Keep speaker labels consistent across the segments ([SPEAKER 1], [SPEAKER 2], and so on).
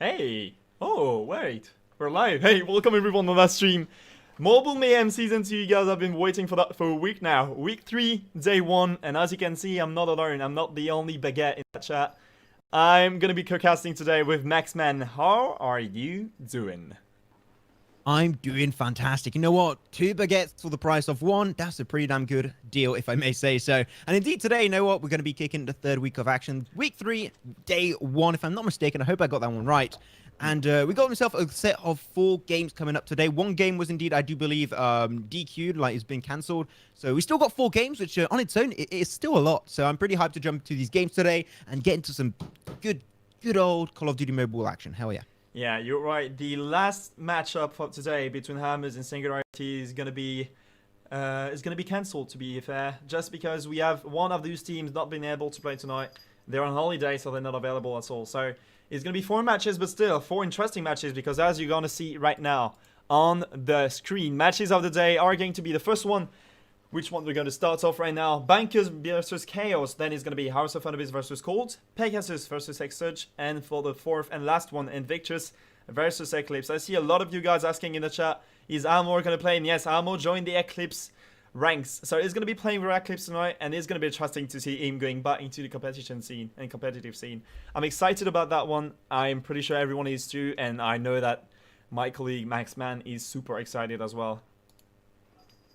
[SPEAKER 1] Hey! Oh, wait. We're live. Hey, welcome everyone on that stream. Mobile Mayhem Season 2, you guys have been waiting for that for a week now. Week 3, day 1, and as you can see, I'm not alone. I'm not the only baguette in the chat. I'm gonna be co-casting today with Maxman. How are you doing?
[SPEAKER 2] I'm doing fantastic. You know what? 2 baguettes for the price of 1. That's a pretty damn good deal, if I may say so. And indeed, today, you know what? We're going to be kicking the 3rd week of action. Week 3, day 1, if I'm not mistaken. I hope I got that one right. And we got myself a set of 4 games coming up today. 1 game was indeed, I do believe, DQ'd, like it's been cancelled. So we still got 4 games, which on its own, it is still a lot. So I'm pretty hyped to jump to these games today and get into some good old Call of Duty mobile action. Hell yeah.
[SPEAKER 1] Yeah, you're right. The last matchup for today between Hammers and Singularity is gonna be cancelled. To be fair, just because we have one of those teams not being able to play tonight. They're on holiday, so they're not available at all. So it's gonna be 4 matches, but still 4 interesting matches because as you're gonna see right now on the screen, matches of the day are going to be the first one. Which one we're going to start off right now? Bankers versus Chaos. Then it's going to be House of Thunderbirds versus Cold. Pegasus versus Exurge. And for the 4th and last one, Invictus versus Eclipse. I see a lot of you guys asking in the chat, is Armor going to play? And yes, Armor joined the Eclipse ranks. So he's going to be playing with Eclipse tonight. And it's going to be interesting to see him going back into the competition scene and competitive scene. I'm excited about that one. I'm pretty sure everyone is too. And I know that my colleague Maxman is super excited as well.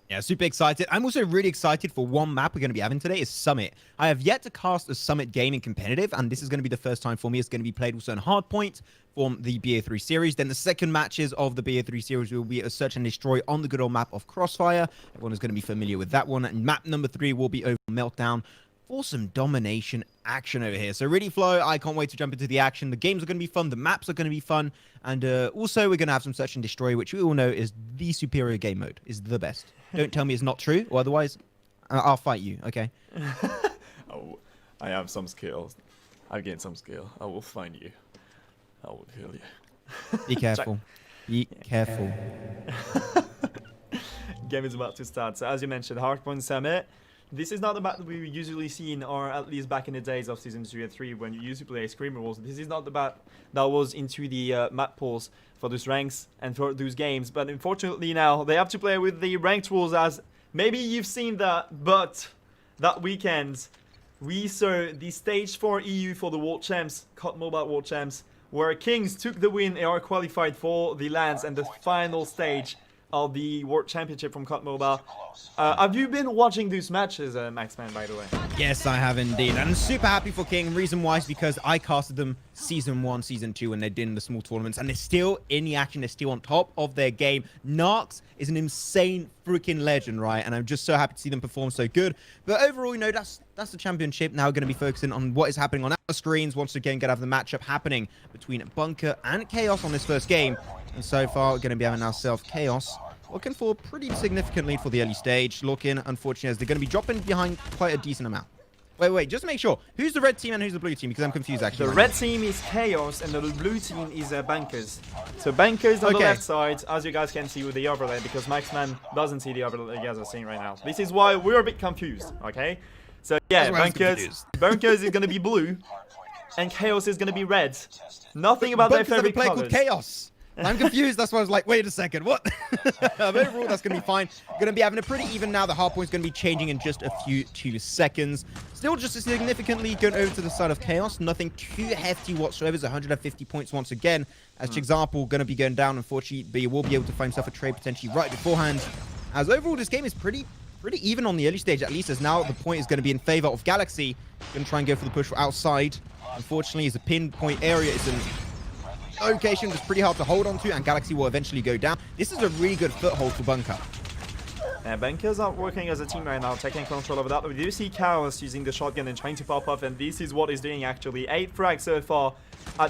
[SPEAKER 2] Yeah, super excited. I'm also really excited for one map we're going to be having today is Summit. I have yet to cast a Summit game in competitive, and this is going to be the first time for me. It's going to be played also in Hardpoint from the BA3 series. Then the second matches of the BA3 series will be a Search and Destroy on the good old map of Crossfire. Everyone is going to be familiar with that one. And map number 3 will be over Meltdown for some domination action over here. So really, Flo, I can't wait to jump into the action. The games are going to be fun. The maps are going to be fun. And also, we're going to have some Search and Destroy, which we all know is the superior game mode, is the best. Don't tell me it's not true, or otherwise, I'll fight you, okay?
[SPEAKER 1] Oh, I have some skills. I've gained some skill. I will find you. I will kill you.
[SPEAKER 2] Be careful. Be careful.
[SPEAKER 1] Game is about to start. So as you mentioned, Hardpoint Summit. This is not the map that we usually seen, or at least back in the days of Season 2 and 3 when you used to play Screamer Wars. This is not the map that was into the map pools for those ranks and for those games. But unfortunately now, they have to play with the ranked rules as maybe you've seen that, but that weekend we saw the Stage 4 EU for the World Champs, COD Mobile World Champs, where Kings took the win and are qualified for the LANs and the final stage of the World Championship from COD Mobile. Have you been watching these matches, Maxman, by the way?
[SPEAKER 2] Yes, I have indeed. I'm super happy for King. Reason why is because I casted them Season 1, Season 2 when they did in the small tournaments, and they're still in the action. They're still on top of their game. Narcs is an insane freaking legend, right? And I'm just so happy to see them perform so good. But overall, you know, that's the championship. Now we're going to be focusing on what is happening on our screens. Once again, going to have the matchup happening between Bunker and Chaos on this first game. And so far, we're going to be having ourselves Chaos looking for a pretty significant lead for the early stage. Looking, unfortunately, as they're going to be dropping behind quite a decent amount. Wait, just to make sure. Who's the red team and who's the blue team? Because I'm confused, actually.
[SPEAKER 1] The red team is Chaos and the blue team is Bankers. So Bankers on the left side, as you guys can see with the overlay, because Maxman doesn't see the overlay you guys are seeing right now. This is why we're a bit confused, okay? So yeah, Bankers is going to be blue, and Chaos is going to be red. Nothing about their favorite colors.
[SPEAKER 2] Called Chaos. I'm confused. That's why I was like, wait a second, what? Overall, that's going to be fine. Going to be having a pretty even now. The hardpoint's going to be changing in just a few 2 seconds. Still just significantly going over to the side of Chaos. Nothing too hefty whatsoever. It's 150 points once again. As Chigzarple going to be going down, unfortunately, but he will be able to find himself a trade potentially right beforehand. As overall, this game is pretty even on the early stage, at least, as now the point is going to be in favor of Galaxy. Going to try and go for the push for outside. Unfortunately, it's a pinpoint area. It's an location that's pretty hard to hold on to, and Galaxy will eventually go down. This is a really good foothold for Bunker.
[SPEAKER 1] Bankers are working as a team right now, taking control over that. We do see Chaos using the shotgun and trying to pop off, and this is what he's doing actually. 8 frags so far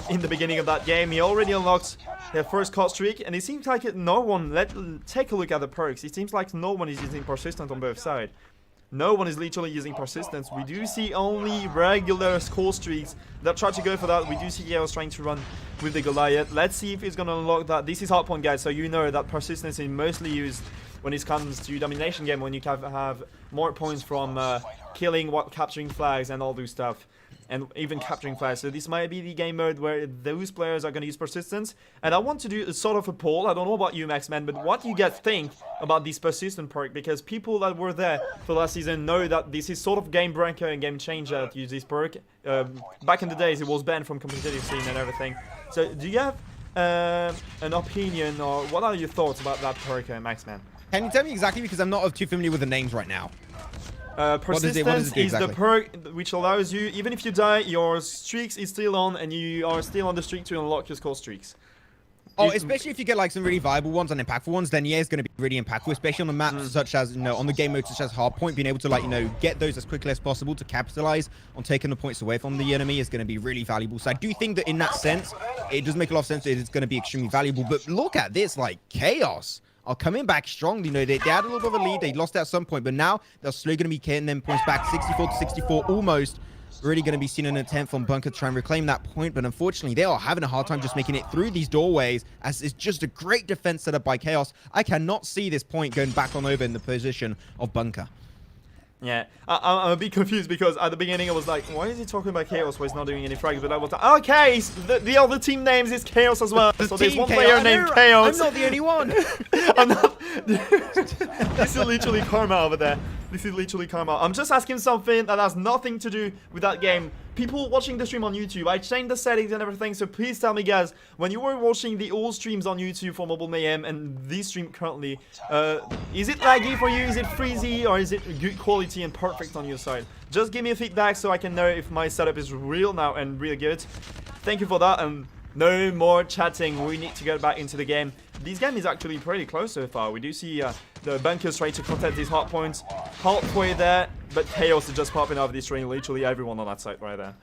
[SPEAKER 1] in the beginning of that game. He already unlocked their first COD streak, and it seems like no one, take a look at the perks. It seems like no one is using Persistent on both sides. No one is literally using Persistence. We do see only regular score streaks that try to go for that. We do see Chaos trying to run with the Goliath. Let's see if he's going to unlock that. This is Hardpoint, guys, so you know that Persistence is mostly used when it comes to domination game, when you can have more points from killing, capturing flags and all those stuff. and even capturing flags. So this might be the game mode where those players are going to use persistence. And I want to do a sort of a poll. I don't know about you, Maxman, but what do you guys think about this persistent perk? Because people that were there for last season know that this is sort of game breaker and game changer to use this perk. Back in the days, it was banned from competitive scene and everything. So do you have an opinion, or what are your thoughts about that perk, Maxman?
[SPEAKER 2] Can you tell me exactly, because I'm not too familiar with the names right now?
[SPEAKER 1] Persistence
[SPEAKER 2] do
[SPEAKER 1] is the
[SPEAKER 2] exactly?
[SPEAKER 1] perk which allows you, even if you die, your streaks is still on, and you are still on the streak to unlock your score streaks.
[SPEAKER 2] Oh, especially if you get like some really viable ones and impactful ones, then yeah, it's going to be really impactful, especially on the maps such as, on the game mode such as Hardpoint, being able to like, get those as quickly as possible to capitalize on taking the points away from the enemy is going to be really valuable. So I do think that in that sense, it does make a lot of sense that it's going to be extremely valuable. But look at this, like Chaos are coming back strong. They had a little bit of a lead. They lost at some point, but now they're slowly going to be getting them points back, 64 to 64 almost. Really going to be seen an attempt from Bunker to try and reclaim that point, but unfortunately they are having a hard time just making it through these doorways, as it's just a great defense set up by Chaos. I cannot see this point going back on over in the position of Bunker.
[SPEAKER 1] Yeah, I'm a bit confused because at the beginning I was like, why is he talking about Chaos where he's not doing any frags? But I was like, okay, the other team names is Chaos as well. So there's one player named Chaos.
[SPEAKER 2] I'm not the only one.
[SPEAKER 1] I'm not. This is literally karma over there. This is literally karma. I'm just asking something that has nothing to do with that game. People watching the stream on YouTube, I changed the settings and everything, so please tell me, guys, when you were watching the old streams on YouTube for Mobile Mayhem and this stream currently, is it laggy for you, is it freezy, or is it good quality and perfect on your side? Just give me a feedback so I can know if my setup is real now and real good. Thank you for that, and no more chatting, we need to get back into the game. This game is actually pretty close so far. We do see the Bunkers trying to contest these hard points halfway there, but Chaos is just popping off this train, literally everyone on that side right there.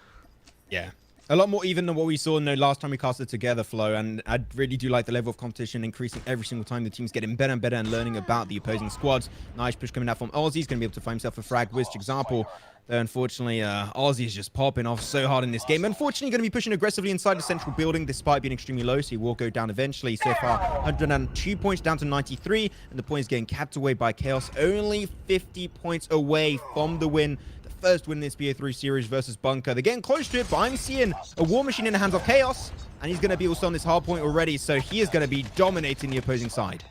[SPEAKER 2] Yeah. A lot more even than what we saw last time we casted together, Flo, and I really do like the level of competition increasing every single time. The team's getting better and better and learning about the opposing squads. Nice push coming out from Ozzy. He's going to be able to find himself a frag, which example. Though unfortunately, Ozzy is just popping off so hard in this game. Unfortunately, going to be pushing aggressively inside the central building despite being extremely low, so he will go down eventually. So far, 102 points down to 93, and the point is getting capped away by Chaos. Only 50 points away from the win. First win in this BO3 series versus Bunker. They're getting close to it, but I'm seeing a War Machine in the hands of Chaos, and he's going to be also on this hard point already, so he is going to be dominating the opposing side.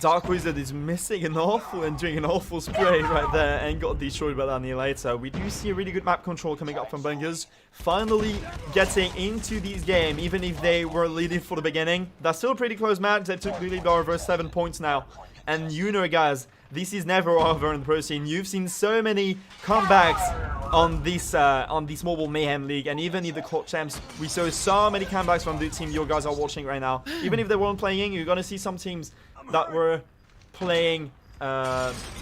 [SPEAKER 1] Dark Wizard is missing an awful and doing an awful spray right there and got destroyed by the Annihilator. We do see a really good map control coming up from Bunkers. Finally getting into this game, even if they were leading for the beginning. That's still a pretty close match. They took the lead by over 7 points now. And guys, this is never over in the pro scene. You've seen so many comebacks on this Mobile Mayhem League, and even in the court champs, we saw so many comebacks from the team you guys are watching right now. Even if they weren't playing, you're gonna see some teams that were playing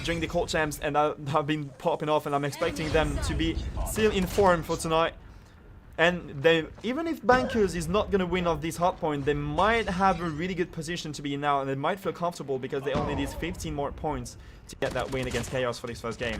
[SPEAKER 1] during the court champs and that have been popping off, and I'm expecting them to be still in form for tonight. And even if Bankers is not going to win off this hard point, they might have a really good position to be in now, and they might feel comfortable because they only need 15 more points to get that win against Chaos for this first game.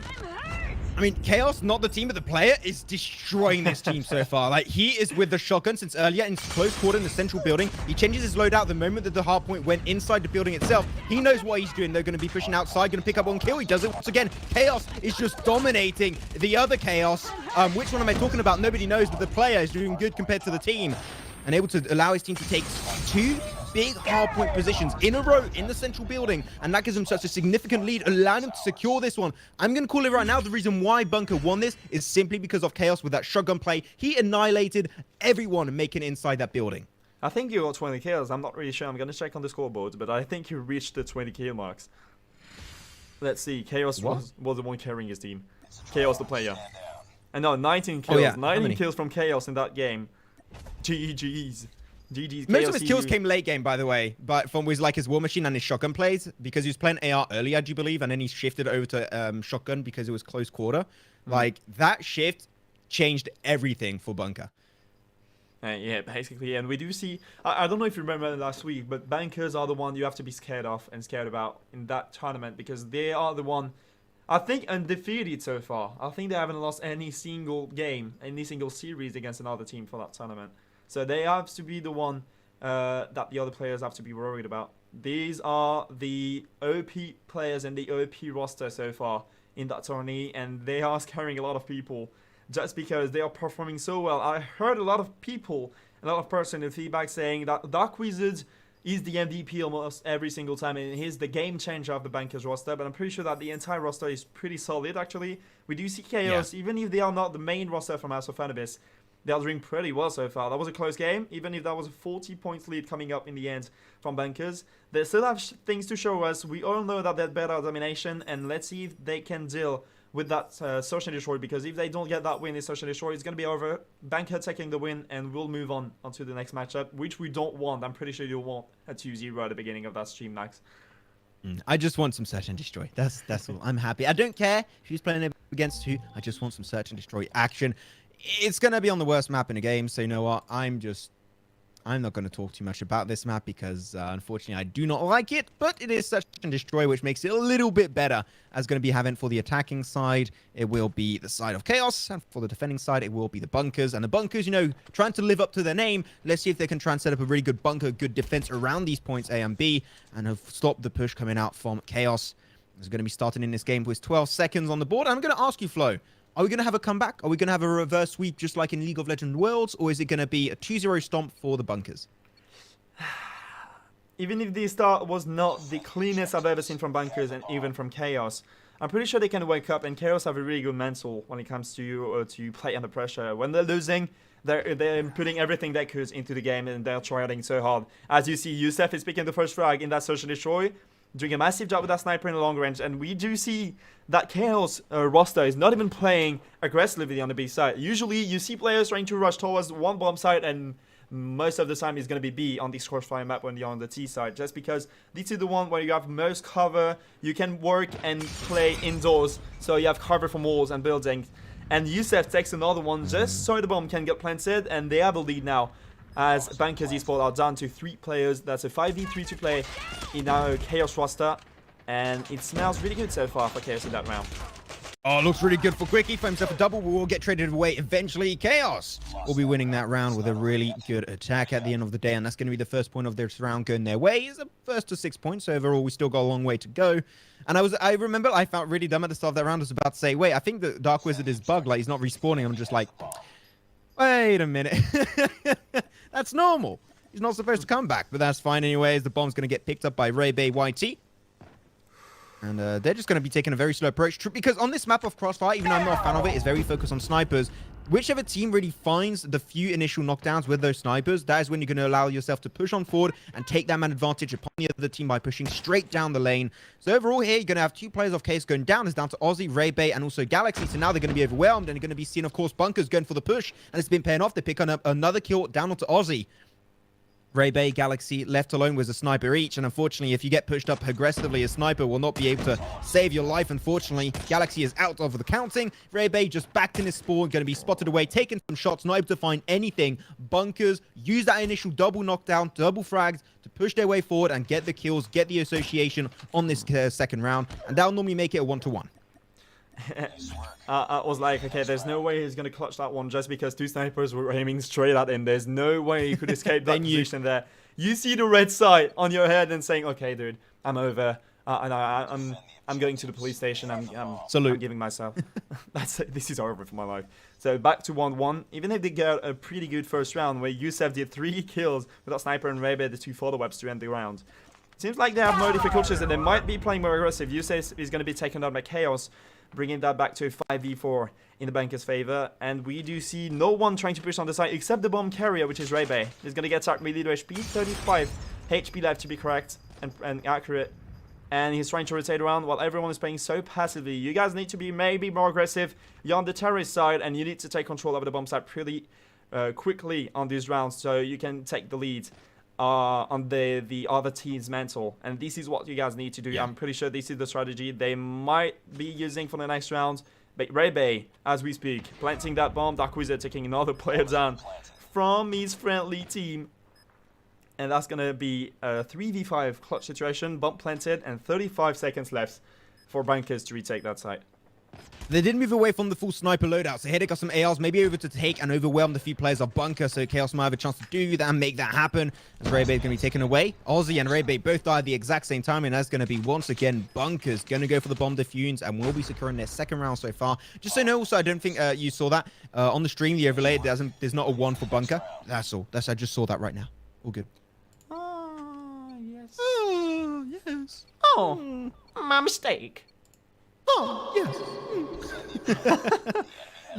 [SPEAKER 2] I mean, Chaos, not the team, but the player is destroying this team so far. Like, he is with the shotgun since earlier in close quarter in the central building. He changes his loadout the moment that the hard point went inside the building itself. He knows what he's doing. They're going to be pushing outside, going to pick up one kill. He does it once again. Chaos is just dominating the other Chaos. Which one am I talking about? Nobody knows, but the player is doing good compared to the team. And able to allow his team to take 2 big hardpoint positions in a row in the central building, and that gives him such a significant lead, allowing him to secure this one. I'm going to call it right now, the reason why Bunker won this is simply because of Chaos with that shotgun play. He annihilated everyone making it inside that building.
[SPEAKER 1] I think you got 20 kills. I'm not really sure. I'm going to check on the scoreboard, but I think you reached the 20 kill marks. Let's see. Chaos was the one carrying his team. Chaos the player. And no, 19 kills.
[SPEAKER 2] Oh, yeah.
[SPEAKER 1] 19 kills from Chaos in that game. GG's. GG's.
[SPEAKER 2] Most of his kills came late game, by the way, but from his War Machine and his shotgun plays, because he was playing AR earlier, I do believe, and then he shifted over to shotgun because it was close quarter. Like, that shift changed everything for Bunker.
[SPEAKER 1] Yeah, basically, and we do see, I don't know if you remember last week, but Bankers are the one you have to be scared of and scared about in that tournament, because they are the one, I think, undefeated so far. I think they haven't lost any single game, any single series against another team for that tournament. So they have to be the one that the other players have to be worried about. These are the OP players and the OP roster so far in that tourney, and they are scaring a lot of people. just because they are performing so well. I heard a lot of people, a lot of personal feedback saying that Dark Wizard is the MVP almost every single time, and he's the game changer of the Bankers roster, but I'm pretty sure that the entire roster is pretty solid, actually. We do see Chaos, even if they are not the main roster from House of Anubis, they are doing pretty well so far. That was a close game, even if that was a 40 points lead coming up in the end from Bankers. They still have things to show us. We all know that they're better at domination, and let's see if they can deal with that Search and Destroy, because if they don't get that win in Search and Destroy, it's going to be over. Banker taking the win, and we'll move on to the next matchup, which we don't want. I'm pretty sure you'll want a 2-0 at the beginning of that stream, Max.
[SPEAKER 2] I just want some Search and Destroy. That's all. I'm happy. I don't care who's playing against who. I just want some Search and Destroy action. It's going to be on the worst map in the game, so you know what? I'm not going to talk too much about this map because, unfortunately, I do not like it, but it is Search and Destroy, which makes it a little bit better. As going to be having for the attacking side, it will be the side of Chaos, and for the defending side, it will be the Bunkers. And the Bunkers, you know, trying to live up to their name. Let's see if they can try and set up a really good bunker, good defense around these points A and B, and have stopped the push coming out from Chaos. It's going to be starting in this game with 12 seconds on the board. I'm going to ask you, Flo, are we going to have a comeback? Are we going to have a reverse sweep just like in League of Legends Worlds? Or is it going to be a 2-0 stomp for the Bunkers?
[SPEAKER 1] Even if the start was not the cleanest I've ever seen from Bunkers and even from Chaos, I'm pretty sure they can wake up, and Chaos have a really good mental when it comes to play under pressure. When they're losing, they're putting everything they could into the game, and they're trying so hard. As you see, Youssef is picking the first frag in that Search and Destroy, doing a massive job with that sniper in the long range, and we do see that Chaos roster is not even playing aggressively on the B side. Usually you see players trying to rush towards one bomb site, and most of the time it's going to be B on this crossfire map when you're on the T side, just because this is the one where you have most cover, you can work and play indoors, so you have cover from walls and buildings. And Youssef takes another one just so the bomb can get planted, and they have a lead now, as Bankers Esports are down to 3 players. That's a 5v3 to play in our Chaos roster, and it smells really good so far for Chaos in that round.
[SPEAKER 2] Oh, looks really good for Quickie. For himself a double. We will get traded away eventually. Chaos will be winning that round with a really good attack at the end of the day, and that's going to be the first point of this round going their way. It's a first to 6 points. So overall, we still got a long way to go. And I remember I felt really dumb at the start of that round. I was about to say, wait, I think the Dark Wizard is bugged. Like, he's not respawning. I'm just like, wait a minute. That's normal. He's not supposed to come back, but that's fine anyways. The bomb's going to get picked up by Ray Bay YT. And they're just going to be taking a very slow approach. Because on this map of Crossfire, even though I'm not a fan of it, it's very focused on snipers. Whichever team really finds the few initial knockdowns with those snipers, that is when you're going to allow yourself to push on forward and take that man advantage upon the other team by pushing straight down the lane. So overall here, you're going to have 2 players of Case going down. It's down to Aussie, Ray Bay, and also Galaxy. So now they're going to be overwhelmed, and you're going to be seeing, of course, Bunkers going for the push. And it's been paying off. They pick on another kill down onto Aussie. Ray Bay, Galaxy left alone with a sniper each, and unfortunately, if you get pushed up aggressively, a sniper will not be able to save your life. Unfortunately, Galaxy is out of the counting. Ray Bay just backed in his spawn, going to be spotted away, taking some shots, not able to find anything. Bunkers use that initial double knockdown, double frags to push their way forward and get the kills, get the association on this second round, and that'll normally make it a 1-to-1.
[SPEAKER 1] I was like, okay, there's no way he's going to clutch that one just because 2 snipers were aiming straight at him. There's no way he could escape that position there. You see the red sight on your head and saying, okay, dude, I'm over. I'm going to the police station. I'm giving myself. That's it. This is over for my life. So back to 1-1. Even if they get a pretty good first round where Youssef did 3 kills with that sniper and Ray Bay, the 2 follow webs to end the round. Seems like they have more difficulties and they might be playing more aggressive. Youssef is going to be taken down by Chaos, bringing that back to a 5v4 in the Bankers' favor. And we do see no one trying to push on the side except the bomb carrier, which is Ray Bay. He's going to get attacked melee to HP, 35 HP left to be correct and accurate. And he's trying to rotate around while everyone is playing so passively. You guys need to be maybe more aggressive. You're on the terrorist side and you need to take control over the bomb site pretty quickly on these rounds so you can take the lead on the other team's mantle, and this is what you guys need to do. I'm pretty sure this is the strategy they might be using for the next round. But Ray Bay, as we speak, planting that bomb. Dark Wizard taking another player down from his friendly team, and that's gonna be a 3v5 clutch situation. Bomb planted and 35 seconds left for Bankers to retake that site.
[SPEAKER 2] They did move away from the full sniper loadout, so here they got some ARs, maybe over to take and overwhelm the few players of Bunker, so Chaos might have a chance to do that and make that happen. As Ray Bay is going to be taken away. Ozzy and Ray Bay both die at the exact same time, and that's going to be, once again, Bunker's going to go for the bomb diffuse and will be securing their second round so far. Just so you know, also, I don't think you saw that. On the stream, the overlay, there's not a 1 for Bunker. That's all. I just saw that right now. All good.
[SPEAKER 1] Oh, yes.
[SPEAKER 2] Oh, yes.
[SPEAKER 1] Oh, my mistake.
[SPEAKER 2] Oh, yes.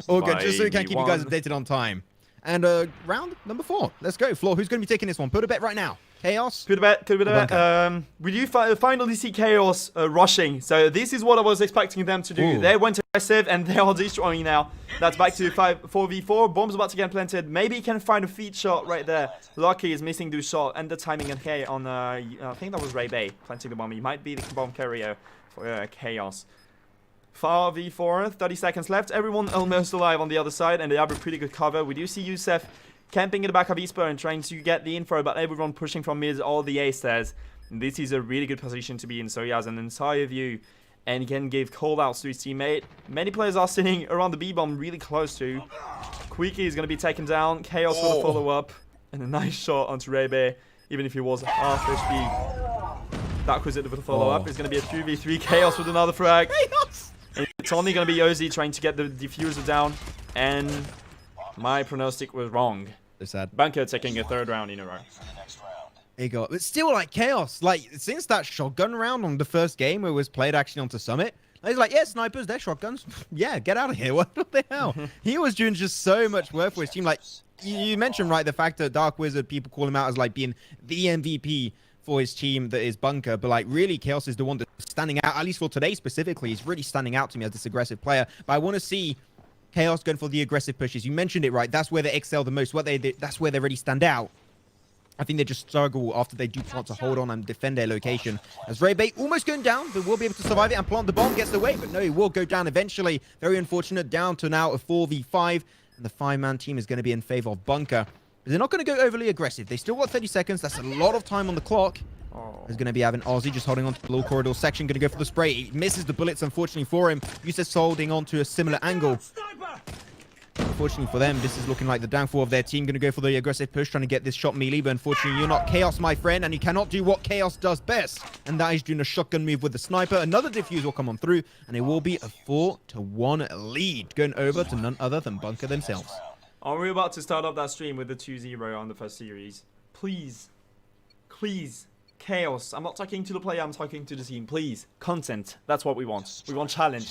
[SPEAKER 2] All good, just so we can keep you guys updated on time. And round number 4. Let's go. Floor, who's going to be taking this one? Put a bet right now. Chaos?
[SPEAKER 1] Could have bet. We do finally see Chaos rushing. So this is what I was expecting them to do.
[SPEAKER 2] Ooh.
[SPEAKER 1] They went aggressive and they are destroying now. That's back to 4v4. Bomb's about to get planted. Maybe he can find a feed shot right there. Lucky is missing the shot and the timing okay on, I think that was Ray Bay planting the bomb. He might be the bomb carrier for Chaos. 4v4, 30 seconds left. Everyone almost alive on the other side, and they have a pretty good cover. We do see Youssef camping in the back of Eastburn and trying to get the info, but everyone pushing from mid all the A stairs. This is a really good position to be in, so he has an entire view and he can give call-outs to his teammate. Many players are sitting around the B-bomb really close to. Quickie is going to be taken down. Chaos with a follow-up and a nice shot onto Ray Bay, even if he was half HP. That was it with a follow-up. It's going to be a 2v3. Chaos with another frag. And it's only going to be Ozzy trying to get the diffuser down, and my pronostic was wrong.
[SPEAKER 2] It's sad.
[SPEAKER 1] Bunker taking a 3rd round in a row.
[SPEAKER 2] There you go. But still, like, Chaos, like, since that shotgun round on the first game where it was played actually onto Summit, he's like, yeah, snipers, they're shotguns. Yeah, get out of here. What the hell? He was doing just so much work for his team. Like, you mentioned, right, the fact that Dark Wizard, people call him out as, like, being the MVP for his team that is Bunker, but like really Chaos is the one that's standing out, at least for today specifically. He's really standing out to me as this aggressive player, but I want to see Chaos going for the aggressive pushes. You mentioned it, right? That's where they excel the most. That's where they really stand out. I think they just struggle after they do plant to hold on and defend their location. As Ray Bay almost going down, but will be able to survive it and plant the bomb, gets away, but no, he will go down eventually. Very unfortunate, down to now a 4v5, and the 5-man team is going to be in favor of Bunker. They're not going to go overly aggressive. They still got 30 seconds. That's a lot of time on the clock. There's going to be having Ozzy just holding on to the little corridor section. Going to go for the spray. He misses the bullets, unfortunately for him. Yusef's holding on to a similar angle. Unfortunately for them, this is looking like the downfall of their team. Going to go for the aggressive push, trying to get this shot melee. But unfortunately, you're not Chaos, my friend. And you cannot do what Chaos does best. And that is doing a shotgun move with the sniper. Another diffuse will come on through. And it will be a 4-1 lead. Going over to none other than Bunker themselves.
[SPEAKER 1] Are we about to start up that stream with the 2-0 on the first series? Please. Please. Chaos. I'm not talking to the player, I'm talking to the team. Please. Content. That's what we want. We want challenge.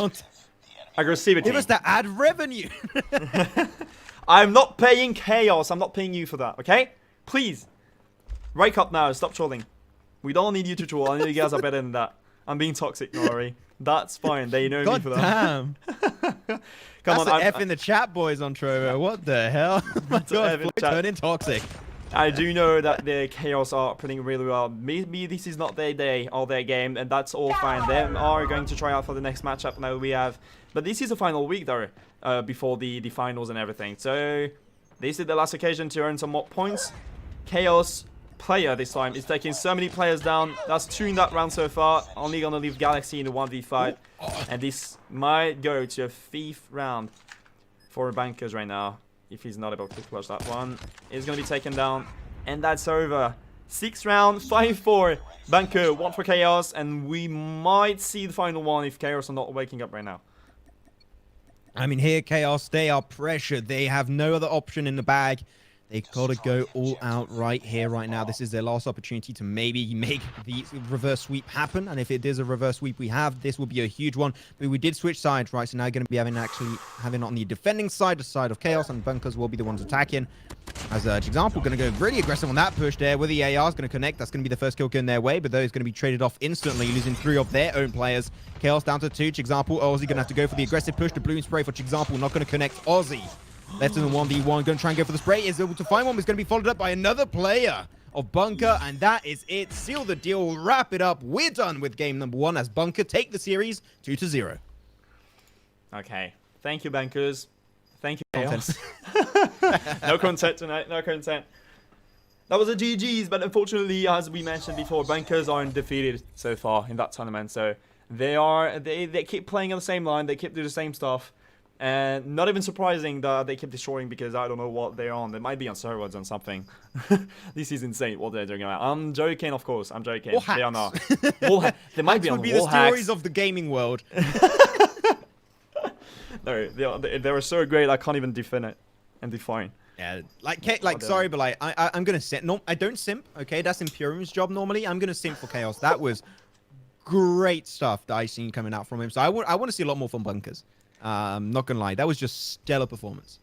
[SPEAKER 1] Aggressivity.
[SPEAKER 2] Give us that ad revenue.
[SPEAKER 1] I'm not paying Chaos. I'm not paying you for that, okay? Please. Wake up now. Stop trolling. We don't need you to troll. I know you guys are better than that. I'm being toxic, don't worry. That's fine. They know me for that.
[SPEAKER 2] Damn.
[SPEAKER 1] Come
[SPEAKER 2] That's
[SPEAKER 1] on,
[SPEAKER 2] F in the chat, boys, on Trovo. What the hell? My God, Floyd turning toxic.
[SPEAKER 1] I do know that the Chaos are playing really well. Maybe this is not their day or their game, and that's all fine. They are going to try out for the next matchup now we have. But this is the final week, though, before the finals and everything. So this is the last occasion to earn some more points. Chaos player this time is taking so many players down. That's 2 in that round so far. Only going to leave Galaxy in the 1v5. And this might go to a 5th round for Bankers right now. If he's not able to clutch that one, it's going to be taken down. And that's over. 6th round, 5-4. Banker, 1 for Chaos. And we might see the final one if Chaos are not waking up right now.
[SPEAKER 2] I mean, here, Chaos, they are pressured. They have no other option in the bag. They got to go all out right here, right now. This is their last opportunity to maybe make the reverse sweep happen. And if it is a reverse sweep we have, this will be a huge one. But we did switch sides, right? So now going to be having it on the defending side, the side of Chaos, and Bunkers will be the ones attacking. As an example, going to go really aggressive on that push there with the AR is going to connect. That's going to be the first kill going their way, but those going to be traded off instantly, losing 3 of their own players. Chaos down to 2. Example, Ozzy going to have to go for the aggressive push. The balloon spray for Example, not going to connect Ozzy. Left in the 1v1, going to try and go for the spray. Is able to find one. It's going to be followed up by another player of Bunker, and that is it. Seal the deal, wrap it up. We're done with game number 1 as Bunker take the series 2-0.
[SPEAKER 1] Okay. Thank you, Bankers. Thank you,
[SPEAKER 2] Content.
[SPEAKER 1] Chaos. No content tonight. No content. That was a GG's, but unfortunately, as we mentioned before, Bankers are undefeated so far in that tournament. So They keep playing on the same line. They keep doing the same stuff. And not even surprising that they keep destroying because I don't know what they're on. They might be on steroids or something. This is insane what they're doing about. I'm joking, of course. I'm joking.
[SPEAKER 2] Or
[SPEAKER 1] They are
[SPEAKER 2] hacks.
[SPEAKER 1] not. They might be on
[SPEAKER 2] would be
[SPEAKER 1] wall
[SPEAKER 2] the
[SPEAKER 1] hacks.
[SPEAKER 2] stories of the gaming world.
[SPEAKER 1] No, they were so great I can't even defend it and define.
[SPEAKER 2] Yeah, sorry, but I'm gonna simp. No, I don't simp. Okay, that's Imperium's job normally. I'm gonna simp for Chaos. That was great stuff that I seen coming out from him. So I want to see a lot more from Bunkers. Not gonna lie, that was just stellar performance.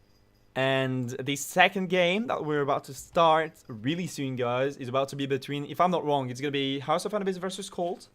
[SPEAKER 1] And the second game that we're about to start really soon, guys, is about to be between, if I'm not wrong, it's gonna be House of Anubis versus Cold.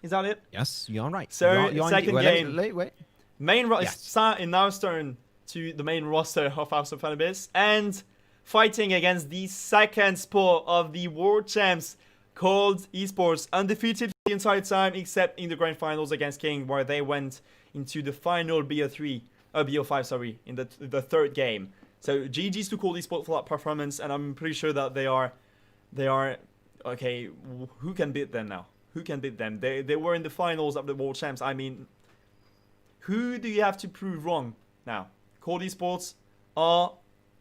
[SPEAKER 1] Is that it?
[SPEAKER 2] Yes, you're right.
[SPEAKER 1] So,
[SPEAKER 2] you're
[SPEAKER 1] second game.
[SPEAKER 2] Wait.
[SPEAKER 1] Main
[SPEAKER 2] Yes.
[SPEAKER 1] it's now turn to the main roster of House of Anubis and fighting against the second spot of the World Champs called Esports, undefeated the entire time except in the grand finals against King, where they went into the final BO5, sorry, in the third game. So GG's to Cold Esports for that performance, and I'm pretty sure that they are okay. Who can beat them now? Who can beat them? They were in the finals of the World Champs. I mean, who do you have to prove wrong now? Cold Esports are.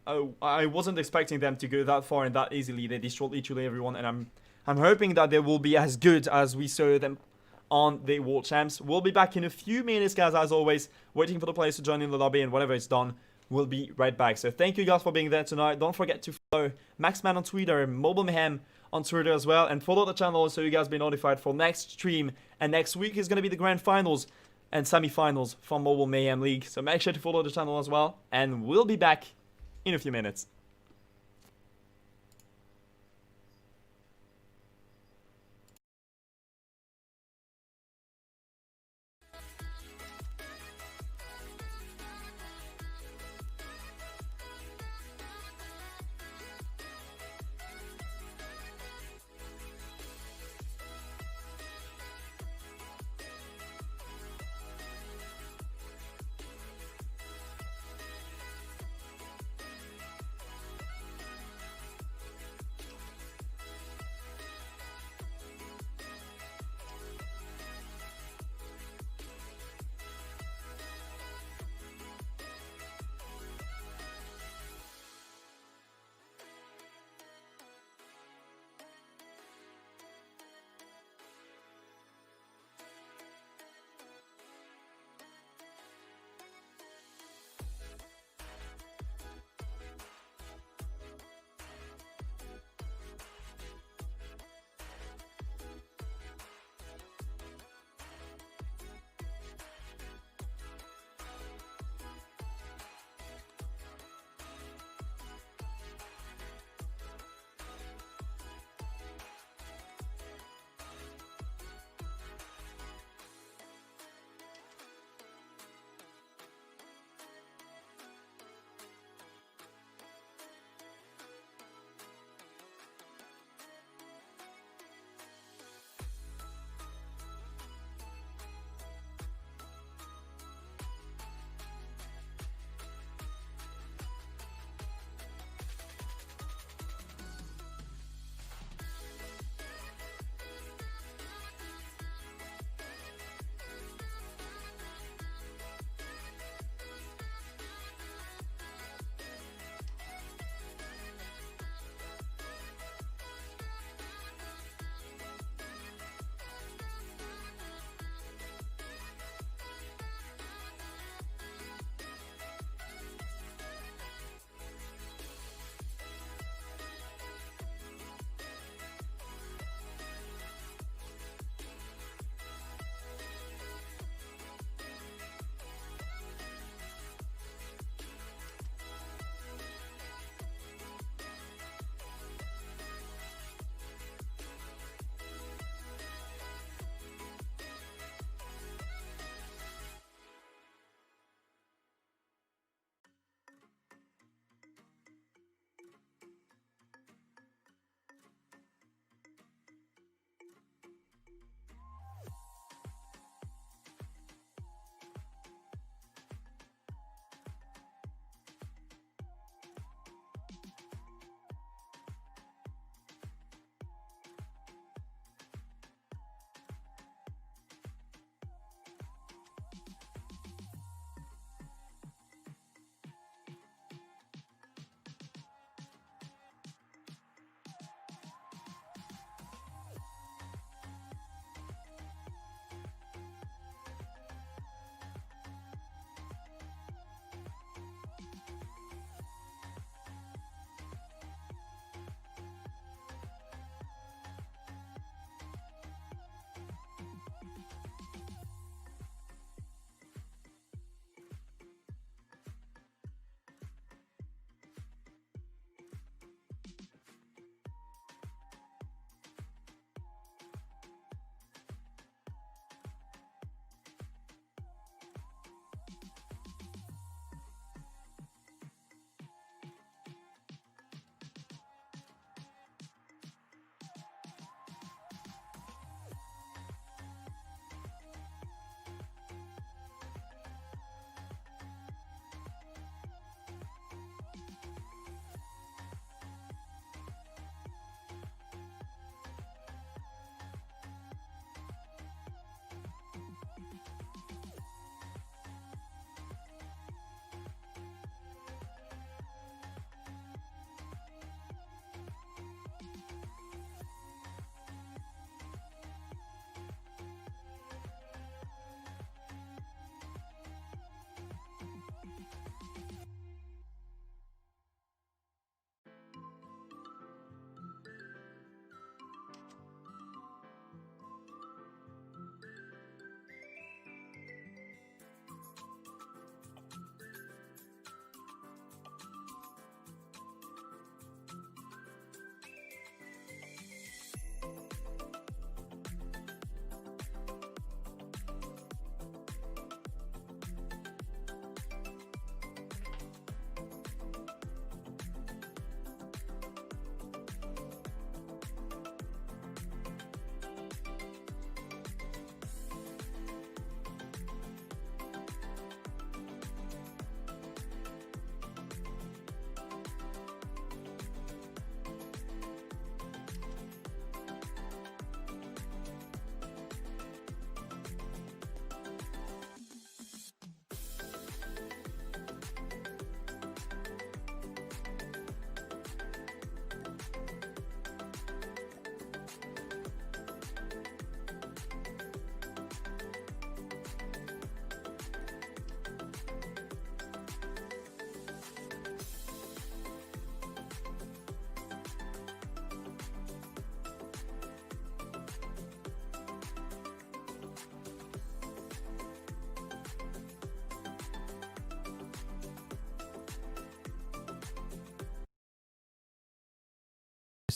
[SPEAKER 1] Oh, I wasn't expecting them to go that far and that easily. They destroyed literally everyone, and I'm hoping that they will be as good as we saw them on the World Champs. We'll be back in a few minutes, guys, as always, waiting for the players to join in the lobby, and whenever it's done, we'll be right back. So thank you guys for being there tonight. Don't forget to follow Maxman on Twitter, Mobile Mayhem on Twitter as well, and follow the channel so you guys be notified for next stream. And next week is going to be the grand finals and semi-finals for Mobile Mayhem League. So make sure to follow the channel as well, and we'll be back in a few minutes.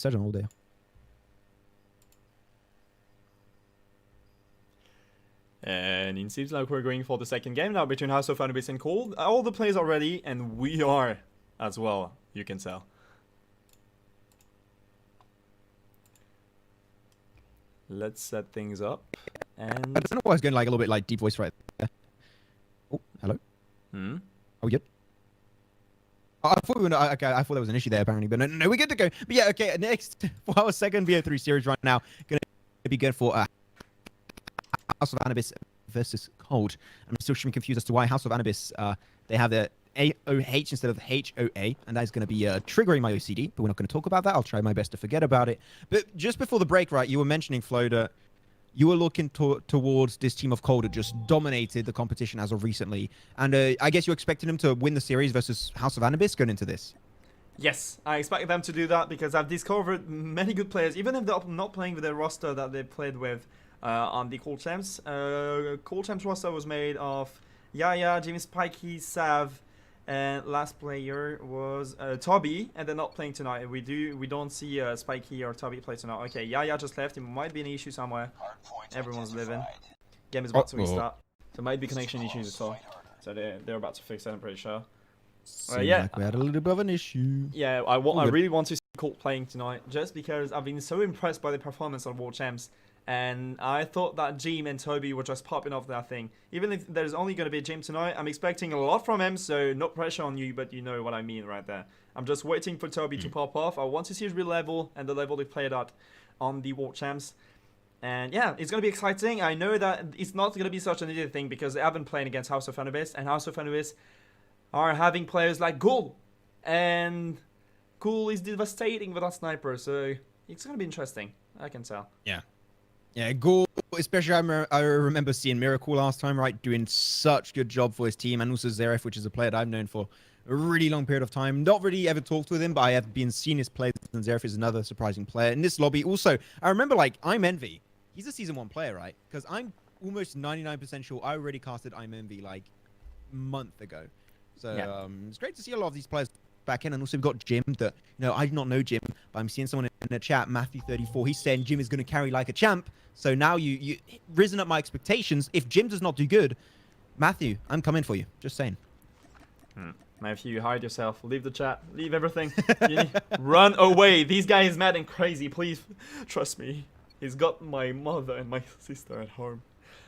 [SPEAKER 2] message en haut d'ailleurs.
[SPEAKER 1] And it seems like we're going for the second game now between House of Anubis and Cold. All the players are ready, and we are as well, you can tell. Let's set things up. And
[SPEAKER 2] I don't know why I was going like a little bit like deep voice right there. Oh, hello.
[SPEAKER 1] Hmm?
[SPEAKER 2] Are we good? Oh, I thought we were okay. I thought there was an issue there apparently, but no, we're good to go. But yeah, okay. Next for our second VO3 series right now, gonna be good for House of Anubis versus Cold. I'm still confused as to why House of Anubis they have the AOH instead of HOA, and that is going to be triggering my OCD. But we're not going to talk about that. I'll try my best to forget about it. But just before the break, right, you were mentioning, Flo, that you were looking towards this team of Cold that just dominated the competition as of recently. And I guess you expected them to win the series versus House of Anubis going into this.
[SPEAKER 1] Yes, I expect them to do that because I've discovered many good players, even if they're not playing with the roster that they played with on the Cold Champs. Cold Champs roster was made of Yaya, Jimmy Spikey, Sav, and last player was Toby, and they're not playing tonight. We don't see Spikey or Toby play tonight. Okay, Yaya just left. It might be an issue somewhere. Everyone's living. Game is about to restart. So it might be connection issues as well. So they're about to fix it, I'm pretty sure. Yeah,
[SPEAKER 2] like we had a little bit of an issue.
[SPEAKER 1] Yeah, I really want to see Colt playing tonight, just because I've been so impressed by the performance of World Champs. And I thought that Jim and Toby were just popping off that thing. Even if there's only going to be Jim tonight, I'm expecting a lot from him, so no pressure on you, but you know what I mean right there. I'm just waiting for Toby to pop off. I want to see his real level and the level they played at on the World Champs. And yeah, it's going to be exciting. I know that it's not going to be such an easy thing because they have been playing against House of Anubis, and House of Anubis are having players like Ghoul. And Ghoul is devastating with that sniper, so it's going to be interesting. I can tell.
[SPEAKER 2] Yeah. Yeah, Ghoul, especially I remember seeing Miracle last time, right, doing such good job for his team, and also Zeref, which is a player that I've known for a really long period of time. Not really ever talked with him, but I have been seeing his plays, and Zeref is another surprising player. In this lobby, also, I remember, like, I'm Envy. He's a Season 1 player, right? Because I'm almost 99% sure I already casted I'm Envy, like, a month ago. So, yeah. It's great to see a lot of these players back in, and also we've got Jim that, you know, I do not know Jim, but I'm seeing someone in the chat, Matthew34, he's saying Jim is going to carry like a champ. So now you risen up my expectations. If Jim does not do good, Matthew, I'm coming for you. Just saying.
[SPEAKER 1] Matthew, hide yourself. Leave the chat. Leave everything. Run away. These guys mad and crazy. Please trust me. He's got my mother and my sister at home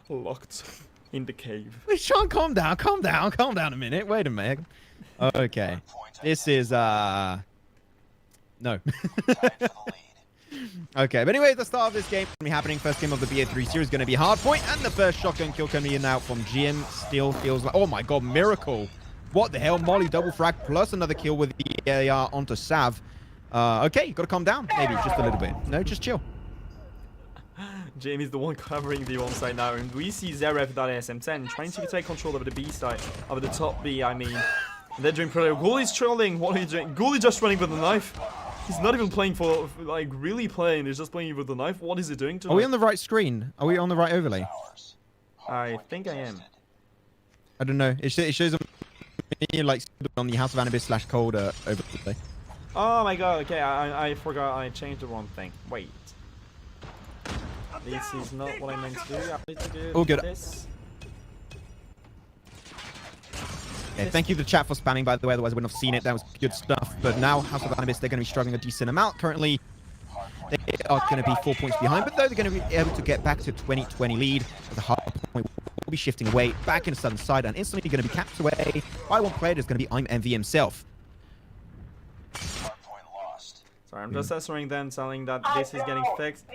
[SPEAKER 1] locked in the cave.
[SPEAKER 2] Wait, Sean, calm down. Calm down a minute. Wait a minute. Okay. This is, no. Okay, but anyway, the start of this game will be happening. First game of the BA3 series is going to be Hardpoint, and the first shotgun kill coming in now from Jim. Still feels like, oh my god, Miracle. What the hell? Molly double frag plus another kill with the AR onto Sav. Okay, you got to calm down. Maybe just a little bit. No, just chill.
[SPEAKER 1] Jim is the one covering the one side now, and we see Zeref, that SM10, trying to take control over the B side, over the top B, I mean. And they're doing pretty well. Ghoul is trolling. What are you doing? Ghoul is just running with a knife. He's not even playing for, like, really playing. He's just playing with the knife. What is he doing tonight?
[SPEAKER 2] Are we on the right screen? Are we on the right overlay?
[SPEAKER 1] I think I am.
[SPEAKER 2] I don't know. It shows me, like, on the House of Anubis / Cold overlay.
[SPEAKER 1] Oh my god, okay, I forgot I changed the wrong thing. Wait. This is not what I meant to do. I need to do this.
[SPEAKER 2] Okay, thank you to the chat for spamming, by the way, otherwise I wouldn't have seen it. That was good stuff. But now, House of Anubis, they're going to be struggling a decent amount. Currently, they are going to be 4 points behind, but though they're going to be able to get back to 20-20 lead. The hard point will be shifting away back in the southern side, and instantly going to be capped away by one player. There's going to be I'm Envy himself.
[SPEAKER 1] Sorry, I'm just answering them, telling that this is getting fixed.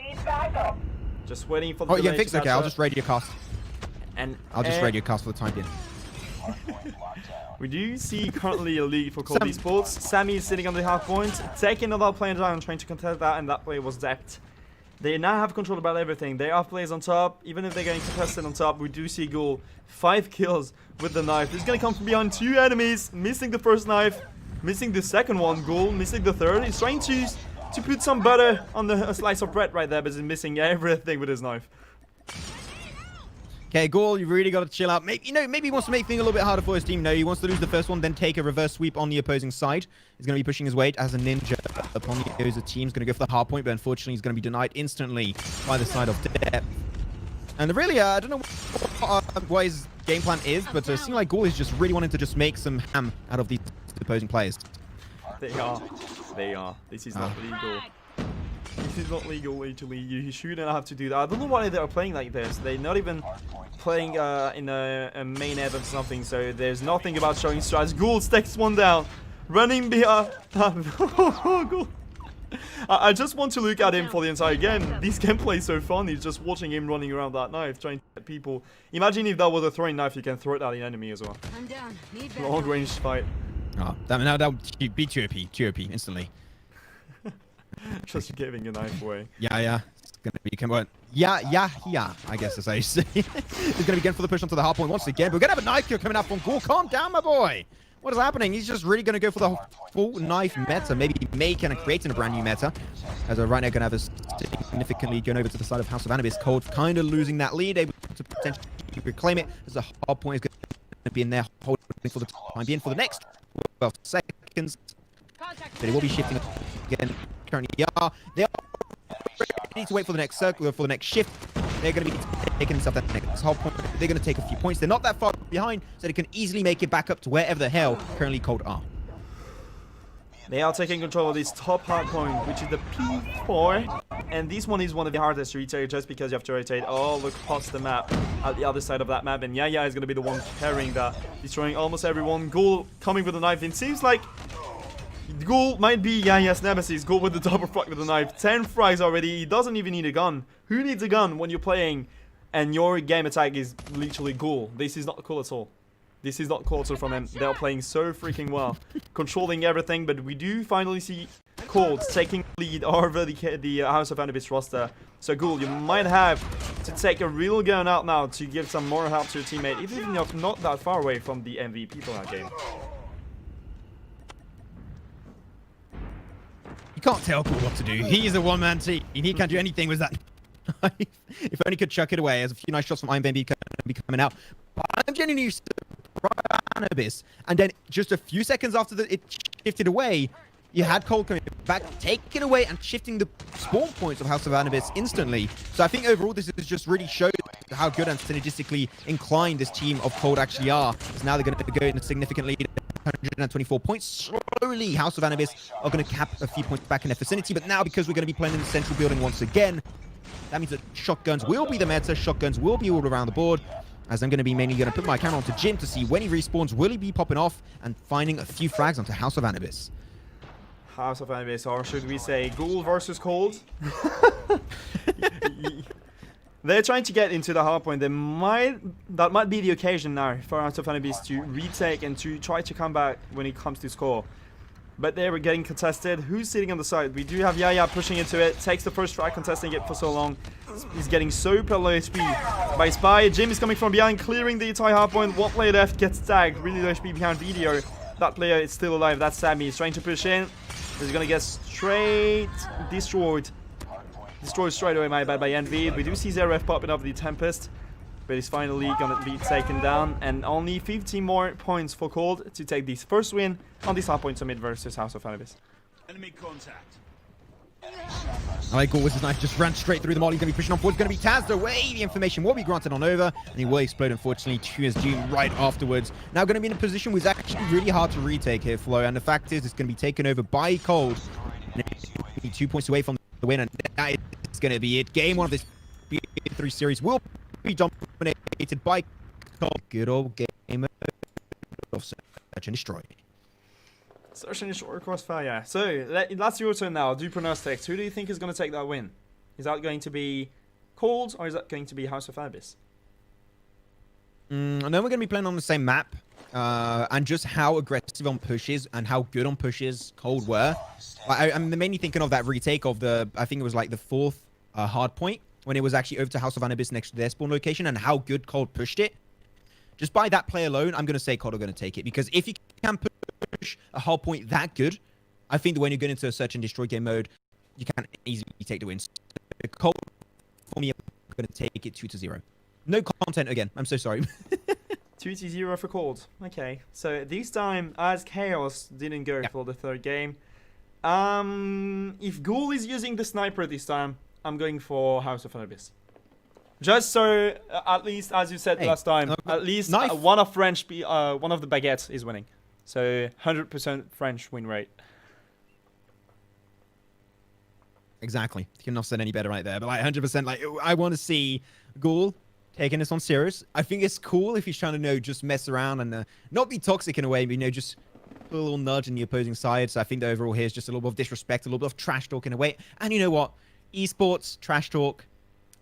[SPEAKER 1] Just waiting for the
[SPEAKER 2] oh, yeah, fixed. Okay, I'll just radio cast.
[SPEAKER 1] And
[SPEAKER 2] I'll just radio cast for the time being.
[SPEAKER 1] We do see currently a lead for Cold Esports. Sammy is sitting on the half point, taking another player down, trying to contest that, and that player was depped. They now have control about everything. They have players on top. Even if they're getting contested on top, we do see Ghoul 5 kills with the knife. He's gonna come from behind 2 enemies, missing the first knife, missing the second one. Ghoul missing the third. He's trying to put some butter on a slice of bread right there, but he's missing everything with his knife.
[SPEAKER 2] Okay, Gaul, you really got to chill out. Maybe, maybe he wants to make things a little bit harder for his team. No, he wants to lose the first one, then take a reverse sweep on the opposing side. He's going to be pushing his weight as a ninja upon the opposing team. He's going to go for the hard point, but unfortunately, he's going to be denied instantly by the side of depth. And really, I don't know what his game plan is, but it seems like Gaul is just really wanting to just make some ham out of these opposing players.
[SPEAKER 1] They are. They are. This is not legal. This is not legal, literally. You shouldn't have to do that. I don't know why they are playing like this. They're not even playing in a main event or something, so there's nothing about showing strats. Gould takes one down. Running behind. Gould. I just want to look at him for the entire game. This gameplay is so fun. He's just watching him running around that knife, trying to hit people. Imagine if that was a throwing knife, you can throw it at the enemy as well.
[SPEAKER 3] I'm down.
[SPEAKER 1] Long range fight.
[SPEAKER 2] Oh, that would be too OP instantly.
[SPEAKER 1] Just giving a knife away.
[SPEAKER 2] Yeah. It's going to be, come on. Yeah, I guess that's how you say it. He's going to be going for the push onto the hard point once again. But we're going to have a knife kill coming out from Gaul. Calm down, my boy. What is happening? He's just really going to go for the full knife meta. Maybe making and creating a brand new meta. As right now, going to have us significantly going over to the side of House of Anubis. Cold kind of losing that lead, able to potentially reclaim it. As the hard point is going to be in there, holding for the time being for the next 12 seconds. But it will be shifting again. Currently, they are ready to wait for the next circle, for the next shift. They're going to be taking this up that next whole point. They're going to take a few points. They're not that far behind, so they can easily make it back up to wherever the hell currently Cold are.
[SPEAKER 1] They are taking control of this top hard point, which is the P4. And this one is one of the hardest to retake just because you have to rotate all look past the map at the other side of that map. And Yaya is going to be the one carrying that, destroying almost everyone. Ghoul coming with a knife. It seems like Ghoul might be Yaya's nemesis. Ghoul with the double frag with the knife. 10 frags already. He doesn't even need a gun. Who needs a gun when you're playing and your game attack is literally Ghoul? This is not cool at all. This is not cool at all from him. They're playing so freaking well. Controlling everything, but we do finally see Cold taking lead over the House of Anubis roster. So Ghoul, you might have to take a real gun out now to give some more help to your teammate, even if you're not that far away from the MVP for that game.
[SPEAKER 2] You can't tell Gaul what to do. He is a one-man team. He can't do anything with that knife. If only could chuck it away. As a few nice shots from Iron Baby be coming out. But I'm genuinely surprised Anubis. And then just a few seconds after it shifted away, you had Cold coming back, taking away and shifting the spawn points of House of Anubis instantly. So I think overall this is just really showed how good and synergistically inclined this team of Cold actually are. Because now they're going to go in a significant lead. 124 points. Slowly, House of Anubis are going to cap a few points back in their vicinity, but now because we're going to be playing in the central building once again, that means that shotguns will be the meta. Shotguns will be all around the board, as I'm going to be mainly going to put my camera onto Jim to see when he respawns, will he be popping off and finding a few frags onto House of Anubis.
[SPEAKER 1] House of Anubis, or should we say Ghoul versus Cold? They're trying to get into the hard point. That might be the occasion now for House of Anubis to retake and to try to come back when it comes to score. But they were getting contested. Who's sitting on the side? We do have Yaya pushing into it. Takes the first try, contesting it for so long. He's getting super low HP by Spy. Jim is coming from behind, clearing the entire hard point. One player left gets tagged. Really low HP behind Video. That player is still alive. That's Sammy. He's trying to push in. He's going to get straight destroyed. Destroyed straight away, my bad, by Envy. We do see ZRF popping up the Tempest, but he's finally gonna be taken down, and only 15 more points for Cold to take this first win on this hard point summit versus House of Anubis.
[SPEAKER 4] Enemy contact.
[SPEAKER 2] I like Gaul with his knife, just ran straight through the mall. He's going to be pushing on forward. He's going to be tazzed away. The information will be granted on over, and he will explode, unfortunately, to his doom right afterwards. Now going to be in a position where it's actually really hard to retake here, Flo, and the fact is it's going to be taken over by Cold. 2 points away from the win, and that is going to be it. Game 1 of this B3 series will be dominated by Cold. Good old game of Search and Destroy.
[SPEAKER 1] Search and Destroy Crossfire. So, that's your turn now. Do pronostics. Who do you think is going to take that win? Is that going to be Cold, or is that going to be House of Anubis?
[SPEAKER 2] I know we're going to be playing on the same map. And just how aggressive on pushes and how good on pushes Cold were. I'm mainly thinking of that retake of the, I think it was like the 4th hard point, when it was actually over to House of Anubis next to their spawn location, and how good Cold pushed it. Just by that play alone, I'm going to say Cold are going to take it, because if you can push a hard point that good, I think that when you're going into a search and destroy game mode, you can easily take the win. So Cold, for me, I'm going to take it 2-0. No content again. I'm so sorry.
[SPEAKER 1] 2-0 for Cold. Okay, so this time, as Chaos didn't go for the third game, if Ghoul is using the sniper this time, I'm going for House of Anubis. Just so, at least, as you said last time, at least one of the baguettes is winning. So 100% French win rate.
[SPEAKER 2] Exactly. You couldn't have said any better right there. But like 100%, like I want to see Ghoul taking this on serious. I think it's cool if he's trying to, just mess around and not be toxic in a way, but, just put a little nudge in the opposing side. So I think the overall here is just a little bit of disrespect, a little bit of trash talk in a way. And you know what? Esports, trash talk,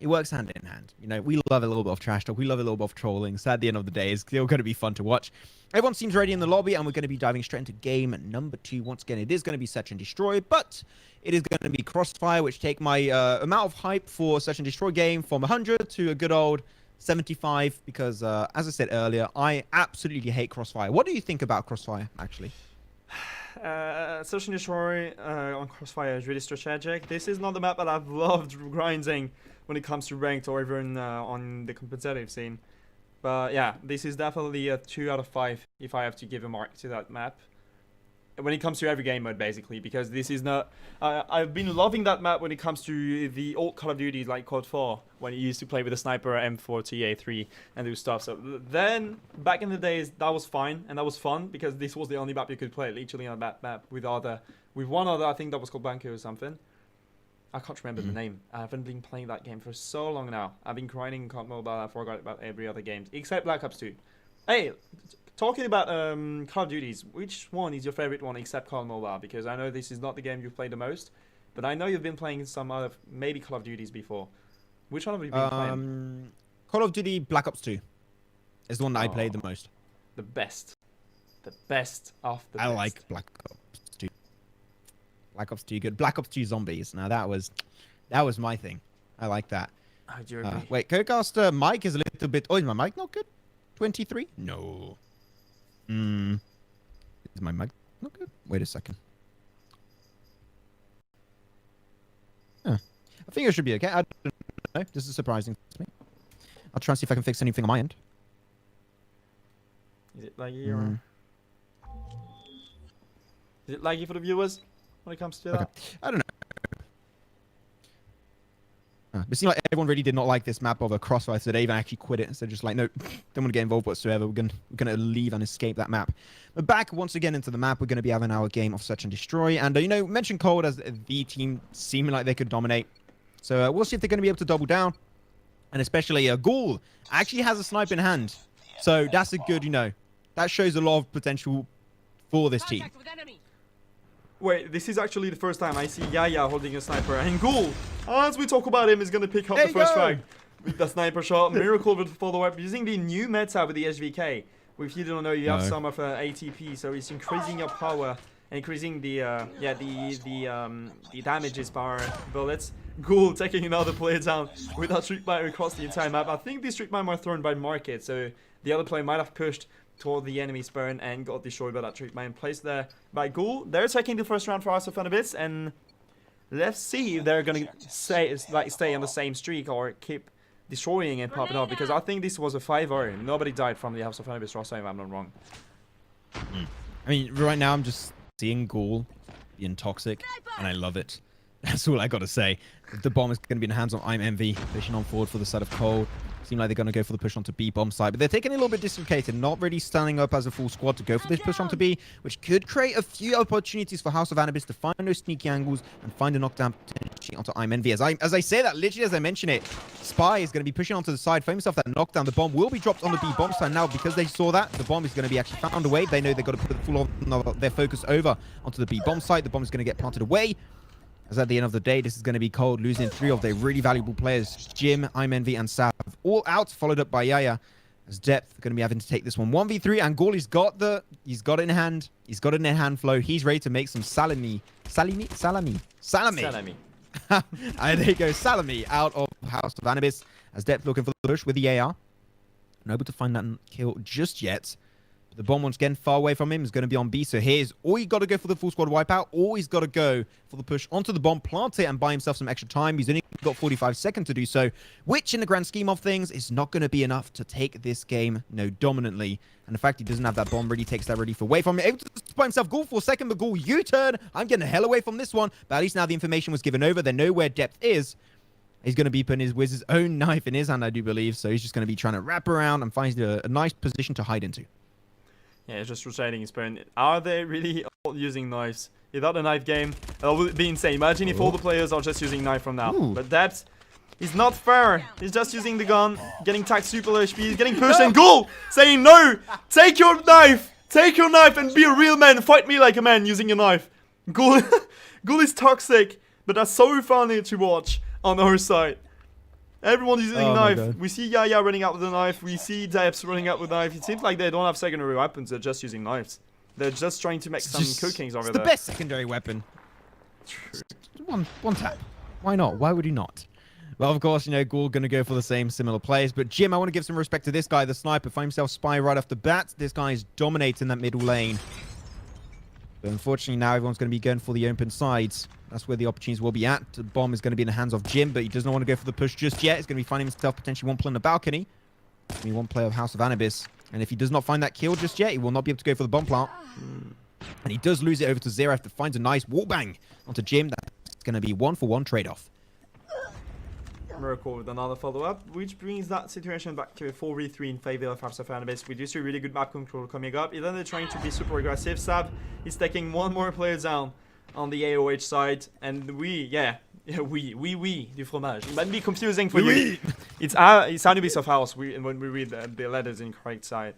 [SPEAKER 2] it works hand in hand. We love a little bit of trash talk. We love a little bit of trolling. So at the end of the day, it's still going to be fun to watch. Everyone seems ready in the lobby, and we're going to be diving straight into game number 2. Once again, it is going to be Search and Destroy, but it is going to be Crossfire, which take my amount of hype for Search and Destroy game from 100 to a good old 75, because, as I said earlier, I absolutely hate Crossfire. What do you think about Crossfire, actually?
[SPEAKER 1] Search and Destroy on Crossfire is really strategic. This is not the map that I've loved grinding when it comes to ranked or even on the competitive scene. But yeah, this is definitely a 2 out of 5 if I have to give a mark to that map. When it comes to every game mode, basically, because this is not... I've been loving that map when it comes to the old Call of Duty, like COD 4, when you used to play with a sniper, M4, TA3, and do stuff. So then, back in the days, that was fine, and that was fun, because this was the only map you could play, literally on that map, with one other, I think that was called Banco or something. I can't remember the name. I haven't been playing that game for so long now. I've been grinding COD Mobile, I forgot about every other game, except Black Ops 2. Hey, talking about Call of Duties, which one is your favorite one except COD Mobile? Because I know this is not the game you've played the most, but I know you've been playing some other, maybe Call of Duties before. Which one have you been playing?
[SPEAKER 2] Call of Duty Black Ops 2 is the one that I played the most.
[SPEAKER 1] The best. The best of the best.
[SPEAKER 2] I like Black Ops 2. Black Ops 2 good. Black Ops 2 Zombies. Now that was my thing. I like that.
[SPEAKER 1] Oh, do you agree?
[SPEAKER 2] Wait, Codecaster mic is a little bit... Oh, is my mic not good? 23? No. Is my mic not good? Wait a second. I think it should be okay. I don't know. This is surprising to me. I'll try and see if I can fix anything on my end.
[SPEAKER 1] Is it laggy or... Is it laggy for the viewers when it comes to that?
[SPEAKER 2] I don't know. But it seems like everyone really did not like this map of a Crossfire, so they even actually quit it. So just like, no, don't want to get involved whatsoever. We're gonna leave and escape that map. But back once again into the map, we're going to be having our game of Search and Destroy. And, mentioned Cold as the team seeming like they could dominate. So we'll see if they're going to be able to double down. And especially Ghoul actually has a sniper in hand. So that's a good, that shows a lot of potential for this team.
[SPEAKER 1] Wait, this is actually the first time I see Yaya holding a sniper. And Ghoul, as we talk about him, is going to pick up the first frag with the sniper shot. Miracle with the follow-up using the new meta with the SVK. If you don't know, you have some of ATP, so it's increasing your power and increasing the damages per bullets. Ghoul taking another player down with that streak mine across the entire map. I think these streak mine were thrown by Market, so the other player might have pushed toward the enemy spawn and got destroyed by that streak mine placed there by Ghoul. They're taking the first round for House of Anubis, and let's see if they're gonna stay on the same streak or keep destroying and popping up, because I think this was a 5-0. Nobody died from the House of Anubis last time, if I'm not wrong.
[SPEAKER 2] I mean, right now I'm just seeing Ghoul being toxic, and I love it. That's all I got to say. The bomb is going to be in the hands of IMV, pushing on forward for the side of Cold. Seem like they're going to go for the push onto B bomb side, but they're taking a little bit dislocated, not really standing up as a full squad to go for this push onto B, which could create a few opportunities for House of Anubis to find those sneaky angles and find a knockdown potentially onto IMV. As I say that, literally as I mention it, Spy is going to be pushing onto the side for himself that knockdown. The bomb will be dropped on the B bomb side now because they saw that. The bomb is going to be actually found away. They know they've got to put full of their focus over onto the B bomb side. The bomb is going to get planted away. As at the end of the day, this is going to be Cold losing 3 of their really valuable players. Jim, IMNV, and Sav all out, followed up by Yaya. As Depth going to be having to take this one 1v3, and Ghoul, he's got it in hand. He's got it in hand flow. He's ready to make some salami. And there you go, salami out of House of Anubis. As Depth looking for the push with the AR. Unable to find that kill just yet. The bomb, once again, far away from him, is going to be on B. So here's all you got to go for the full squad wipeout. Or he's got to go for the push onto the bomb, plant it, and buy himself some extra time. He's only got 45 seconds to do so, which in the grand scheme of things is not going to be enough to take this game, no, dominantly. And the fact he doesn't have that bomb really takes that relief away from him. Able to spot himself Ghoul for a second, but Ghoul U-turn. I'm getting the hell away from this one. But at least now the information was given over. They know where depth is. He's going to be putting his Wiz's own knife in his hand, I do believe. So he's just going to be trying to wrap around and find a nice position to hide into.
[SPEAKER 1] Yeah, it's just rotating his phone. Are they really all using knives? Is that a knife game? That would be insane. Imagine if all the players are just using knife from now.
[SPEAKER 2] Ooh.
[SPEAKER 1] But that is not fair. He's just using the gun, getting tagged super low HP, he's getting pushed, and Ghoul saying no! Take your knife! Take your knife and be a real man! Fight me like a man using a knife. Ghoul, Ghoul is toxic, but that's so funny to watch on our side. Everyone is using knife. We see Yaya running out with a knife. We see Depps running out with a knife. It seems like they don't have secondary weapons. They're just using knives. They're just trying to make some cookings over there.
[SPEAKER 2] It's the best secondary weapon.
[SPEAKER 1] True.
[SPEAKER 2] One tap. Why not? Why would you not? Well, of course, you know, Ghoul going to go for the same similar plays. But Jim, I want to give some respect to this guy, the sniper. Find himself spy right off the bat. This guy is dominating that middle lane. But unfortunately, now everyone's going to be going for the open sides. That's where the opportunities will be at. The bomb is going to be in the hands of Jim, but he does not want to go for the push just yet. He's going to be finding himself potentially one play on the balcony. Only one player of House of Anubis. And if he does not find that kill just yet, he will not be able to go for the bomb plant. And he does lose it over to Zeref that finds a nice wall bang onto Jim. That's going to be 1-for-1 trade-off.
[SPEAKER 1] Miracle with another follow-up, which brings that situation back to a 4v3 in favor of House of Anubis. We do see really good map control coming up. Even though they're trying to be super aggressive, Sab is taking one more player down on the AOH side, and we du fromage. It might be confusing for you. It's Anubis of House when we read the letters in correct side.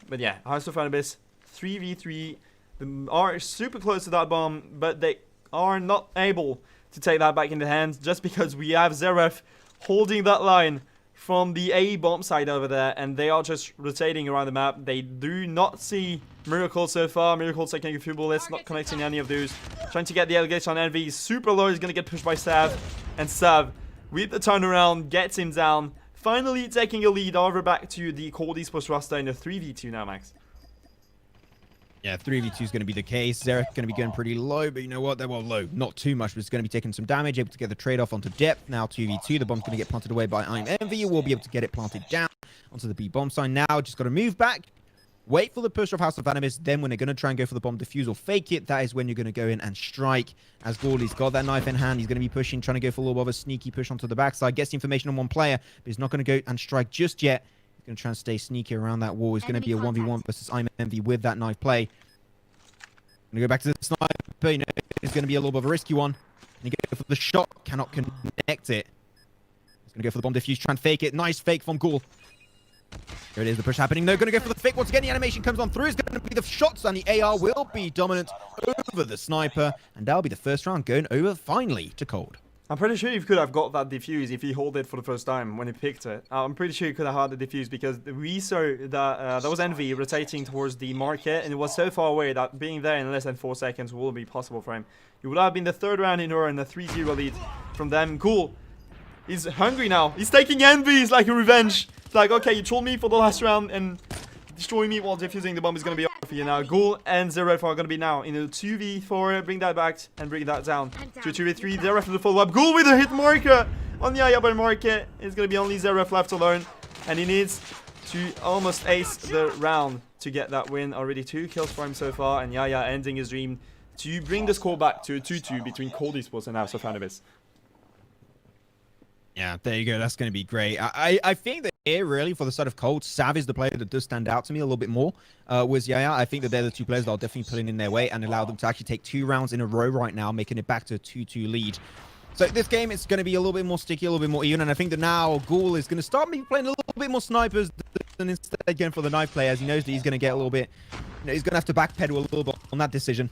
[SPEAKER 1] But yeah, House of Anubis 3v3. They are super close to that bomb, but they are not able to take that back in the hands just because we have Zeref holding that line from the A bomb side over there, and they are just rotating around the map. They do not see Miracle so far. Miracle taking a few bullets, not connecting any of those. Trying to get the allegation on Envy. He's super low. He's going to get pushed by Sav. And Sav, with the turnaround, gets him down. Finally taking a lead over back to the Cold Esports roster in a 3v2 now, Max.
[SPEAKER 2] Yeah, 3v2 is going to be the case. Zeref going to be going pretty low, but you know what? They're well low. Not too much, but it's going to be taking some damage. Able to get the trade-off onto depth. Now 2v2. The bomb's going to get planted away by I'm Envy. You will be able to get it planted down onto the B bomb sign. Now just got to move back. Wait for the push of House of Anubis. Then when they're going to try and go for the bomb defuse or fake it, that is when you're going to go in and strike. As Gawley's got that knife in hand, he's going to be pushing, trying to go for a little bit of a sneaky push onto the backside. Gets the information on one player, but he's not going to go and strike just yet. He's going to try and stay sneaky around that wall. It's going to be a 1v1 versus I'm Envy with that knife play. Going to go back to the sniper. You know, it's going to be a little bit of a risky one. And he goes for the shot, cannot connect it. He's going to go for the bomb defuse, try and fake it. Nice fake from Ghoul. There it is, the push happening. They're going to go for the fake. Once again, the animation comes on through. It's going to be the shots, and the AR will be dominant over the sniper. And that'll be the first round going over finally to Cold.
[SPEAKER 1] I'm pretty sure he could have got that defuse if he held it for the first time when he picked it. I'm pretty sure he could have had the defuse because we saw that there was Envy rotating towards the market, and it was so far away that being there in less than 4 seconds will be possible for him. It would have been the third round in a row and a 3-0 lead from them. Cool. He's hungry now. He's taking Envy. It's like a revenge. It's like, okay, you trolled me for the last round and destroy me while defusing the bomb is going to be over for you now. Ghoul and Zeref are going to be now in a 2v4. Bring that back and bring that down to 2v3. Zeref with the follow-up. Ghoul with a hit marker on the Ayaba market. It's going to be only Zeref left alone. And he needs to almost ace the round to get that win. Already 2 kills for him so far. And Yaya ending his dream to bring the score back to a 2-2 between Cold Esports and House of Anubis.
[SPEAKER 2] Yeah, there you go. That's going to be great. I think that here, really, for the side of Cold, Sav is the player that does stand out to me a little bit more. With Yaya, I think that they're the 2 players that are definitely pulling in their weight and allow them to actually take 2 rounds in a row right now, making it back to a 2-2 lead. So this game, it's going to be a little bit more sticky, a little bit more even, and I think that now Ghoul is going to start maybe playing a little bit more snipers than instead going for the knife play, as he knows that he's going to get a little bit, you know, he's going to have to backpedal a little bit on that decision.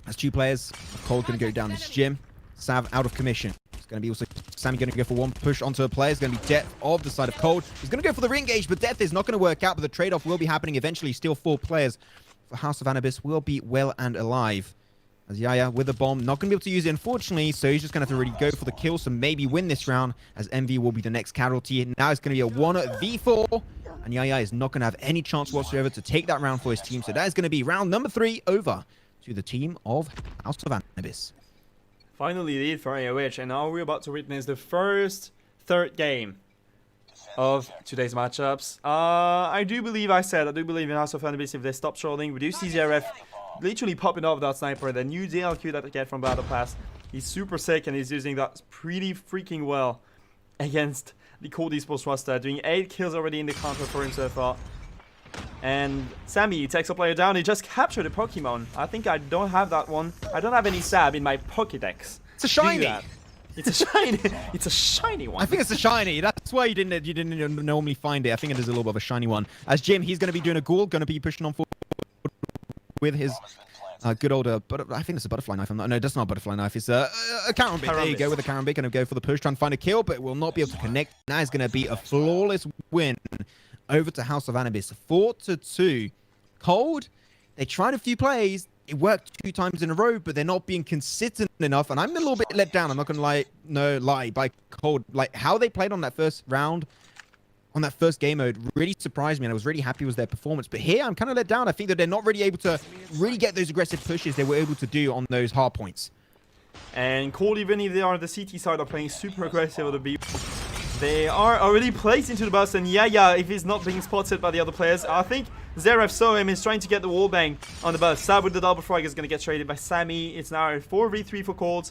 [SPEAKER 2] As 2 players, Cold going to go down this gym. Sav out of commission. It's going to be also Sammy going to go for one push onto a player. It's going to be Death of the side of Cold. He's going to go for the re-engage, but Death is not going to work out, but the trade-off will be happening eventually. Still 4 players for House of Anubis will be well and alive. As Yaya with a bomb, not going to be able to use it, unfortunately, so he's just going to have to really go for the kill, so maybe win this round, as MV will be the next casualty. Now it's going to be a 1v4. and Yaya is not going to have any chance whatsoever to take that round for his team. So that is going to be round number 3 over to the team of House of Anubis.
[SPEAKER 1] Finally lead for AOH, and now we're about to witness the first third game of today's matchups. I do believe in House of Anubis if they stop trolling. We do see ZRF literally popping off that sniper. The new DLQ that they get from Battle Pass. He's super sick and he's using that pretty freaking well against the Cold Esports roster. Doing 8 kills already in the counter for him so far. And Sammy takes a player down. He just captured a Pokemon. I think I don't have that one. I don't have any Sab in my Pokédex.
[SPEAKER 2] It's a shiny.
[SPEAKER 1] It's a shiny. It's a shiny one.
[SPEAKER 2] I think it's a shiny. That's why you didn't normally find it. I think it is a little bit of a shiny one. As Jim, he's going to be doing a ghoul, going to be pushing on forward with his good old, but I think it's a butterfly knife. No, that's not a butterfly knife. It's a Karambit. There you go with the Karambit. Going to go for the push, trying to find a kill, but will not be able to connect. Now it's going to be a flawless win over to House of Anubis. 4-2. Cold, they tried a few plays. It worked 2 times in a row, but they're not being consistent enough. And I'm a little bit let down. I'm not going to lie by Cold. Like, how they played on that first round, on that first game mode, really surprised me. And I was really happy with their performance. But here, I'm kind of let down. I think that they're not really able to really get those aggressive pushes they were able to do on those hard points.
[SPEAKER 1] And Cold, even if they are the CT side, are playing super aggressive on the B. They are already placed into the bus, and yeah, if he's not being spotted by the other players, I think Zeref saw him. He's trying to get the wallbang on the bus. Sab with the double frag is going to get traded by Sammy. It's now a 4v3 for Cold.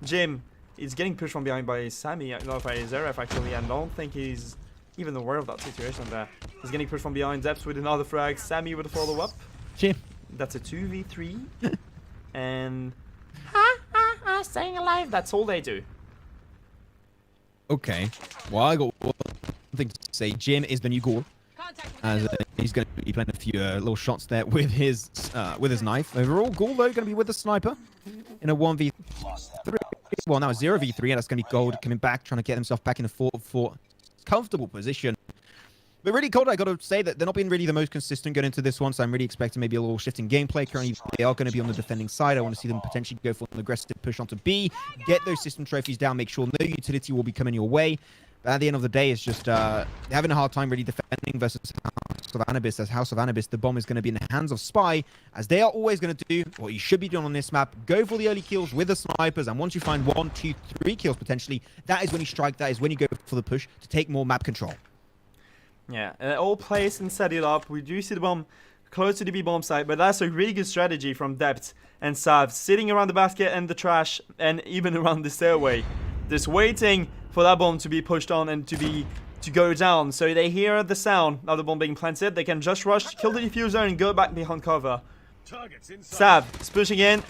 [SPEAKER 1] Jim is getting pushed from behind by Sammy, not by Zeref actually. I don't think he's even aware of that situation there. He's getting pushed from behind. Depths with another frag. Sammy with a follow-up.
[SPEAKER 2] Jim.
[SPEAKER 1] That's a 2v3. And staying alive. That's all they do.
[SPEAKER 2] Okay. Well, I got one thing to say. Jim is the new ghoul. As he's going to be playing a few little shots there with his knife. Overall, Ghoul, though, going to be with the sniper in a 1v3. Well, now a 0v3, and that's going to be Gold coming back, trying to get himself back in a 4-4 comfortable position. But really, Cold, I got to say that they're not being really the most consistent going into this one, so I'm really expecting maybe a little shift in gameplay. Currently, they are going to be on the defending side. I want to see them potentially go for an aggressive push onto B, get those system trophies down, make sure no utility will be coming your way. But at the end of the day, it's just having a hard time really defending versus House of Anubis. As House of Anubis, the bomb is going to be in the hands of Spy, as they are always going to do what you should be doing on this map. Go for the early kills with the snipers, and once you find 1, 2, 3 kills potentially, that is when you strike, that is when you go for the push to take more map control.
[SPEAKER 1] Yeah, all placed and set it up. We do see the bomb close to the B bomb site, but that's a really good strategy from Depth and Sav, sitting around the basket and the trash, and even around the stairway, just waiting for that bomb to be pushed on and to go down. So they hear the sound of the bomb being planted. They can just rush, kill the diffuser, and go back behind cover. Sav is pushing in.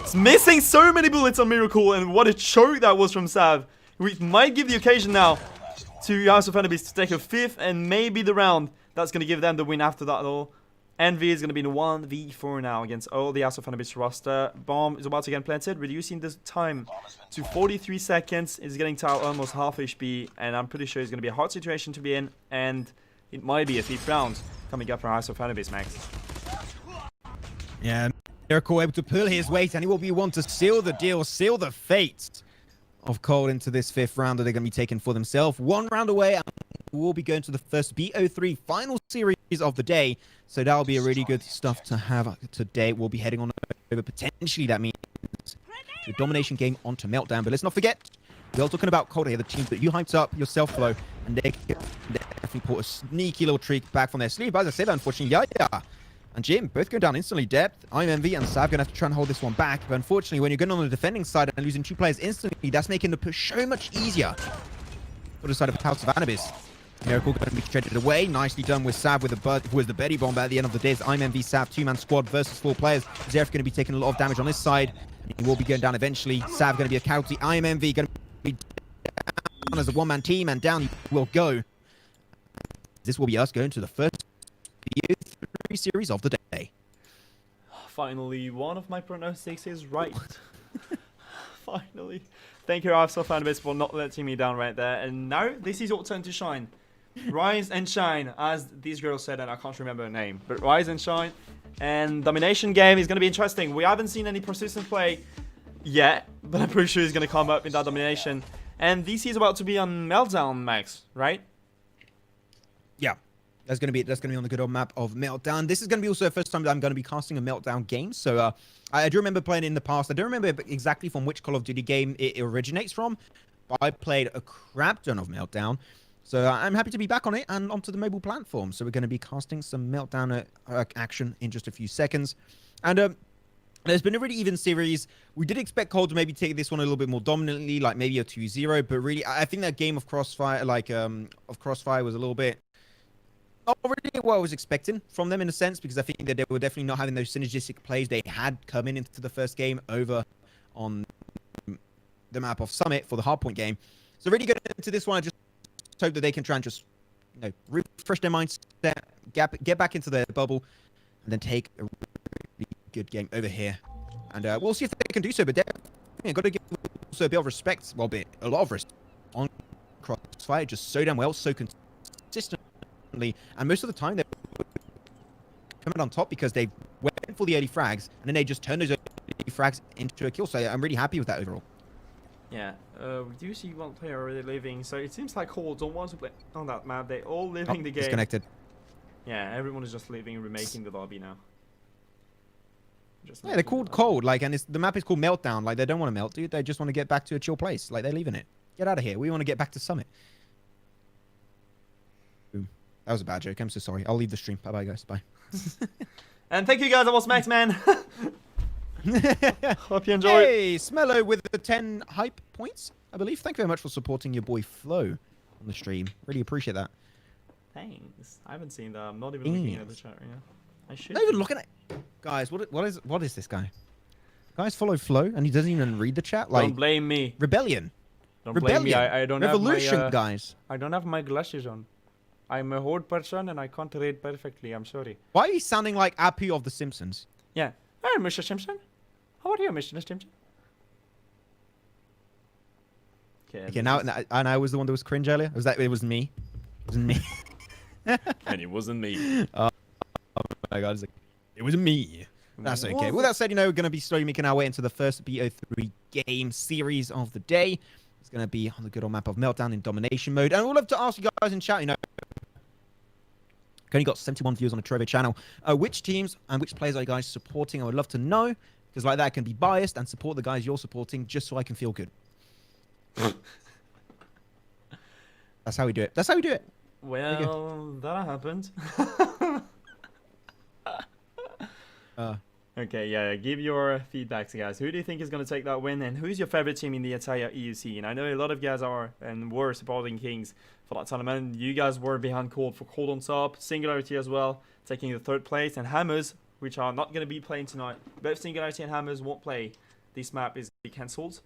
[SPEAKER 1] It's missing so many bullets on Miracle, and what a choke that was from Sav. We might give the occasion now to House of Anubis to take a 5th and maybe the round. That's going to give them the win after that, though. Envy is going to be in 1v4 now against all the House of Anubis roster. Bomb is about to get planted, reducing the time to 43 seconds. It's getting to almost half HP, and I'm pretty sure it's going to be a hard situation to be in, and it might be a 5th round coming up for House of Anubis, Max.
[SPEAKER 2] Yeah, Miracle able to pull his weight, and he will be one to seal the deal, seal the fate of Cold into this 5th round that they're going to be taking for themselves. 1 round away, and we'll be going to the first BO3 final series of the day. So that'll be a really good stuff to have today. We'll be heading on over, potentially that means to a domination game onto Meltdown. But let's not forget, we're all talking about Cold here, the teams that you hyped up yourself, Flo, and they definitely put a sneaky little trick back from their sleeve. But as I said, unfortunately, yeah. And Jim, both going down instantly. Depth, I'm Envy, and Sav going to have to try and hold this one back. But unfortunately, when you're going on the defending side and losing 2 players instantly, that's making the push so much easier for the side of House of Anubis. Miracle going to be traded away. Nicely done with Sav with the Betty bomb. But at the end of the day, it's I'm Envy, Sav, 2-man squad versus 4 players. Zeref going to be taking a lot of damage on this side. He will be going down eventually. Sav going to be a casualty. I'm Envy going to be down as a 1-man team, and down he will go. This will be us going to the first BO3 series of the day.
[SPEAKER 1] Finally, one of my pronostics is right. Finally. Thank you, House of Anubis, for not letting me down right there. And now, this is your turn to shine. Rise and shine, as these girls said, and I can't remember her name. But rise and shine. And domination game is going to be interesting. We haven't seen any persistent play yet, but I'm pretty sure he's going to come up in that domination. And DC is about to be on Meltdown, Max, right?
[SPEAKER 2] Yeah. That's gonna be on the good old map of Meltdown. This is gonna be also the first time that I'm gonna be casting a Meltdown game. So I do remember playing it in the past. I don't remember exactly from which Call of Duty game it originates from, but I played a crap ton of Meltdown. So I'm happy to be back on it and onto the mobile platform. So we're gonna be casting some Meltdown action in just a few seconds, and there's been a really even series. We did expect Cold to maybe take this one a little bit more dominantly, like maybe a 2-0, but really I think that game of Crossfire, was a little bit. Not really what I was expecting from them in a sense, because I think that they were definitely not having those synergistic plays they had coming into the first game over on the map of Summit for the hardpoint game. So really going into this one, I just hope that they can try and just, refresh their mindset, get back into their bubble, and then take a really good game over here. And we'll see if they can do so, but definitely got to give also a bit of respect, well, a lot of respect on Crossfire, just so damn well, so consistent. And most of the time they're coming on top because they went for the early frags and then they just turned those early frags into a kill. So I'm really happy with that overall.
[SPEAKER 1] Yeah, we do see one player already leaving, so it seems like Cold don't want to play on that map. They're all leaving the game.
[SPEAKER 2] Disconnected.
[SPEAKER 1] Yeah, everyone is just leaving, remaking the lobby now.
[SPEAKER 2] Yeah, they're called Cold, and the map is called Meltdown. Like, they don't want to melt, dude. They just want to get back to a chill place. Like, they're leaving it. Get out of here. We want to get back to Summit. Boom. That was a bad joke. I'm so sorry. I'll leave the stream. Bye-bye, guys. Bye.
[SPEAKER 1] And thank you, guys. That was Max, man. Hope you enjoyed.
[SPEAKER 2] Hey, Smello with the 10 hype points, I believe. Thank you very much for supporting your boy Flo on the stream. Really appreciate that.
[SPEAKER 1] Thanks. I haven't seen that. I'm not even looking at the chat right now. I should.
[SPEAKER 2] Not even looking at... Guys, what is this guy? Guys follow Flo and he doesn't even read the chat? Like,
[SPEAKER 1] don't blame me.
[SPEAKER 2] Rebellion.
[SPEAKER 1] Don't blame me. I don't
[SPEAKER 2] Revolution,
[SPEAKER 1] have my,
[SPEAKER 2] guys.
[SPEAKER 1] I don't have my glasses on. I'm a horde person and I can't read perfectly. I'm sorry.
[SPEAKER 2] Why are you sounding like Apu of The Simpsons?
[SPEAKER 1] Yeah. Hey, Mr. Simpson. How are you, Mr. Simpson?
[SPEAKER 2] Okay, now and I was the one that was cringe earlier. It was me. It wasn't me.
[SPEAKER 1] And it wasn't me.
[SPEAKER 2] Oh my god, it was me. That's okay. Well, that said, we're going to be slowly making our way into the first BO3 game series of the day. It's going to be on the good old map of Meltdown in domination mode. And we'd love to ask you guys in chat, only got 71 views on the Trevor channel. Which teams and which players are you guys supporting? I would love to know, because like that I can be biased and support the guys you're supporting just so I can feel good. That's how we do it. That's how we do it.
[SPEAKER 1] Well, that happened. Okay, yeah, give your feedbacks, guys. Who do you think is going to take that win, and who's your favorite team in the entire EU scene? I know a lot of guys are and were supporting Kings for that tournament. You guys were behind Cold for Cold on top, Singularity as well, taking the 3rd place, and Hammers, which are not going to be playing tonight. Both Singularity and Hammers won't play. This map is going to be cancelled.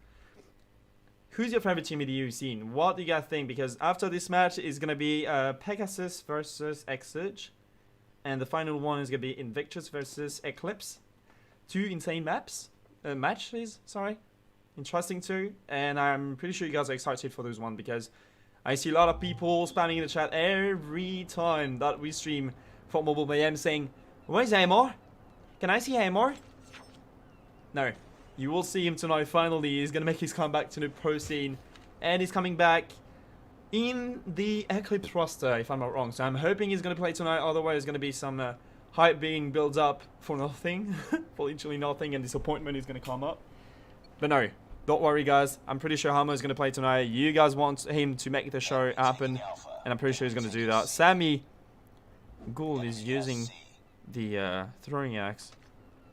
[SPEAKER 1] Who's your favorite team in the EU scene? What do you guys think? Because after this match is going to be Pegasus versus Exurge, and the final one is going to be Invictus versus Eclipse. 2 insane matches, sorry. Interesting too. And I'm pretty sure you guys are excited for those one, because I see a lot of people spamming in the chat every time that we stream for Mobile Mayhem saying, where's Amor? Can I see Amor? No. You will see him tonight finally. He's going to make his comeback to the pro scene. And he's coming back in the Eclipse roster, if I'm not wrong. So I'm hoping he's going to play tonight. Otherwise, there's going to be some hype being built up for nothing. For literally nothing, and disappointment is going to come up. But no, don't worry, guys. I'm pretty sure Hammer is going to play tonight. You guys want him to make the show happen, and I'm pretty sure he's going to do that. Sammy Ghoul is using the throwing axe.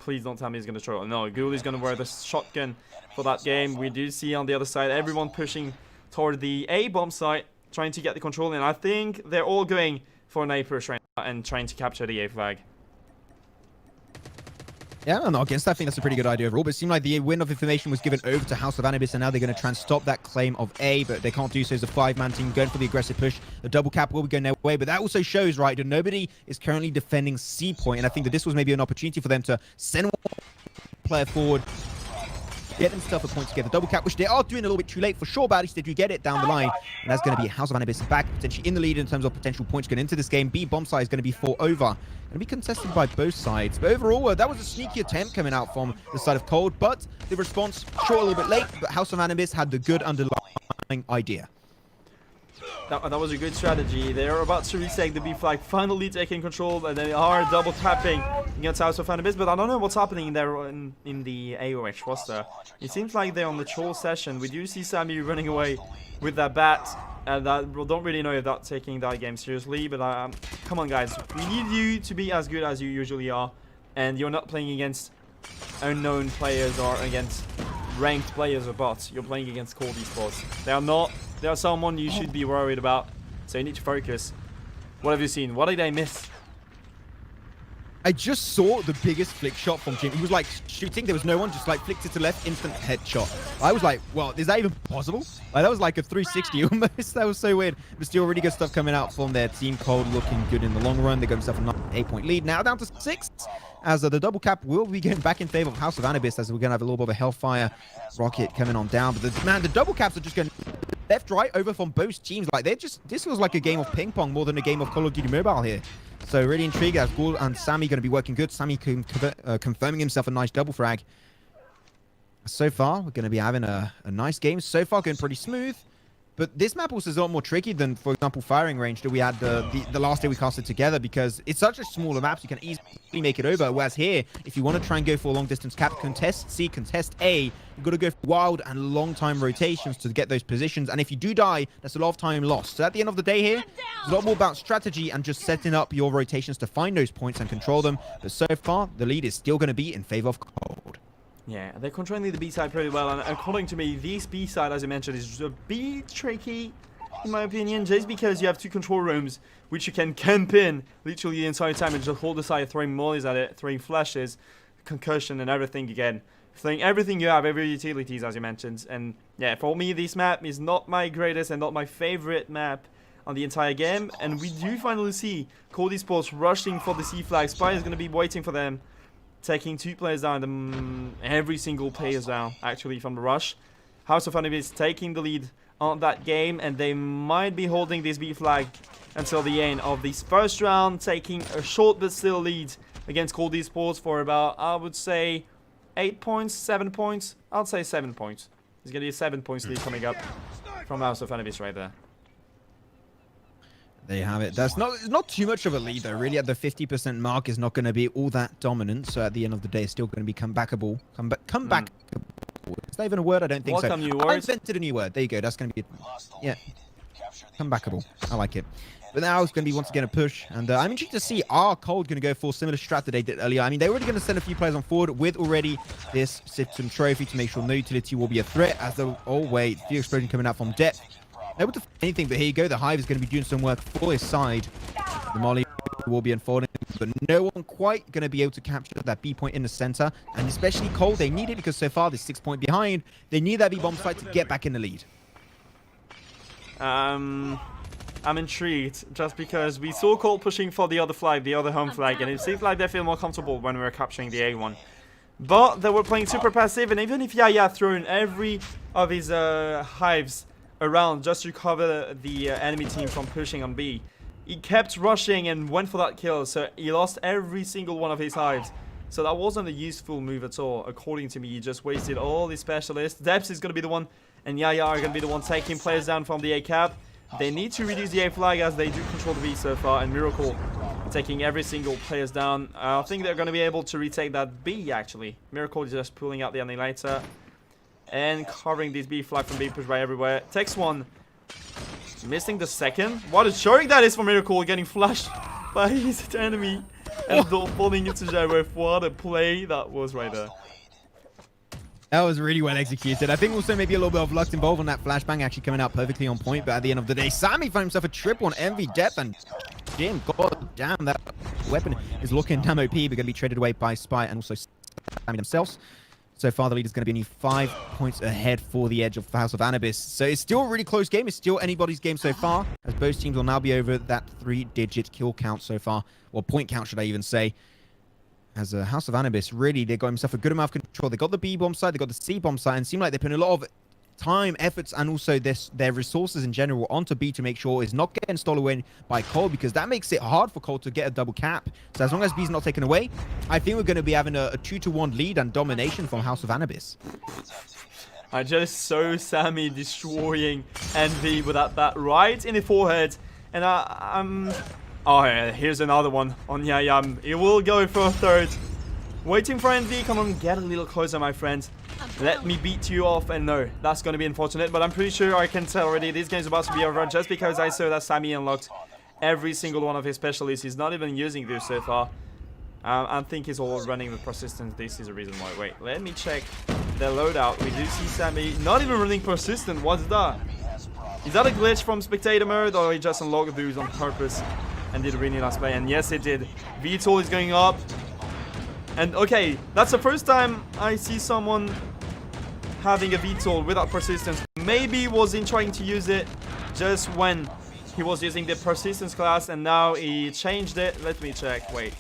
[SPEAKER 1] Please don't tell me he's going to throw it. No, Ghoul is going to wear the shotgun for that game. We do see on the other side everyone pushing toward the A-bomb site, trying to get the control in. I think they're all going for an A push right now and trying to capture the A flag.
[SPEAKER 2] Yeah, I'm not against that. I think that's a pretty good idea overall. But it seemed like the wind of information was given over to House of Anubis, and now they're going to try and stop that claim of A, but they can't do so as a 5-man team going for the aggressive push. The double cap will be going their way, but that also shows, right, that nobody is currently defending C point, and I think that this was maybe an opportunity for them to send one player forward, get themselves a point to get the double cap, which they are doing a little bit too late for sure, but at least they do get it down the line. And that's going to be House of Anubis back, potentially in the lead in terms of potential points going into this game. B bomb side is going to be 4 over. Going to be contested by both sides. But overall, that was a sneaky attempt coming out from the side of Cold, but the response, sure, a little bit late, but House of Anubis had the good underlying idea.
[SPEAKER 1] That was a good strategy. They're about to retake the B flag, finally taking control, and they are double tapping against House of Anubis. But I don't know what's happening there in the AOH roster. It seems like they're on the troll session. We do see Sammy running away with that bat, and I don't really know if that's taking that game seriously. But come on, guys, we need you to be as good as you usually are, and you're not playing against unknown players or against ranked players or bots. You're playing against Cold Esports. They are not. They are someone you should be worried about. So you need to focus. What have you seen? What did I miss?
[SPEAKER 2] I just saw the biggest flick shot from Jim. He was like shooting. There was no one. Just like flicked it to left. Instant headshot. I was like, well, is that even possible? Like, that was like a 360 almost. That was so weird. But still really good stuff coming out from their team. Cold looking good in the long run. They got themselves a 8-point lead. Now down to 6. As the double cap will be going back in favor of House of Anubis, as we're going to have a little bit of a Hellfire rocket coming on down. But the double caps are just going left, right, over from both teams. Like, they're just, this feels like a game of ping pong more than a game of Call of Duty Mobile here. So really intrigued as Ghoul and Sammy going to be working good. Sammy confirming himself a nice double frag. So far, we're going to be having a nice game. So far, going pretty smooth. But this map also is a lot more tricky than, for example, Firing Range that we had the last day we casted together, because it's such a smaller map, so you can easily make it over. Whereas here, if you want to try and go for a long distance cap, contest C, contest A, you've got to go for wild and long time rotations to get those positions. And if you do die, that's a lot of time lost. So at the end of the day here, it's a lot more about strategy and just setting up your rotations to find those points and control them. But so far, the lead is still going to be in favor of Cold.
[SPEAKER 1] Yeah, they're controlling the B side pretty well, and according to me, this B side, as I mentioned, is a bit tricky, in my opinion, just because you have 2 control rooms, which you can camp in literally the entire time and just hold the side, throwing mollies at it, throwing flashes, concussion, and everything again. Throwing everything you have, every utilities, as you mentioned. And yeah, for me, this map is not my greatest and not my favorite map on the entire game, and we do finally see Cold Esports rushing for the C flag. Spy is going to be waiting for them, taking 2 players down, every single player down, actually, from the rush. House of Anubis taking the lead on that game, and they might be holding this B flag until the end of this first round, taking a short but still lead against Cold Esports for about, I would say, 8 points, 7 points. I'd say 7 points. There's going to be a 7 points lead coming up from House of Anubis right there.
[SPEAKER 2] There you have it. That's not too much of a lead, though. Really, at the 50% mark is not going to be all that dominant. So at the end of the day, it's still going to be comebackable. Comebackable. Is that even a word? I don't think
[SPEAKER 1] Welcome
[SPEAKER 2] so.
[SPEAKER 1] new
[SPEAKER 2] I
[SPEAKER 1] words.
[SPEAKER 2] invented a new word. There you go. That's going to be, yeah, comebackable. I like it. But now it's going to be once again a push. And I'm intrigued to see, are Cold going to go for similar strat that they did earlier? I mean, they're already going to send a few players on forward with already this system trophy to make sure no utility will be a threat. As the, oh wait, the explosion coming out from depth. Able to find anything, but here you go. The Hive is going to be doing some work for his side. The Molly will be unfolding, but no one quite going to be able to capture that B point in the center. And especially Cold, they need it because so far they're 6 point behind. They need that B bomb site to get back in the lead.
[SPEAKER 1] I'm intrigued just because we saw Cold pushing for the other flag, the other home flag, and it seems like they feel more comfortable when we were capturing the A1. But they were playing super passive, and even if Yaya threw every of his hives around just to cover the enemy team from pushing on B, he kept rushing and went for that kill, so he lost every single one of his hives. So that wasn't a useful move at all. According to me, he just wasted all his specialists. Depths is going to be the one, and Yaya are going to be the one taking players down from the A cap. They need to reduce the A flag as they do control the B so far, and Miracle taking every single players down. I think they're going to be able to retake that B, actually. Miracle is just pulling out the annihilator and covering this B flag from being pushed by everywhere. Takes one, missing the second. What a showing that is for Miracle, getting flashed by his enemy and falling into Gyro. What a play that was right there.
[SPEAKER 2] That was really well executed. I think also maybe a little bit of luck involved on that flashbang actually coming out perfectly on point. But at the end of the day, Sammy found himself a triple on Envy, Depth, and Jim. God damn, that weapon is looking damn OP, but going to be traded away by Spy and also Sammy themselves. So far, the lead is going to be only 5 points ahead for the edge of the House of Anubis. So it's still a really close game. It's still anybody's game so far, as both teams will now be over that 3-digit kill count so far. Or point count, should I even say. As a House of Anubis, really, they got himself a good amount of control. They got the B bomb side, they got the C bomb side, and it seemed like they put a lot of time, efforts, and also their resources in general onto B to make sure it's not getting stolen away by Cold, because that makes it hard for Cold to get a double cap. So as long as B's not taken away, I think we're going to be having a 2-1 lead and domination from House of Anubis.
[SPEAKER 1] I just saw Sammy destroying Envy with that right in the forehead. And oh yeah, here's another one on Yayam. He will go for a third. Waiting for Envy. Come on, get a little closer, my friend. Let me beat you off. And no, that's going to be unfortunate. But I'm pretty sure I can tell already this game's about to be over just because I saw that Sammy unlocked every single one of his specialists. He's not even using those so far. I think he's all running with persistence. This is a reason why. Wait, let me check the loadout. We do see Sammy not even running persistent. What's that? Is that a glitch from spectator mode, or he just unlocked those on purpose and did a really nice play? And yes, it did. VTOL is going up. And okay, that's the first time I see someone having a VTOL without persistence. Maybe he wasn't trying to use it just when he was using the persistence class, and now he changed it. Let me check. Wait.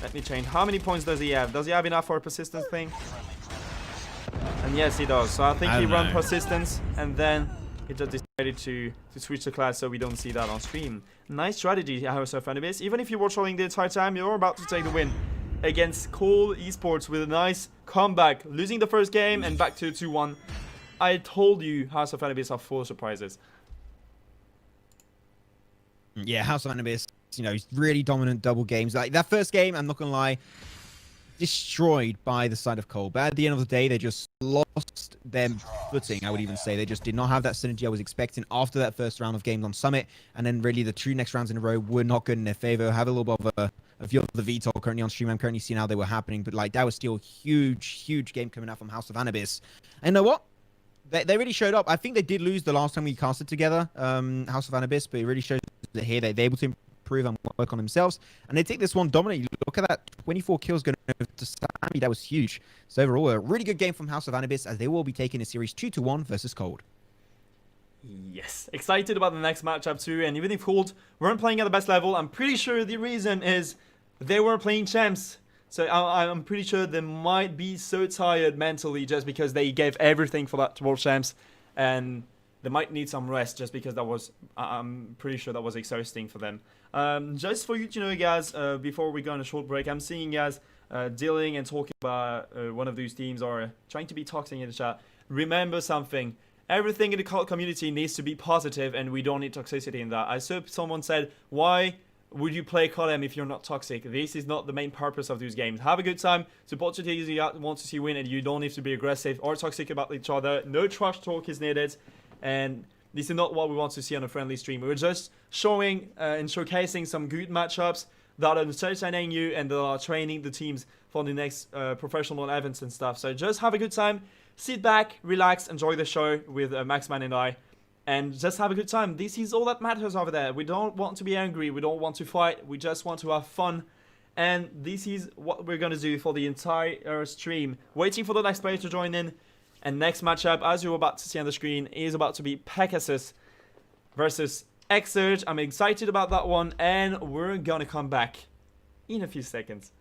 [SPEAKER 1] Let me change. How many points does he have? Does he have enough for a persistence thing? And yes, he does. So I think he ran persistence, and then he just decided to switch the class so we don't see that on screen. Nice strategy, House of Anubis. Even if you were trolling the entire time, you're about to take the win against Cole Esports with a nice comeback. Losing the first game and back to 2-1. I told you House of Anubis are full of surprises.
[SPEAKER 2] Yeah, House of Anubis, you know, he's really dominant double games. Like that first game, I'm not gonna lie, destroyed by the side of Cole. But at the end of the day, they just lost their footing, I would even say. They just did not have that synergy I was expecting after that first round of games on Summit. And then really the two next rounds in a row were not good in their favor. Have a little bit of a view of the VTOL currently on stream. I'm currently seeing how they were happening. But like that was still a huge game coming out from House of Anubis. And you know what? They really showed up. I think they did lose the last time we casted together, House of Anubis, but it really shows that here they're able to improve and work on themselves. And they take this one dominantly. Look at that, 24 kills going over to Sammy. That was huge. So overall, a really good game from House of Anubis as they will be taking a series 2-1 versus Cold.
[SPEAKER 1] Yes, excited about the next matchup too. And even if Cold weren't playing at the best level, I'm pretty sure the reason is they weren't playing champs. So I'm pretty sure they might be so tired mentally just because they gave everything for that World Champs, and they might need some rest just because that was, I'm pretty sure that was exhausting for them. Just for you to know, guys, before we go on a short break, I'm seeing guys dealing and talking about one of those teams or trying to be toxic in the chat. Remember something. Everything in the cult community needs to be positive, and we don't need toxicity in that. I saw someone said, why would you play Colem if you're not toxic? This is not the main purpose of these games. Have a good time. Support your teams you want to see win, and you don't need to be aggressive or toxic about each other. No trash talk is needed. And this is not what we want to see on a friendly stream. We're just showing and showcasing some good matchups that are entertaining you and that are training the teams for the next professional events and stuff. So just have a good time. Sit back, relax, enjoy the show with Maxman and I. And just have a good time. This is all that matters over there. We don't want to be angry. We don't want to fight. We just want to have fun. And this is what we're going to do for the entire stream. Waiting for the next player to join in. And next matchup, as you're about to see on the screen, is about to be Pegasus versus Xurge. I'm excited about that one. And we're going to come back in a few seconds.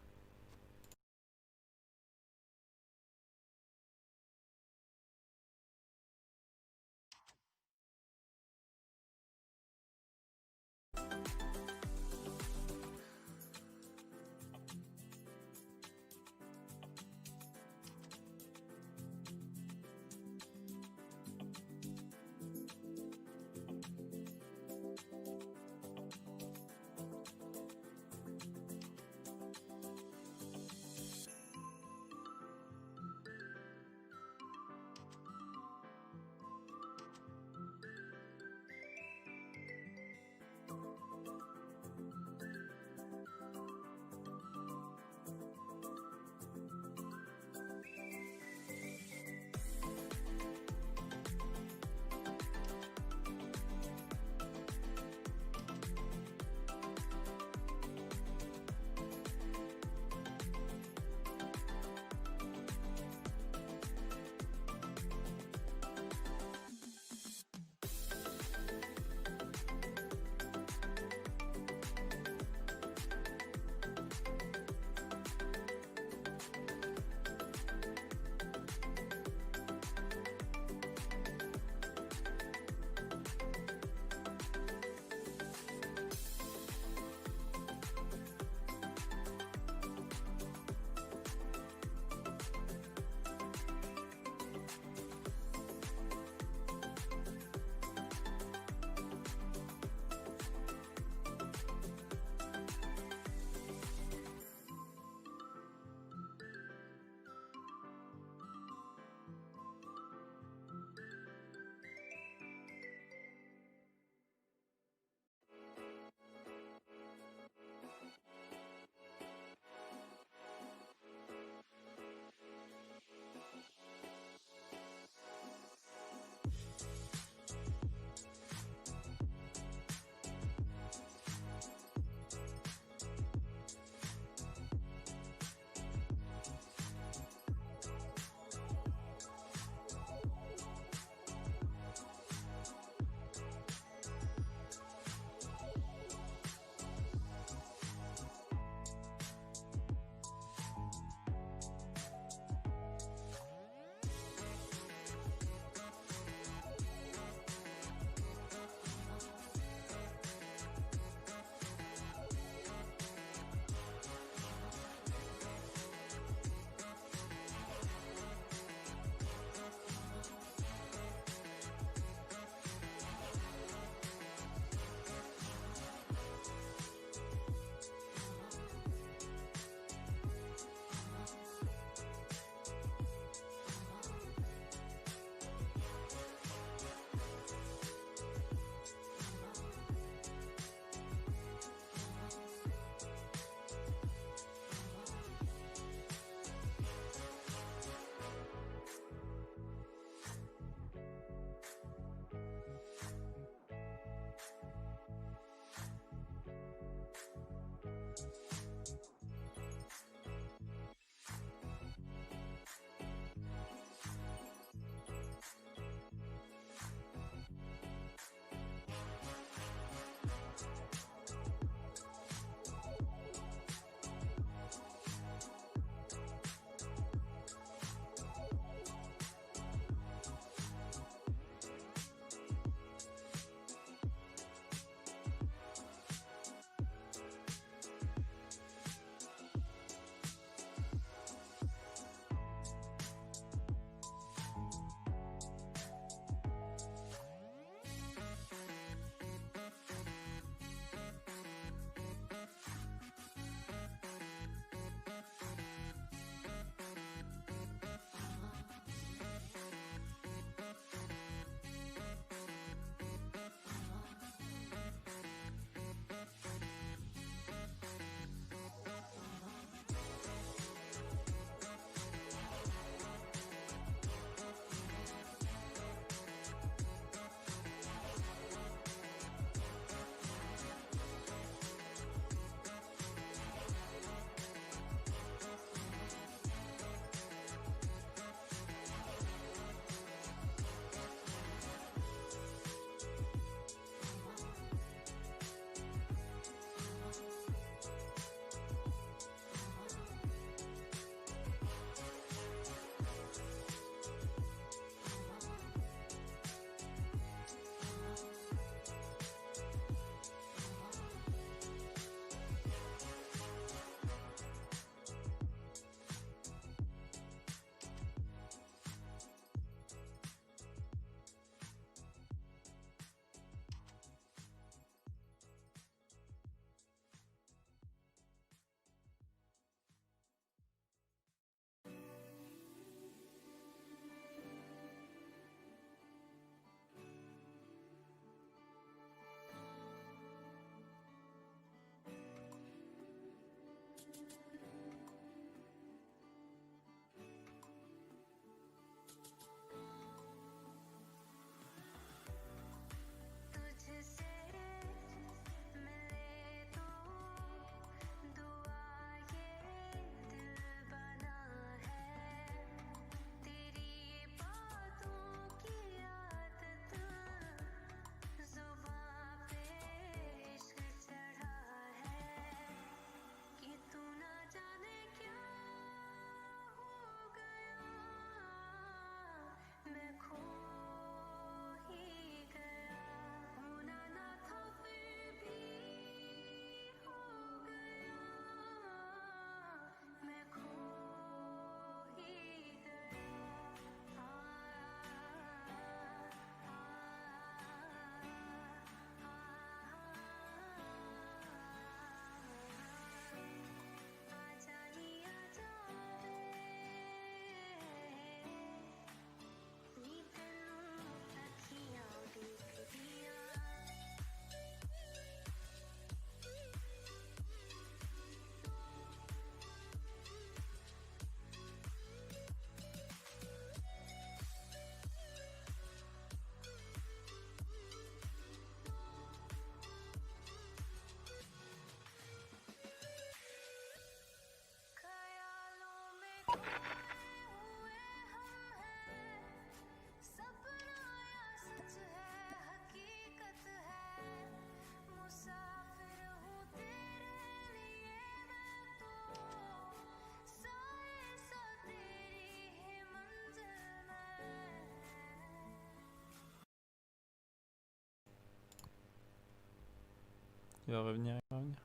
[SPEAKER 1] Il va revenir, il va revenir.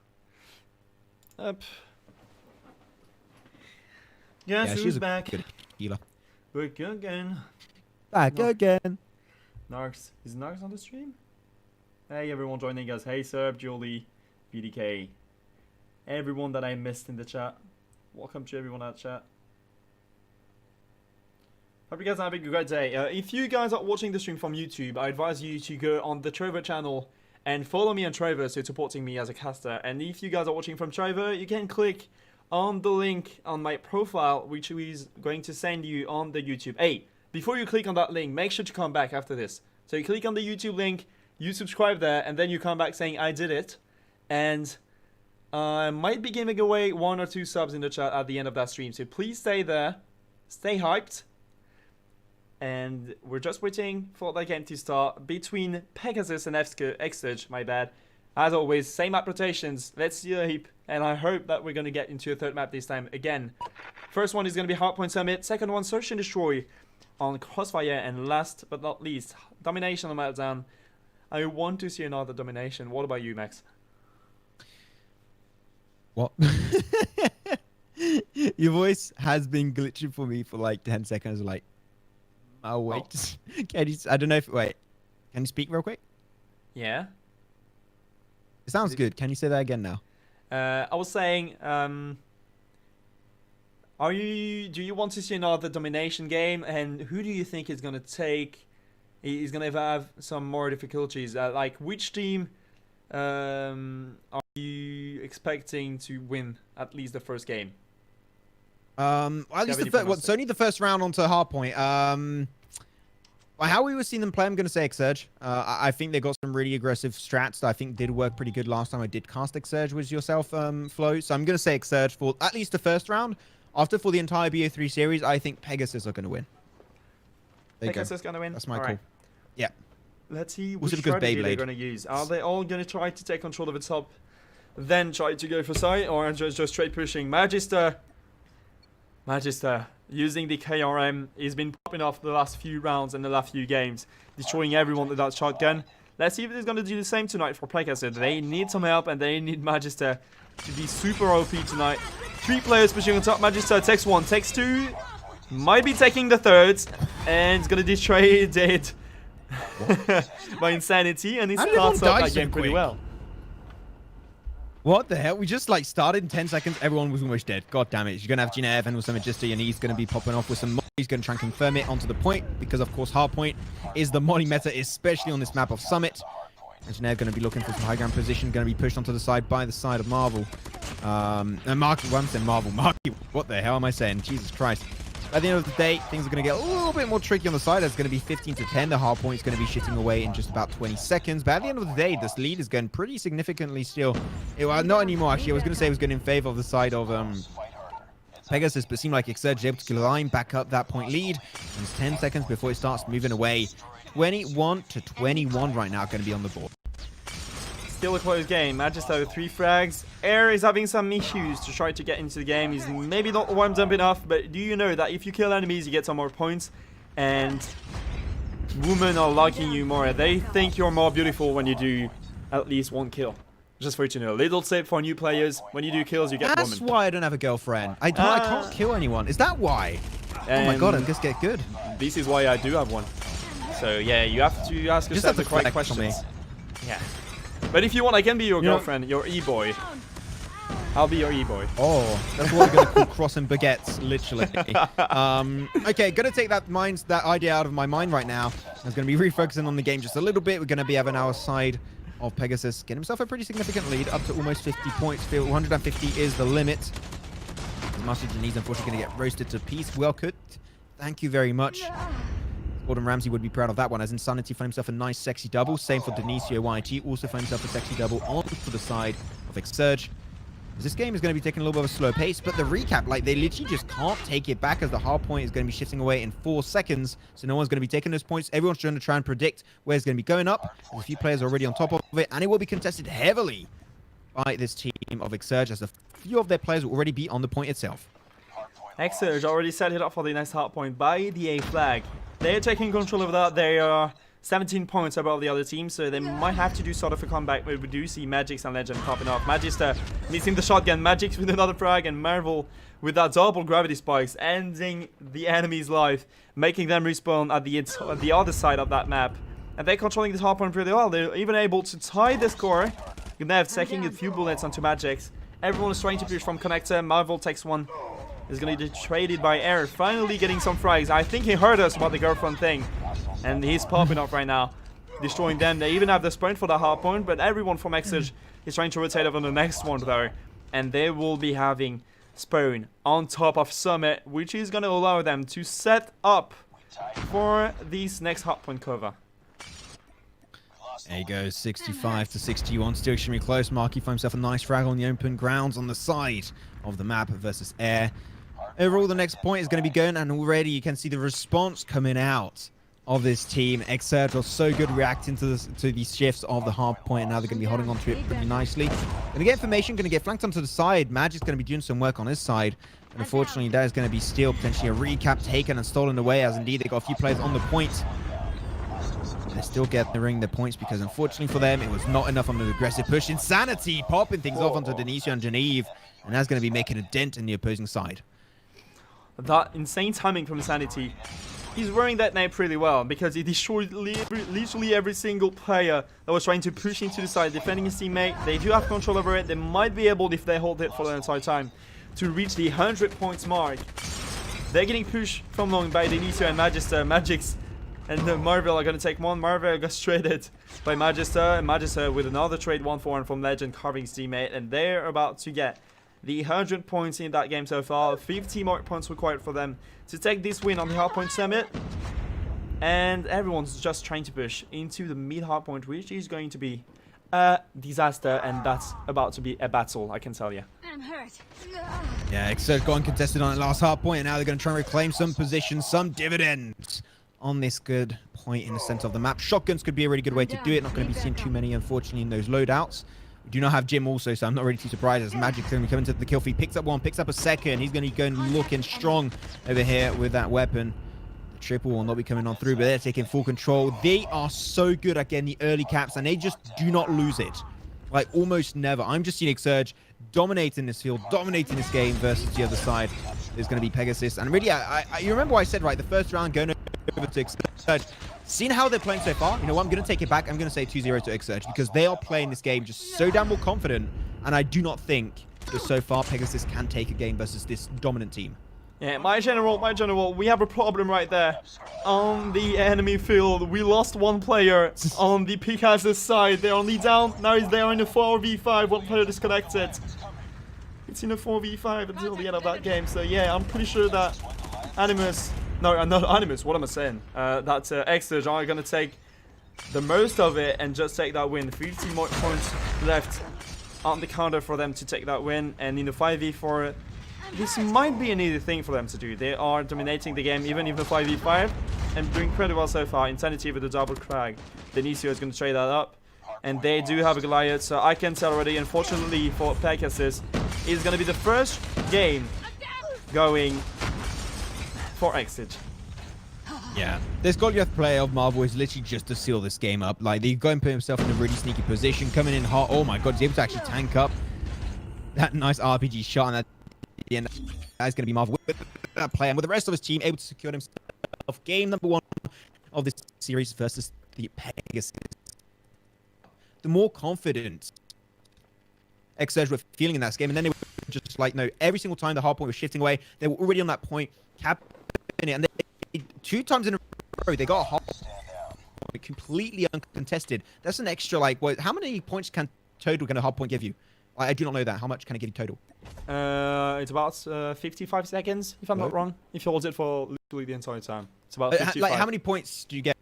[SPEAKER 1] Hop. Guess who's back?
[SPEAKER 2] Good healer.
[SPEAKER 1] We're good again.
[SPEAKER 2] Back
[SPEAKER 1] No.
[SPEAKER 2] again.
[SPEAKER 1] Narcs. Is Narcs on the stream? Hey everyone joining us. Hey Serb, Julie, VDK. Everyone that I missed in the chat. Welcome to everyone at chat. Hope you guys are having a great day. If you guys are watching the stream from YouTube, I advise you to go on the Trover channel and follow me on Trover, so supporting me as a caster. And if you guys are watching from Trover, you can click on the link on my profile, which is going to send you on the YouTube. Hey, before you click on that link, make sure to come back after this. So you click on the YouTube link, you subscribe there, and then you come back saying I did it. And I might be giving away 1 or 2 subs in the chat at the end of that stream. So please stay there, stay hyped. And we're just waiting for the game to start between Pegasus and Xsurge, my bad. As always, same map rotations, let's see a heap, and I hope that we're going to get into a third map this time again. First one is going to be Hardpoint Summit, second one Search and Destroy on Crossfire, and last but not least, Domination on Meltdown. I want to see another Domination. What about you, Max?
[SPEAKER 2] What? Your voice has been glitching for me for like 10 seconds, like... Oh, wait. Oh. Can you, I don't know if... Wait. Can you speak real quick?
[SPEAKER 1] Yeah?
[SPEAKER 2] It sounds good. Can you say that again now?
[SPEAKER 1] I was saying, do you want to see another Domination game? And who do you think is going to take... Is going to have some more difficulties? Like, which team are you expecting to win at least the first game?
[SPEAKER 2] At least it's only the first round onto Hardpoint. How we were seeing them play, I'm going to say Xsurge. I think they got some really aggressive strats that I think did work pretty good last time I did cast Xsurge with yourself, Flo. So I'm going to say Xsurge for at least the first round. After, for the entire BO3 series, I think Pegasus are going to win.
[SPEAKER 1] Pegasus going to win?
[SPEAKER 2] That's my call. Yeah.
[SPEAKER 1] Let's see which strategy they're going to use. Are they all going to try to take control of the top, then try to go for side, or just straight pushing? Magister, using the KRM, he's been popping off the last few rounds and the last few games, destroying everyone with that shotgun. Let's see if he's going to do the same tonight for Pegasus. They need some help, and they need Magister to be super OP tonight. 3 players pushing on top. Magister takes 1, takes 2, might be taking the 3rd, and it's going to destroy dead by Insanity, and he starts off that game pretty well.
[SPEAKER 2] What the hell? We just like started in 10 seconds. Everyone was almost dead. God damn it. You're going to have Ginev and also Majesty, and he's going to be popping off with some... He's going to try and confirm it onto the point, because of course Hardpoint is the Molly meta, especially on this map of Summit. And Ginev going to be looking for some high ground position, going to be pushed onto the side by the side of Marvel. And Marky, well, I'm saying Marvel. Marky, what the hell am I saying? Jesus Christ. At the end of the day, things are going to get a little bit more tricky on the side. It's going to be 15 to 10. The Hardpoint is going to be shitting away in just about 20 seconds. But at the end of the day, this lead is going pretty significantly still. Well, not anymore, actually. I was going to say it was going in favor of the side of Pegasus, but it seemed like Xsurge is able to climb back up that point lead. And it's 10 seconds before it starts moving away. 21 to 21 right now going to be on the board.
[SPEAKER 1] Still a close game. Magister with 3 frags. Air is having some issues to try to get into the game. He's maybe not warmed up enough, but do you know that if you kill enemies, you get some more points? And women are liking you more. They think you're more beautiful when you do at least 1 kill. Just for you to know. Little tip for new players. When you do kills, you get women.
[SPEAKER 2] That's why I don't have a girlfriend. I can't kill anyone. Is that why? Oh my god, I just get good.
[SPEAKER 1] This is why I do have one. So yeah, you have to ask yourself the correct questions. Yeah. But if you want, I can be your girlfriend, your e-boy. I'll be your e-boy.
[SPEAKER 2] Oh, that's what we're going to call crossing baguettes, literally. Okay, going to take that idea out of my mind right now. I'm going to be refocusing on the game just a little bit. We're going to be having our side of Pegasus get himself a pretty significant lead, up to almost 50 points. 150 is the limit. Master Denise, unfortunately, going to get roasted to peace. Well cooked. Thank you very much. Gordon Ramsay would be proud of that one, as Insanity found himself a nice sexy double. Same for Denisio YG, also found himself a sexy double onto the side of Xsurge. This game is going to be taking a little bit of a slow pace, but the recap, like, they literally just can't take it back, as the Hardpoint is going to be shifting away in 4 seconds. So no one's going to be taking those points. Everyone's trying to try and predict where it's going to be going up. There's a few players already on top of it, and it will be contested heavily by this team of Xsurge, as a few of their players will already be on the point itself.
[SPEAKER 1] Xsurge already set it up for the next Hardpoint by the A flag. They are taking control of that. They are 17 points above the other team, so they might have to do sort of a comeback where we do see Magix and Legend popping off. Magister missing the shotgun, Magix with another frag, and Marvel with that double gravity spikes, ending the enemy's life, making them respawn at the other side of that map. And they're controlling this hardpoint pretty well. They're even able to tie the score. Gnev taking a few bullets onto Magix. Everyone is trying to push from connector. Marvel takes one. Is going to be traded by Air. Finally getting some frags. I think he heard us about the girlfriend thing. And he's popping off right now. Destroying them. They even have the sprint for the hard point. But everyone from Exage is trying to rotate over the next one though. And they will be having Spawn on top of Summit. Which is going to allow them to set up for this next hard point cover.
[SPEAKER 2] There he goes, 65 to 61, still extremely close. Marky finds himself a nice frag on the open grounds on the side of the map versus Air. Overall, the next point is going to be going, and already you can see the response coming out of this team. Exurge was so good reacting to these shifts of the hard point, and now they're going to be holding on to it pretty nicely. Going to get information, going to get flanked onto the side. Magic's going to be doing some work on his side. And unfortunately, there's going to be still potentially a recap taken and stolen away, as indeed they got a few players on the point. They still get the points because unfortunately for them, it was not enough on the aggressive push. Insanity popping things off onto Denisio and Genevieve, and that's going to be making a dent in the opposing side.
[SPEAKER 1] That insane timing from Insanity. He's wearing that name pretty well because he destroyed literally every single player that was trying to push into the side, defending his teammate. They do have control over it. They might be able, if they hold it for the entire time, to reach the 100 points mark. They're getting pushed from long by Denisio and Magister. Magix and Marvel are going to take one. Marvel got traded by Magister. And Magister with another trade 1-for-1 from Legend, carving his teammate. And they're about to get the 100 points in that game so far. 50 more points required for them to take this win on the Hardpoint Summit. And everyone's just trying to push into the mid hardpoint, which is going to be a disaster. And that's about to be a battle, I can tell you.
[SPEAKER 3] I'm hurt.
[SPEAKER 2] Yeah, Exurge got uncontested on that last hardpoint, and now they're going to try and reclaim some position, some dividends on this good point in the center of the map. Shotguns could be a really good way to do it. Not going to be seeing too many, unfortunately, in those loadouts. We do not have Jim also, so I'm not really too surprised as Magic's going to be coming to the kill feed. Picks up one, picks up a second. He's going to go and looking strong over here with that weapon. The triple will not be coming on through, but they're taking full control. They are so good at getting the early caps, and they just do not lose it. Like, almost never. I'm just seeing Exurge dominating this field, dominating this game versus the other side. There's going to be Pegasus. And really, you remember what I said, right? The first round going over to Exurge. Seeing how they're playing so far, you know what? I'm going to take it back. I'm going to say 2-0 to Exurge because they are playing this game just so damn well confident. And I do not think that so far Pegasus can take a game versus this dominant team.
[SPEAKER 1] Yeah, my general, we have a problem right there. On the enemy field, we lost one player on the Pegasus side. They're only down, now they're in a 4v5, one player disconnected. It's in a 4v5 until the end of that game, so yeah, I'm pretty sure that Animus, no, not Animus, what am I saying? That Exurge are going to take the most of it and just take that win. 15 more points left on the counter for them to take that win, and in the 5v4, this might be an easy thing for them to do. They are dominating the game even in the 5v5 and doing pretty well so far. Insanity with the double crag. Denisio is going to trade that up. And they do have a Goliath, so I can tell already, unfortunately for Pegasus, is going to be the first game going for Exage.
[SPEAKER 2] Yeah, this Goliath player of Marvel is literally just to seal this game up. Like, they've got him put himself in a really sneaky position, coming in hot. Oh my god, he's able to actually tank up that nice RPG shot, and that's going to be Marvel with that player. And with the rest of his team, able to secure himself game number 1 of this series versus the Pegasus. The more confident Exurge were feeling in that game, and then they were just like, no, every single time the hard point was shifting away, they were already on that point, capping it, and they, 2 times in a row, they got a hard point completely uncontested. That's an extra, like, what, how many points can total can a hard point give you? I do not know that. How much can it give you total?
[SPEAKER 1] It's about 55 seconds, if I'm not wrong. If you hold it for literally the entire time. It's about 55.
[SPEAKER 2] Like, how many points do you get?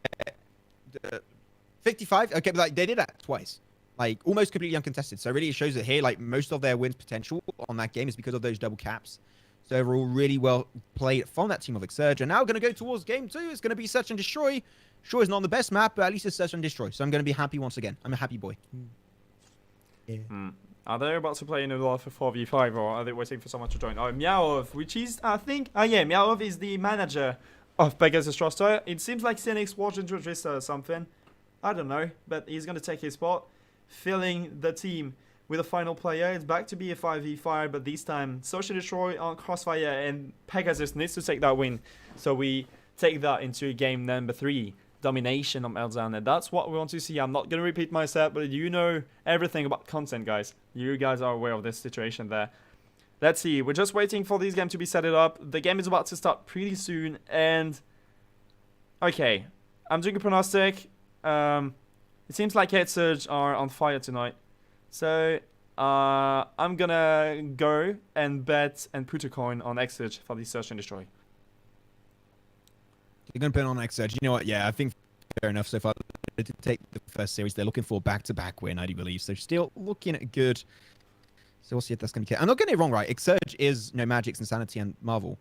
[SPEAKER 2] 55? Okay, but like, they did that twice. Like, almost completely uncontested. So really it shows that here, like, most of their wins potential on that game is because of those double caps. So overall, really well played from that team of Exurge. And now going to go towards game 2. It's going to be Search and Destroy. Sure, it's not the best map, but at least it's Search and Destroy. So I'm going to be happy once again. I'm a happy boy. Yeah.
[SPEAKER 1] Are they about to play in a lot for 4v5, or are they waiting for someone to join? Oh, Meowov, which is, I think, yeah, Meowov is the manager of Pegasus roster. It seems like Cynics walked into a Drista or something. I don't know, but he's going to take his spot, filling the team with a final player. It's back to be a 5v5, but this time Social Destroy on Crossfire, and Pegasus needs to take that win. So we take that into game number 3. Domination of Meltdown, and that's what we want to see. I'm not going to repeat myself, but you know everything about content, guys. You guys are aware of this situation there. Let's see. We're just waiting for this game to be set up. The game is about to start pretty soon, and okay, I'm doing a prognostic. It seems like Head Surge are on fire tonight, so I'm gonna go and bet and put a coin on X Surge for the Search and Destroy.
[SPEAKER 2] You're going to put on X Edge. You know what? Yeah, I think fair enough so far. To take the first series, they're looking for back-to-back win, I do believe. So still looking at good. So we'll see if that's going to get. I'm not getting it wrong, right? Exurge is Magic's Insanity and Marvel.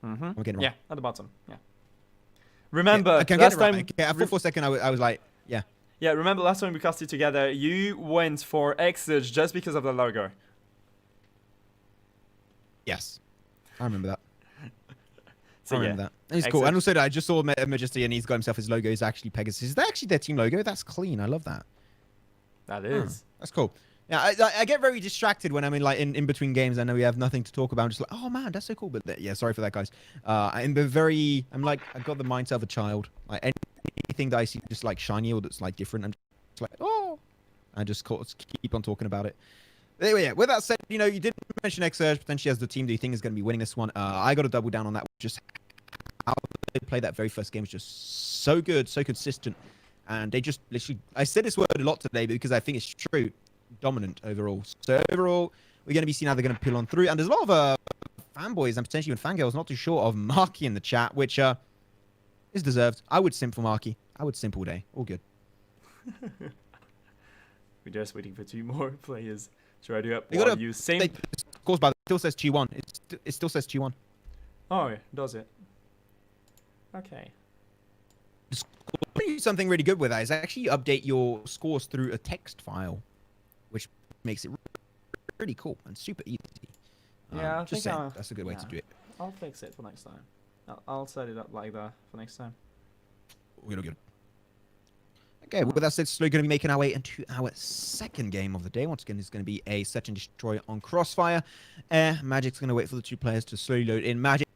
[SPEAKER 1] Mm-hmm.
[SPEAKER 2] I'm getting it wrong.
[SPEAKER 1] Yeah, at the bottom. Yeah. Remember,
[SPEAKER 2] yeah, I can
[SPEAKER 1] last
[SPEAKER 2] get it right.
[SPEAKER 1] time.
[SPEAKER 2] Okay, I thought for a second I was like, yeah.
[SPEAKER 1] Yeah, remember last time we cast it together, you went for Exurge just because of the logo.
[SPEAKER 2] Yes, I remember that.
[SPEAKER 1] So
[SPEAKER 2] I
[SPEAKER 1] yeah,
[SPEAKER 2] remember that. It's cool. And also, I just saw Majesty, and he's got himself his logo is actually Pegasus. Is that actually their team logo? That's clean. I love that.
[SPEAKER 1] That is.
[SPEAKER 2] That's cool. Yeah, I get very distracted when I'm in between games. I know we have nothing to talk about. I'm just like, oh man, that's so cool. But yeah, sorry for that, guys. I'm like, I've got the mindset of a child. Like anything that I see just like shiny or that's like different, I'm just like, oh, I just keep on talking about it. But anyway, yeah. With that said, you did mention Exurge potentially as the team. Do you think is going to be winning this one? I got to double down on that. Just how they played that very first game was just so good, so consistent, and they just literally. I said this word a lot today because I think it's true. Dominant overall. So overall, we're going to be seeing how they're going to pull on through. And there's a lot of fanboys and potentially even fangirls not too short of Marky in the chat, which is deserved. I would simp for Marky. I would simp all day. All good.
[SPEAKER 1] We're just waiting for 2 more players to ready up.
[SPEAKER 2] You
[SPEAKER 1] While
[SPEAKER 2] gotta,
[SPEAKER 1] you simp.
[SPEAKER 2] Of course, but it still says G1. It still says G1.
[SPEAKER 1] Oh, does it? Okay.
[SPEAKER 2] Something really good with that is actually update your scores through a text file, which makes it really cool and super easy.
[SPEAKER 1] Yeah, I
[SPEAKER 2] just
[SPEAKER 1] think
[SPEAKER 2] saying, that's a good way to do it.
[SPEAKER 1] I'll fix it for next time. I'll set it up like that for next time.
[SPEAKER 2] Good. Okay, with that said, slowly going to be making our way into our second game of the day. Once again, it's going to be a Search and Destroy on Crossfire. Magic's going to wait for the 2 players to slowly load in. Magic,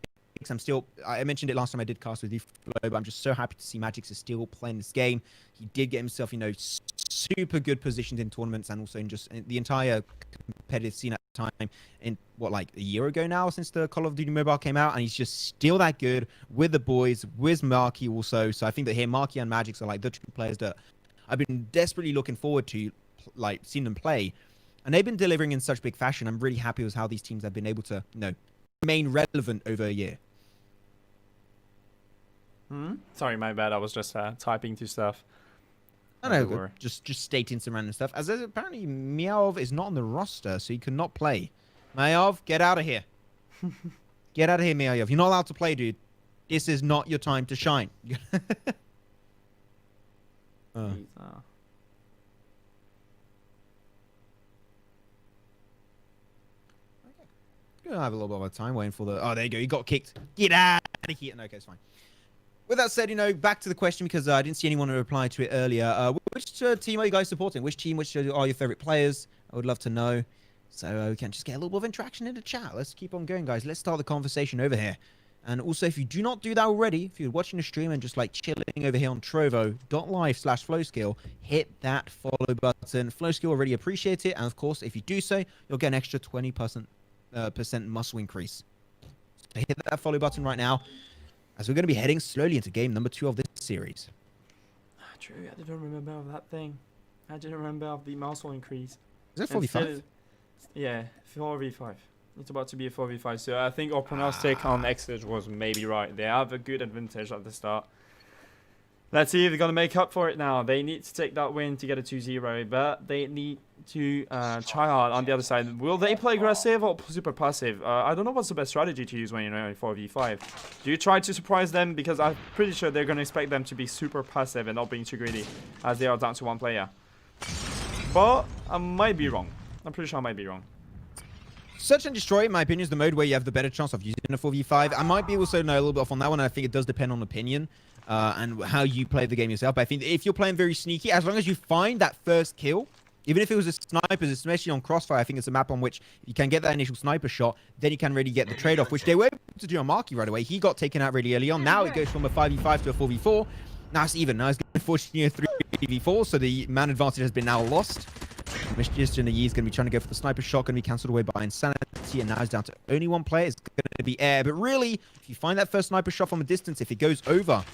[SPEAKER 2] I mentioned it last time I did cast with you, Flo, but I'm just so happy to see Magix is still playing this game. He did get himself, super good positions in tournaments and also in just the entire competitive scene at the time in like a year ago now since the Call of Duty Mobile came out, and he's just still that good with the boys, with Marky also. So I think that here Marky and Magix are like the 2 players that I've been desperately looking forward to, like seeing them play, and they've been delivering in such big fashion. I'm really happy with how these teams have been able to remain relevant over a year.
[SPEAKER 1] Sorry, my bad. I was just typing to stuff.
[SPEAKER 2] I know, just stating some random stuff. As apparently Meowth is not on the roster, so he cannot play. Meowth, get out of here. Get out of here, Meowth. You're not allowed to play, dude. This is not your time to shine.
[SPEAKER 1] Gonna
[SPEAKER 2] have a little bit of time waiting for the... Oh, there you go. You got kicked. Get out of here. No, okay, it's fine. With that said, back to the question, because I didn't see anyone reply to it earlier. Which team are you guys supporting? Which are your favorite players? I would love to know. So we can just get a little bit of interaction in the chat. Let's keep on going, guys. Let's start the conversation over here. And also, if you do not do that already, if you're watching the stream and just like chilling over here on trovo.live/flowskill, hit that follow button. Flowskill already appreciate it. And of course, if you do so, you'll get an extra 20% muscle increase. So hit that follow button right now, as we're going to be heading slowly into game number 2 of this series.
[SPEAKER 1] True, I didn't remember of that thing. I didn't remember of the muscle increase.
[SPEAKER 2] Is that 45?
[SPEAKER 1] Yeah, 4v5. It's about to be a 4v5, so I think our prognostic on Exurge was maybe right. They have a good advantage at the start. Let's see if they're going to make up for it now. They need to take that win to get a 2-0, but they need to try hard on the other side. Will they play aggressive or super passive? I don't know what's the best strategy to use when you're in 4v5. Do you try to surprise them? Because I'm pretty sure they're going to expect them to be super passive and not being too greedy, as they are down to 1 player. But I might be wrong. I'm pretty sure I might be wrong.
[SPEAKER 2] Search and Destroy, in my opinion, is the mode where you have the better chance of using a 4v5. I might be also know a little bit off on that one. I think it does depend on opinion and how you play the game yourself. But I think if you're playing very sneaky, as long as you find that first kill, even if it was a sniper, especially on Crossfire, I think it's a map on which you can get that initial sniper shot, then you can really get the trade-off, which they were able to do on Marky right away. He got taken out really early on. Now it goes from a 5v5 to a 4v4. Now it's even. Now it's going to fortunately a 3v4, so the man advantage has been now lost. Mischievous in the Yi is going to be trying to go for the sniper shot, going to be cancelled away by Insanity, and now it's down to only one player. It's going to be Air, but really, if you find that first sniper shot from a distance, if it goes over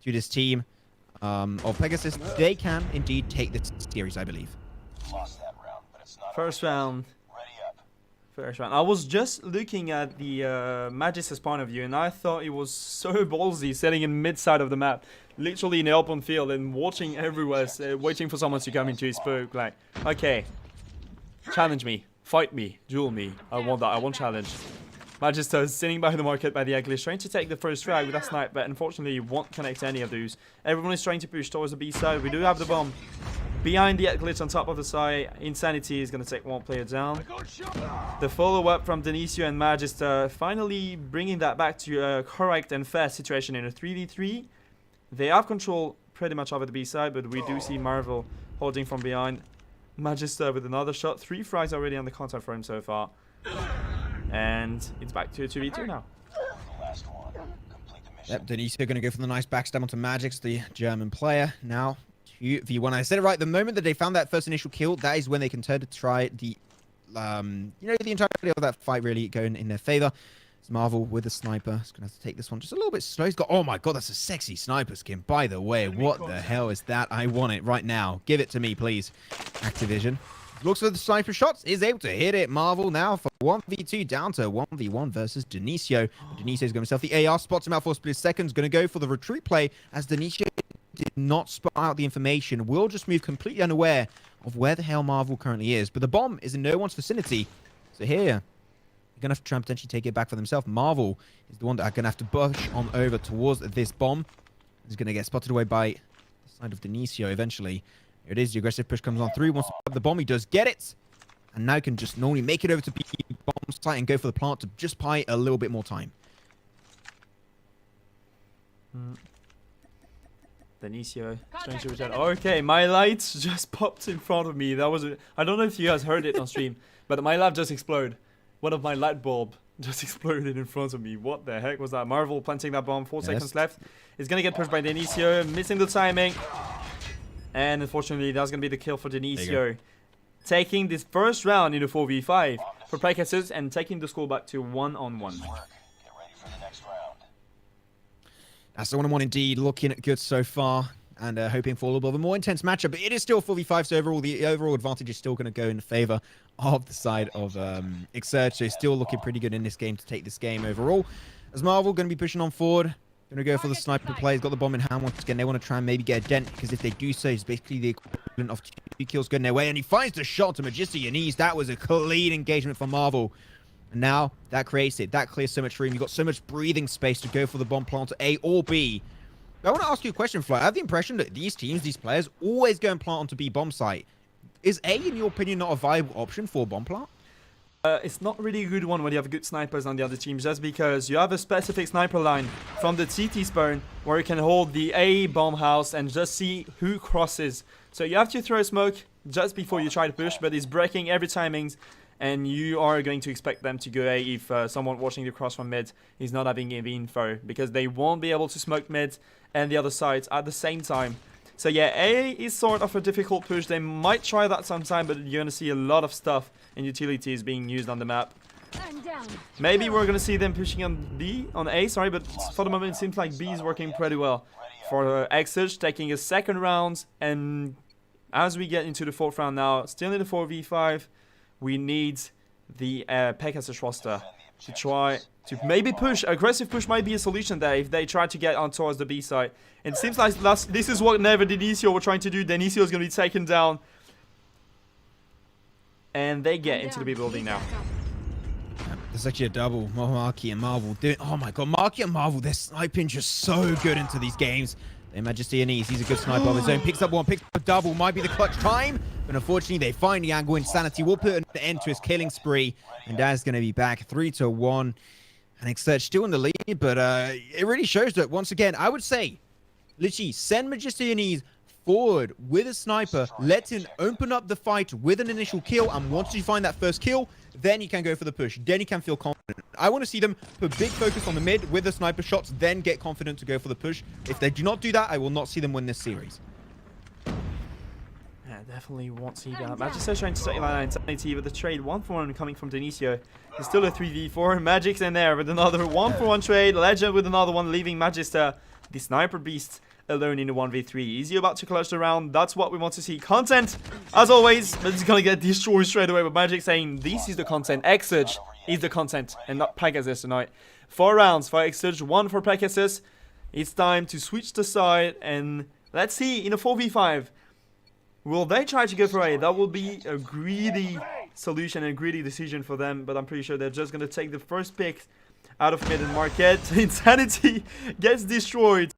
[SPEAKER 2] to this team of Pegasus, they can indeed take this series, I believe.
[SPEAKER 1] First round. First round. I was just looking at the Magis's point of view, and I thought it was so ballsy setting in mid-side of the map, literally in the open field, and watching everywhere, waiting for someone to come into his spoke. Like, okay, challenge me, fight me, duel me. I want that. I want challenge. Magis sitting by the market by the Egglis, trying to take the first frag with that snipe, but unfortunately won't connect any of those. Everyone is trying to push towards the B side. We do have the bomb behind the glitch on top of the side. Insanity is going to take one player down. The follow-up from Denisio and Magister finally bringing that back to a correct and fair situation in a 3v3. They have control pretty much over the B side, but we do see Marvel holding from behind. Magister with another shot. 3 frags already on the contact for him so far. And it's back to a 2v2 now.
[SPEAKER 2] Yep, Denisio going to go for the nice backstab onto Magix, the German player. Now 2v1. I said it right. The moment that they found that first initial kill, that is when they can turn to try the, the entirety of that fight really going in their favor. It's Marvel with a sniper. He's going to have to take this one just a little bit slow. He's got, oh my god, that's a sexy sniper skin. By the way, what the hell is that? I want it right now. Give it to me, please. Activision. Looks for the sniper shots. Is able to hit it. Marvel now for 1v2 down to 1v1 versus Denisio. Denisio's going himself the AR. Spots him out for a split seconds. Going to go for the retreat play as Denisio did not spot out the information. Will just move completely unaware of where the hell Marvel currently is. But the bomb is in no one's vicinity. So here, you're going to have to try and potentially take it back for themselves. Marvel is the one that are going to have to push on over towards this bomb. He's going to get spotted away by the side of Denisio eventually. Here it is. The aggressive push comes on through. Wants to grab the bomb. He does get it. And now can just normally make it over to B bomb site and go for the plant to just buy a little bit more time.
[SPEAKER 1] Denisio trying to return. Okay, my lights just popped in front of me. That was I don't know if you guys heard it on stream, but my light just exploded. One of my light bulb just exploded in front of me. What the heck was that? Marvel planting that bomb. 4 seconds left. It's gonna get pushed by Denisio, missing the timing. And unfortunately, that's going to be the kill for Denisio. Taking this first round in a 4v5 for Pegasus and taking the score back to 1-on-1.
[SPEAKER 2] That's the 1-on-1 indeed. Looking good so far. And hoping for a little bit of a more intense matchup. But it is still 4v5, so overall, the overall advantage is still going to go in favor of the side of Exurge. So still looking pretty good in this game to take this game overall. As Marvel going to be pushing on forward. Going to go for the sniper play. He's got the bomb in hand once again. They want to try and maybe get a dent, because if they do so, it's basically the equivalent of 2 kills going their way. And he finds the shot to Magister Yanis. That was a clean engagement for Marvel. And now that creates it. That clears so much room. You've got so much breathing space to go for the bomb plant to A or B. But I want to ask you a question, Fly. I have the impression that these teams, these players, always go and plant onto B bomb site. Is A, in your opinion, not a viable option for bomb plant?
[SPEAKER 1] It's not really a good one when you have good snipers on the other team, just because you have a specific sniper line from the CT spawn where you can hold the A bomb house and just see who crosses. So you have to throw smoke just before you try to push, but it's breaking every timings, and you are going to expect them to go A if someone watching the cross from mid is not having the info, because they won't be able to smoke mid and the other side at the same time. So yeah, A is sort of a difficult push. They might try that sometime, but you're going to see a lot of stuff and utilities being used on the map. Maybe we're going to see them pushing on B, on A, sorry, but for the moment it seems like B is working pretty well. For Exurge taking a second round, and as we get into the 4th round now, still in the 4v5, we need the Pegasus roster to try to maybe push. Aggressive push might be a solution there if they try to get on towards the B side. It seems like this is what Never Denisio were trying to do. Denisio is going to be taken down. And they get into the B building now.
[SPEAKER 2] There's actually a double. Marky and Marvel doing. Oh my god, Marky and Marvel, they're sniping just so good into these games. Their Majesty and Ease, he's a good sniper of his own. Picks up one, picks up a double. Might be the clutch time. But unfortunately, they find the angle. Insanity will put an end to his killing spree. And Daz going to be back 3-1. And Exurge still in the lead. But it really shows that, once again, I would say, literally, send Majesty and Ease forward with a sniper. Let him open up the fight with an initial kill. And once you find that first kill, then you can go for the push. Then you can feel confident. I want to see them put big focus on the mid with the sniper shots, then get confident to go for the push. If they do not do that, I will not see them win this series.
[SPEAKER 1] Yeah, definitely won't see that. Magister trying to stay line Insanity with the trade. 1-for-1 coming from Denisio. It's still a 3v4. Magic's in there with another 1-for-1 trade. Legend with another one, leaving Magister, the sniper beast, alone in the 1v3. Easy about to clutch the round. That's what we want to see. Content, as always, but it's gonna get destroyed straight away. But Magic saying this is the content. Exurge is the content and not Pegasus tonight. 4 rounds for Exurge, 1 for Pegasus. It's time to switch the side and let's see in a 4v5. Will they try to go for A? That will be a greedy solution and a greedy decision for them, but I'm pretty sure they're just gonna take the first pick out of mid and market. Insanity gets destroyed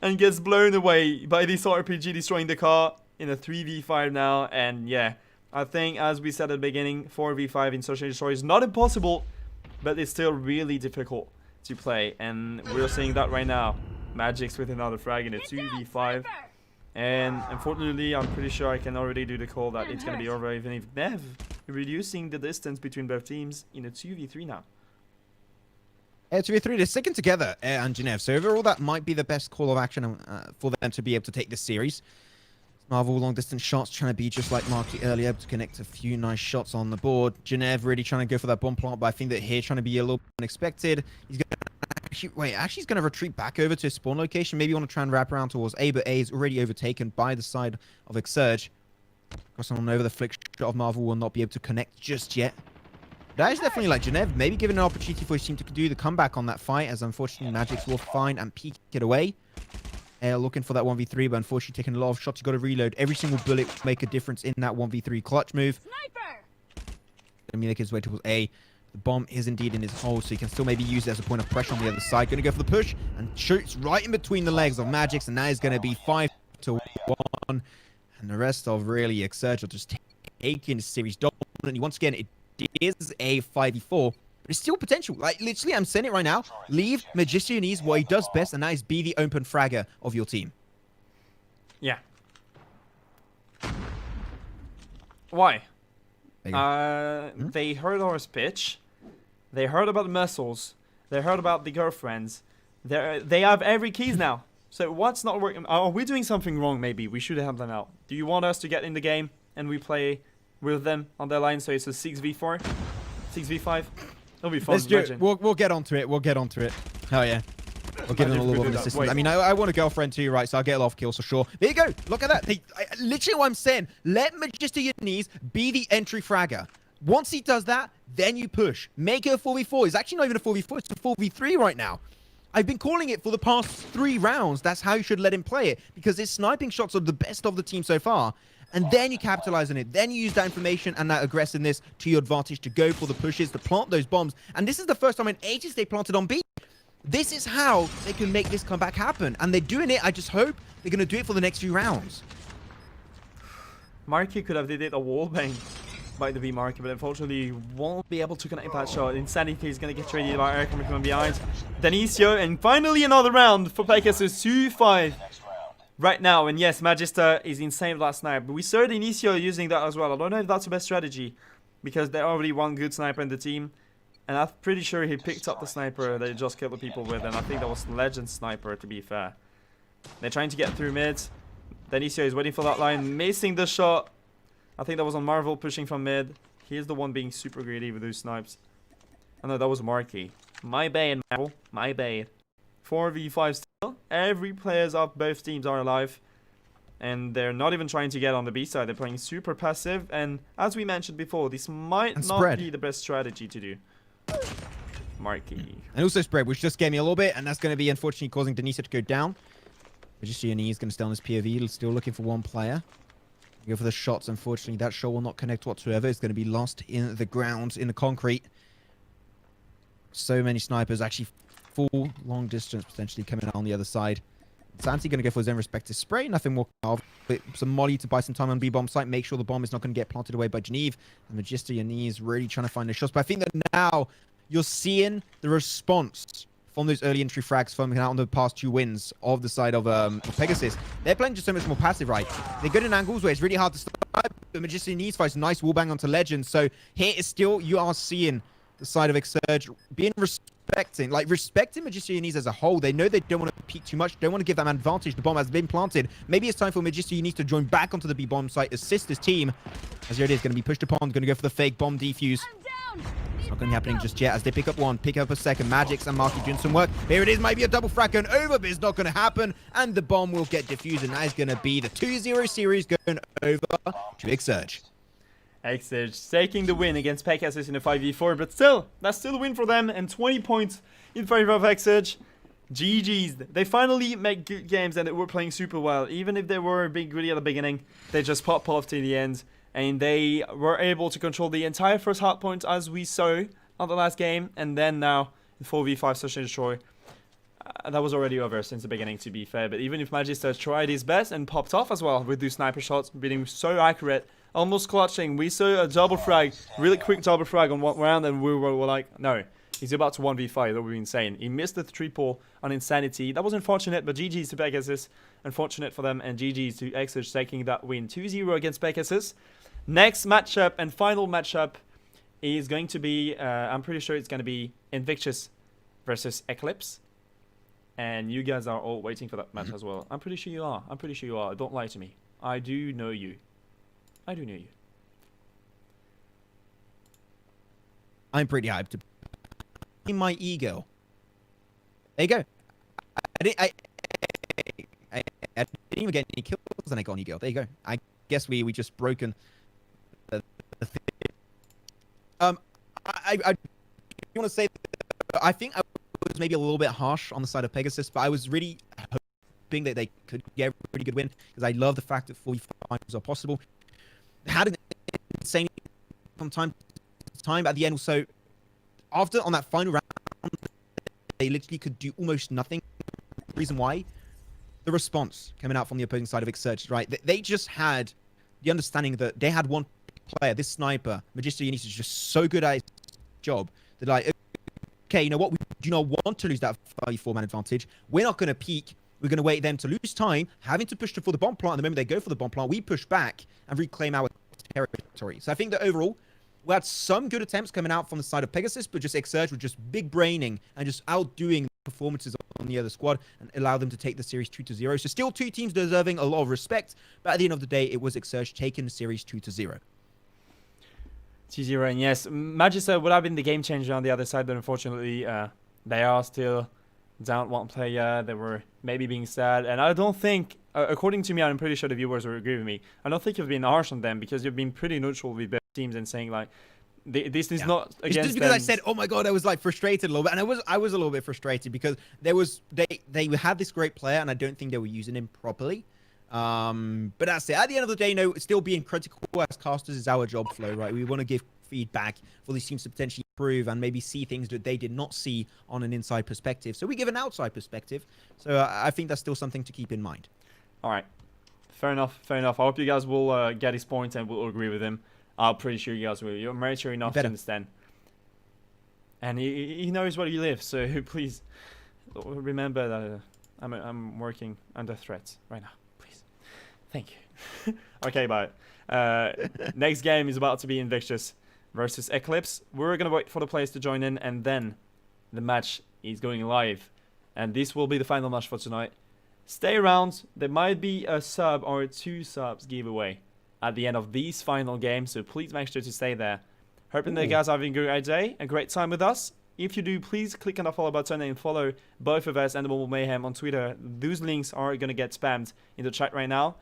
[SPEAKER 1] and gets blown away by this RPG destroying the car in a 3v5 now. And yeah, I think as we said at the beginning, 4v5 in Search and Destroy is not impossible, but it's still really difficult to play. And we're seeing that right now. Magic's with another frag in a 2v5. And unfortunately, I'm pretty sure I can already do the call that it's going to be over, even if Nev reducing the distance between both teams in a 2v3 now.
[SPEAKER 2] 2v3, they're sticking together, and Genev. So overall, that might be the best call of action for them to be able to take this series. Marvel long distance shots trying to be just like Marky earlier, able to connect a few nice shots on the board. Genev really trying to go for that bomb plant, but I think that here trying to be a little unexpected. He's going to actually he's going to retreat back over to his spawn location. Maybe want to try and wrap around towards A, but A is already overtaken by the side of Exurge. Crossing on over, the flick shot of Marvel will not be able to connect just yet. That is definitely like Genev, maybe given an opportunity for his team to do the comeback on that fight, as unfortunately Magic will find and peek it away. Looking for that 1v3, but unfortunately taking a lot of shots. You've got to reload. Every single bullet will make a difference in that 1v3 clutch move. Sniper! Going to make his way towards A. The bomb is indeed in his hole, so he can still maybe use it as a point of pressure on the other side. Going to go for the push and shoots right in between the legs of Magix, and that is going to be 5-1. And the rest of really Exurge will just taking the series dominantly. Once again, it is a 5v4. But it's still potential. Like, literally, I'm saying it right now. Leave Magician Ease what he does best, and that is be the open fragger of your team.
[SPEAKER 1] Yeah. Why? They heard our pitch. They heard about the muscles. They heard about the girlfriends. They have every keys now. So what's not working? Are we doing something wrong, maybe? We should have them out. Do you want us to get in the game and we play with them on their line? So it's a 6v4? 6v5? It'll be fun.
[SPEAKER 2] Let's do it. We'll get onto it. We'll get onto it. Hell yeah. We'll give them a little bit of assistance. I mean, I want a girlfriend too, right? So I'll get a lot of kills for sure. There you go. Look at that. Literally what I'm saying. Let Majesty Ease be the entry fragger. Once he does that, then you push. Make it a 4v4. It's actually not even a 4v4. It's a 4v3 right now. I've been calling it for the past 3 rounds. That's how you should let him play it, because his sniping shots are the best of the team so far. And then you capitalize on it. Then you use that information and that aggressiveness to your advantage to go for the pushes, to plant those bombs. And this is the first time in ages they planted on B. This is how they can make this comeback happen. And they're doing it. I just hope they're going to do it for the next few rounds.
[SPEAKER 1] Marky could have did it a wallbang by the B Marky, but unfortunately won't be able to connect that shot. Insanity is going to get traded by air coming from behind. Denisio, and finally another round for Pegasus 2-5. Right now, and yes, Magister is insane last night, but we saw Denisio using that as well. I don't know if that's the best strategy, because there already one good sniper in the team, and I'm pretty sure he picked up the sniper that he just killed the people with, and I think that was Legend Sniper, to be fair. They're trying to get through mid. Denisio is waiting for that line, missing the shot. I think that was on Marvel pushing from mid. He is the one being super greedy with those snipes. Oh no, that was Marky. My bad, Marvel. My bad. 4v5 still. Every players of both teams are alive. And they're not even trying to get on the B side. They're playing super passive. And as we mentioned before, this might not be the best strategy to do. Marky.
[SPEAKER 2] And also spread, which just gave me a little bit. And that's going to be unfortunately causing Denisio to go down. Magician is going to stay on this POV. Still looking for one player. Go for the shots. Unfortunately, that shot will not connect whatsoever. It's going to be lost in the ground, in the concrete. So many snipers actually full long distance potentially coming out on the other side. Santi going to go for his own respective spray. Nothing more. Some molly to buy some time on B-bomb site. Make sure the bomb is not going to get planted away by Geneve. And Magister Yanni really trying to find the shots. But I think that now you're seeing the response from those early entry frags coming out on the past 2 wins of the side of Pegasus. They're playing just so much more passive, right? They're good in angles where it's really hard to stop. The Magister Yanni fights a nice wallbang onto Legend. So here is still, you are seeing the side of Exurge being respecting Magister Yanni as a whole. They know they don't want to peek too much, don't want to give them advantage. The bomb has been planted. Maybe it's time for Magister Yanni to join back onto the B-bomb site, assist his team. As here it is, going to be pushed upon, going to go for the fake bomb defuse. It's not going to be happening just yet as they pick up one, pick up a second. Magix and Marky doing some work. Here it is, maybe a double frag going over, but it's not going to happen. And the bomb will get defused, and that is going to be the 2-0 series going over to Exurge.
[SPEAKER 1] Exurge taking the win against Pegasus in a 5v4, but still, that's still a win for them, and 20 points in favor of Exurge. GG's. They finally make good games, and they were playing super well. Even if they were a bit greedy at the beginning, they just popped off to the end, and they were able to control the entire first hard point, as we saw on the last game, and then now in 4v5 Search and Destroy. That was already over since the beginning, to be fair, but even if Magister tried his best and popped off as well with those sniper shots, being so accurate, almost clutching. We saw a double frag, really quick double frag on one round, and we were like, no, he's about to 1v5. That would be insane. He missed the triple on Insanity. That was unfortunate, but GG's to Pegasus. Unfortunate for them, and GG's to Exurge taking that win 2-0 against Pegasus. Next matchup and final matchup is going to be, I'm pretty sure it's going to be Invictus versus Eclipse. And you guys are all waiting for that match as well. I'm pretty sure you are. I'm pretty sure you are. Don't lie to me. I do know you. I do know you.
[SPEAKER 2] I'm pretty hyped. In my ego. There you go. I didn't even get any kills and I got an ego. There you go. I guess we just broken the thing. I want to say that I think I was maybe a little bit harsh on the side of Pegasus, but I was really hoping that they could get a pretty good win because I love the fact that 45s are possible. Had an insane from time to time at the end. Also, after on that final round, they literally could do almost nothing. The reason why, the response coming out from the opposing side of Exurge, right? They just had the understanding that they had one player, this sniper, Magister Yannis, is just so good at his job that like, okay, you know what? We do not want to lose that 5v4 man advantage. We're not going to peek. We're going to wait them to lose time, having to push for the bomb plant. And the moment they go for the bomb plant, we push back and reclaim our territory. So I think that overall, we had some good attempts coming out from the side of Pegasus, but just Exurge were just big braining and just outdoing performances on the other squad and allow them to take the series 2-0. So still 2 teams deserving a lot of respect, but at the end of the day, it was Exurge taking the series 2-0.
[SPEAKER 1] 2-0, and yes, Magister would have been the game changer on the other side, but unfortunately, they are still down one player. They were maybe being sad, and I don't think, according to me, I'm pretty sure the viewers will agree with me, I don't think you've been harsh on them because you've been pretty neutral with both teams and saying like, this is not against
[SPEAKER 2] it's just because
[SPEAKER 1] them.
[SPEAKER 2] I said, oh my god, I was like frustrated a little bit, and I was a little bit frustrated because they had this great player, and I don't think they were using him properly. But that's it. At the end of the day, still being critical as casters is our job, Flo, right? We want to give feedback for these teams to potentially improve and maybe see things that they did not see on an inside perspective. So we give an outside perspective. So I think that's still something to keep in mind.
[SPEAKER 1] All right. Fair enough. Fair enough. I hope you guys will get his point and will agree with him. I'm pretty sure you guys will. You're mature enough to understand. And he knows where you live, so please remember that I'm working under threat right now. Please. Thank you. Okay, bye. Next game is about to be Invictus versus Eclipse. We're going to wait for the players to join in, and then the match is going live. And this will be the final match for tonight. Stay around. There might be a sub or 2 subs giveaway at the end of these final games, so please make sure to stay there. Hoping that you guys are having a great day, a great time with us. If you do, please click on the follow button and follow both of us and the Mobile Mayhem on Twitter. Those links are going to get spammed in the chat right now.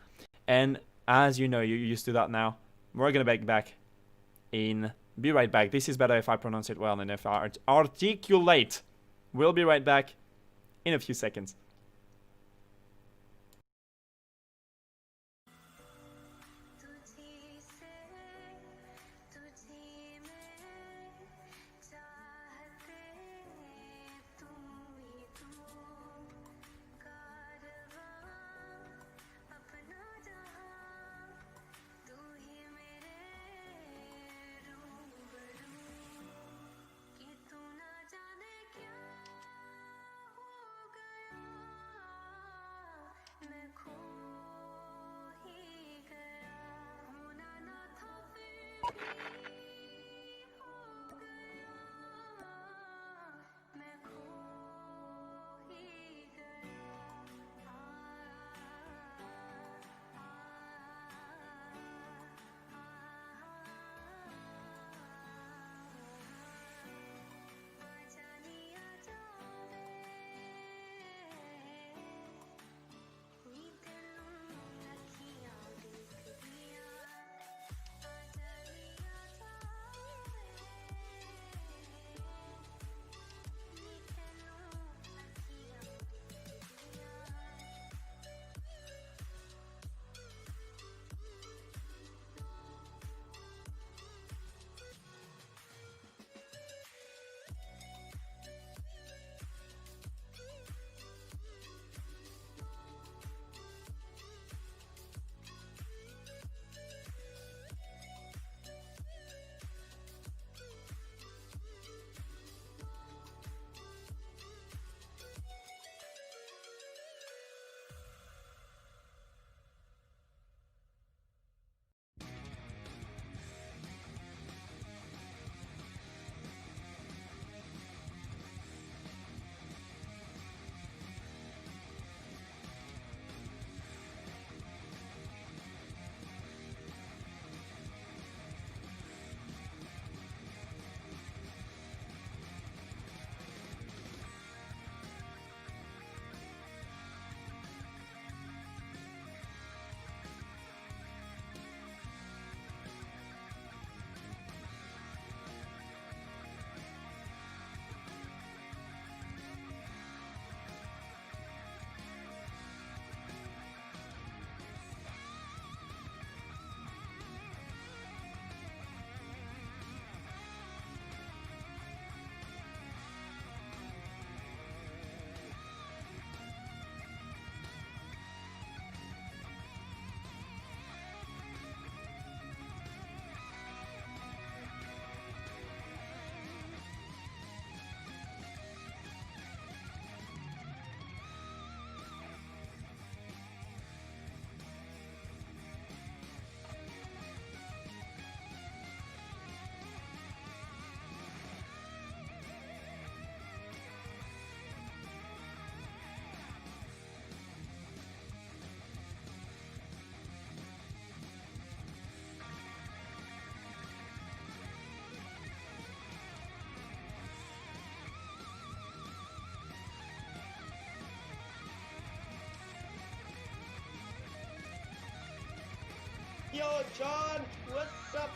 [SPEAKER 1] And as you know, you're used to that now. We're going to be right back. This is better if I pronounce it well and if I articulate. We'll be right back in a few seconds. Yo, John, what's up?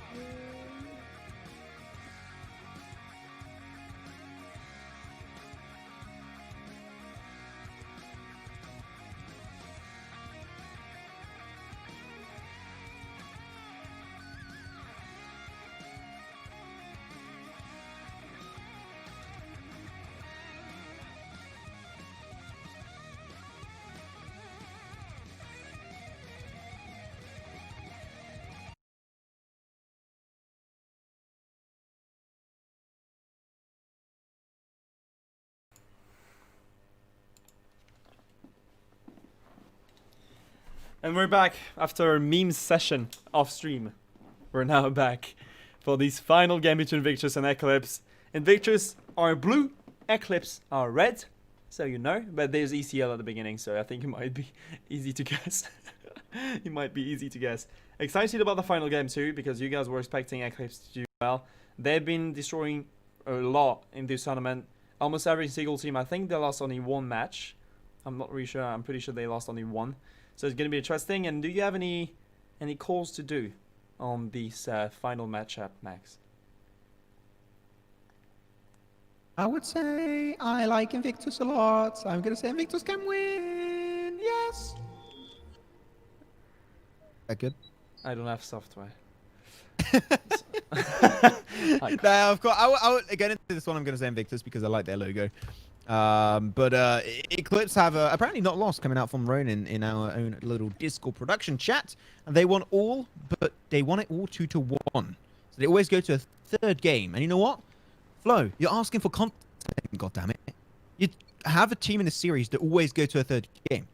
[SPEAKER 1] And we're back after a meme session off stream. We're now back for this final game between Victus and Eclipse. Invictus are blue, Eclipse are red, so you know. But there's ECL at the beginning, so I think it might be easy to guess. It might be easy to guess. Excited about the final game too, because you guys were expecting Eclipse to do well. They've been destroying a lot in this tournament. Almost every single team. I think they lost only one match. I'm not really sure. I'm pretty sure they lost only one. So it's going to be interesting. And do you have any calls to do on this final matchup, Max?
[SPEAKER 2] I would say I like Invictus a lot. I'm going to say Invictus can win. Yes. That good?
[SPEAKER 1] I don't have software.
[SPEAKER 2] No, of course. I would, again, into this one, I'm going to say Invictus because I like their logo. But Eclipse have apparently not lost coming out from Ronin in our own little Discord production chat. And they won all, but they won it all 2-1. So they always go to a third game. And you know what? Flo, you're asking for content, goddammit. You have a team in the series that always go to a third game.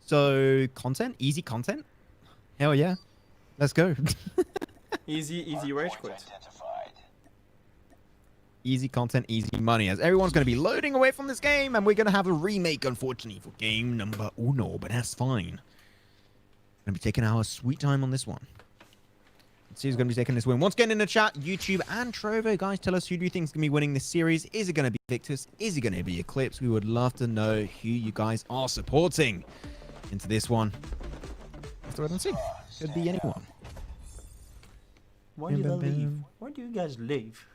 [SPEAKER 2] So, content? Easy content? Hell yeah. Let's go.
[SPEAKER 1] Easy rage quit.
[SPEAKER 2] Easy content, easy money, as everyone's going to be loading away from this game, and we're going to have a remake, unfortunately, for game number uno, but that's fine. Going to be taking our sweet time on this one. Let's see who's going to be taking this win. Once again in the chat, YouTube and Trovo, guys, tell us who do you think is going to be winning this series. Is it going to be Victus? Is it going to be Eclipse? We would love to know who you guys are supporting into this one. Let's wait and see. Could be anyone.
[SPEAKER 1] Why did I leave? Why do you guys leave?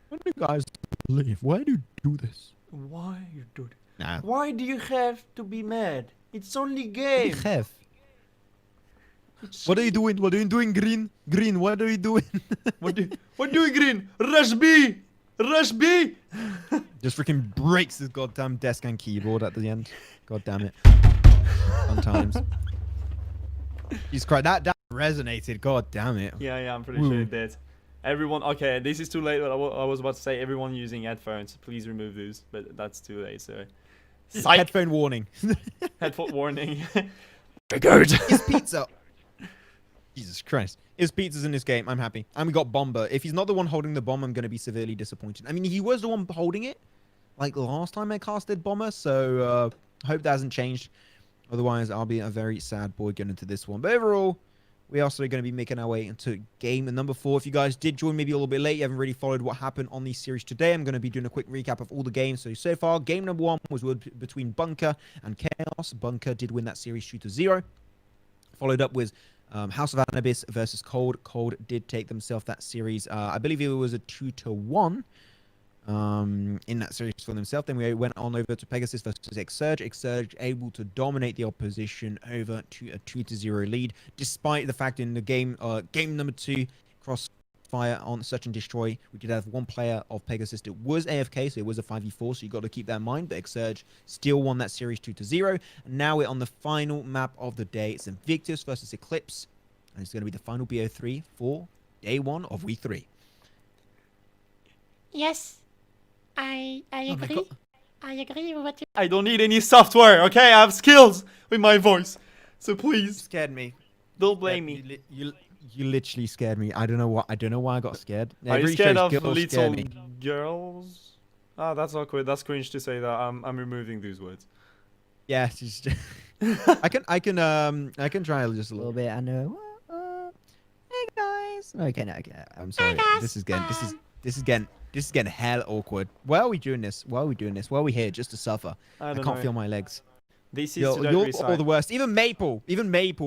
[SPEAKER 2] Why do you guys leave? Why do you do this?
[SPEAKER 1] Why you do it?
[SPEAKER 2] Nah.
[SPEAKER 1] Why do you have to be mad? It's only game.
[SPEAKER 2] What are you doing? What are you doing, Green? Green, what are you doing?
[SPEAKER 1] What do you Green? Rush B! Rush B!
[SPEAKER 2] Just freaking breaks his goddamn desk and keyboard at the end. God damn it. Sometimes. He's cried. That resonated. God damn it.
[SPEAKER 1] Yeah, I'm pretty sure it did. Everyone, okay, this is too late. But I was about to say everyone using headphones, please remove those. But that's too late. So, psych.
[SPEAKER 2] Headphone warning.
[SPEAKER 1] Headphone warning. Triggered.
[SPEAKER 2] Is pizza? Jesus Christ. Is Pizza's in this game? I'm happy. And we got Bomber. If he's not the one holding the bomb, I'm going to be severely disappointed. I mean, he was the one holding it, like last time I casted Bomber. So, hope that hasn't changed. Otherwise, I'll be a very sad boy getting into this one. But overall, we're also going to be making our way into game number 4. If you guys did join maybe a little bit late, you haven't really followed what happened on this series today, I'm going to be doing a quick recap of all the games. So far, game number 1 was between Bunker and Chaos. Bunker did win that series 2-0. Followed up with House of Anubis versus Cold. Cold did take themselves that series. I believe it was a 2-1 in that series for themselves. Then we went on over to Pegasus versus Exurge. Exurge able to dominate the opposition over to a 2-0 lead, despite the fact in the game number 2, crossfire on Search and Destroy, we did have one player of Pegasus that was AFK, so it was a 5v4, so you got to keep that in mind. But Exurge still won that series 2-0. And now we're on the final map of the day. It's Invictus versus Eclipse, and it's going to be the final BO3 for day 1 of week 3.
[SPEAKER 3] Yes, I agree. I agree with what you...
[SPEAKER 1] I don't need any software, okay? I have skills with my voice. So please,
[SPEAKER 2] Scared me.
[SPEAKER 1] don't blame me.
[SPEAKER 2] You literally scared me. I don't know why I got scared.
[SPEAKER 1] Are you scared of
[SPEAKER 2] little
[SPEAKER 1] little girls? Ah, that's awkward. That's cringe to say that. I'm removing these words.
[SPEAKER 2] Yeah, just I can try just a little bit. I know. Hey guys. Okay, no, okay. I'm sorry.
[SPEAKER 3] guys.
[SPEAKER 2] This is getting hell awkward. Why are we doing this? Why are we here? Just to suffer? I
[SPEAKER 1] don't
[SPEAKER 2] can't
[SPEAKER 1] know.
[SPEAKER 2] feel my legs.
[SPEAKER 1] This is
[SPEAKER 2] You're
[SPEAKER 1] to the degree
[SPEAKER 2] all the
[SPEAKER 1] side.
[SPEAKER 2] worst. Even Maple,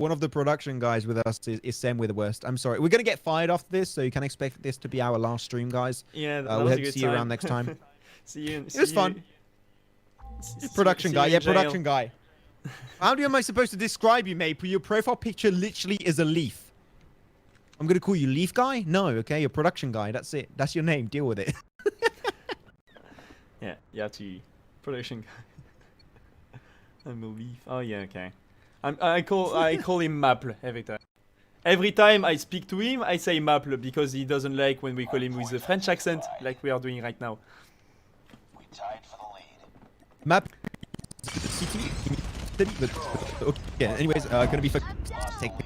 [SPEAKER 2] one of the production guys with us, is saying we're the worst. I'm sorry. We're going to get fired after this, so you can expect this to be our last stream, guys.
[SPEAKER 1] Yeah, that
[SPEAKER 2] we
[SPEAKER 1] was
[SPEAKER 2] hope
[SPEAKER 1] a
[SPEAKER 2] to
[SPEAKER 1] good
[SPEAKER 2] see you
[SPEAKER 1] time.
[SPEAKER 2] around next time.
[SPEAKER 1] See you.
[SPEAKER 2] It was fun. Production guy. Yeah, production guy. How am I supposed to describe you, Maple? Your profile picture literally is a leaf. I'm going to call you Leaf Guy? No, okay? You're production guy. That's it. That's your name. Deal with it.
[SPEAKER 1] Yeah, you have to production guy. I'm a leaf. Oh yeah, okay. I call him Maple every time. Every time I speak to him, I say Maple because he doesn't like when we call him with a French accent, like we are doing right now.
[SPEAKER 4] We tied for the lead.
[SPEAKER 2] Map. Okay, anyways, going to be for taking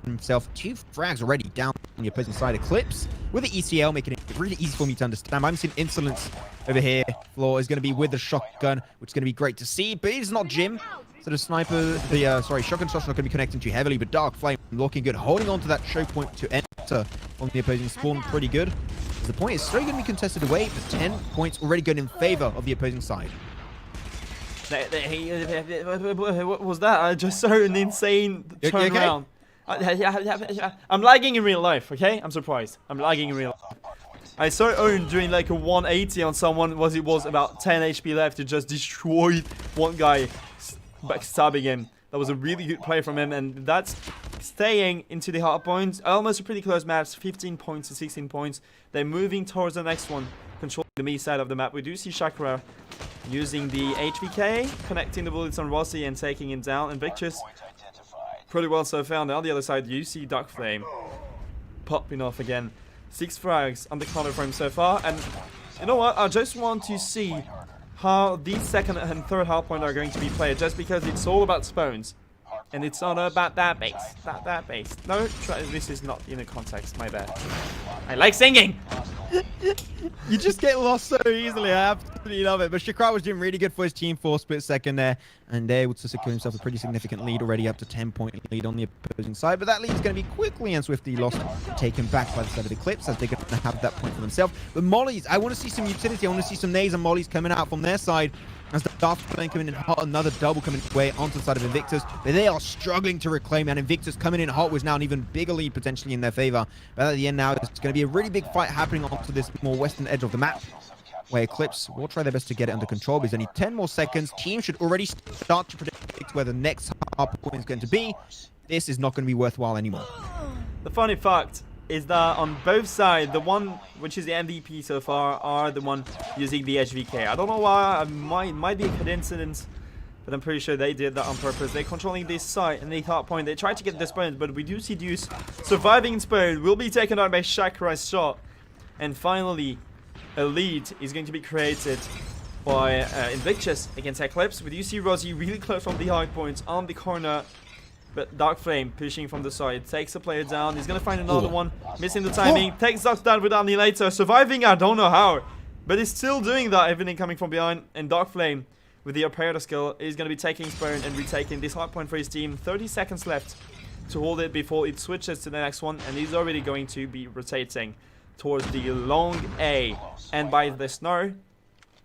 [SPEAKER 2] himself 2 frags already down on the opposing side. Eclipse with the ECL, making it really easy for me to understand. I'm seeing Insolence over here. Floor is going to be with the shotgun, which is going to be great to see, but it's not Jim. So the sniper, shotgun shot's not going to be connecting too heavily, but Dark Flame looking good, holding on to that choke point to enter on the opposing spawn pretty good. As the point is still going to be contested away, but 10 points already going in favor of the opposing side.
[SPEAKER 1] What was that? I just saw an insane
[SPEAKER 2] You
[SPEAKER 1] turn
[SPEAKER 2] okay?
[SPEAKER 1] around. I'm lagging in real life, okay? I'm surprised. I'm lagging in real life. I saw Owen doing like a 180 on someone was about 10 HP left to just destroy one guy, backstabbing him. That was a really good play from him, and that's staying into the hard points. Almost a pretty close maps, 15 points to 16 points. They're moving towards the next one, controlling the me side of the map. We do see Chakra using the HVK, connecting the bullets on Rossi and taking him down. And Victus pretty well so far. And on the other side, you see Dark Flame popping off again. 6 frags on the counter frame so far. And you know what? I just want to see how these second and third hardpoint are going to be played, just because it's all about spawns. And it's not about that base. That base. No, this is not in a context. My bad. I like singing!
[SPEAKER 2] You just get lost so easily. I absolutely love it. But Shakra was doing really good for his team for a split second there, and able to secure himself a pretty significant lead already, up to 10-point lead on the opposing side. But that lead is going to be quickly and swiftly lost, taken back by the side of Eclipse, as they're going to have that point for themselves. But Mollies, I want to see some utility. I want to see some nades and Mollies coming out from their side, as the Dark Flame coming in hot, another double coming away onto the side of Invictus. But they are struggling to reclaim, and Invictus coming in hot was now an even bigger lead potentially in their favor. But at the end now, it's going to be a really big fight happening onto this more western edge of the map, where Eclipse will try their best to get it under control. There's only 10 more seconds. Team should already start to predict where the next hard point is going to be. This is not going to be worthwhile anymore.
[SPEAKER 1] The funny fact is that on both sides, the one which is the MVP so far are the one using the HVK. I don't know why. Might be a coincidence, but I'm pretty sure they did that on purpose. They're controlling this site and the hard point. They tried to get the spawn, but we do see Deuce surviving in spawn. Will be taken out by Chakra's shot, and finally a lead is going to be created by Invictus against Eclipse. We do see Rossi really close from the hard points on the corner. But Dark Flame pushing from the side, takes a player down. He's gonna find another one, missing the timing. Takes Docs down with Annihilator, surviving. I don't know how, but he's still doing that. Everything coming from behind, and Dark Flame with the operator skill is gonna be taking spawn and retaking this hard point for his team. 30 seconds left to hold it before it switches to the next one, and he's already going to be rotating towards the long A. And by the snow,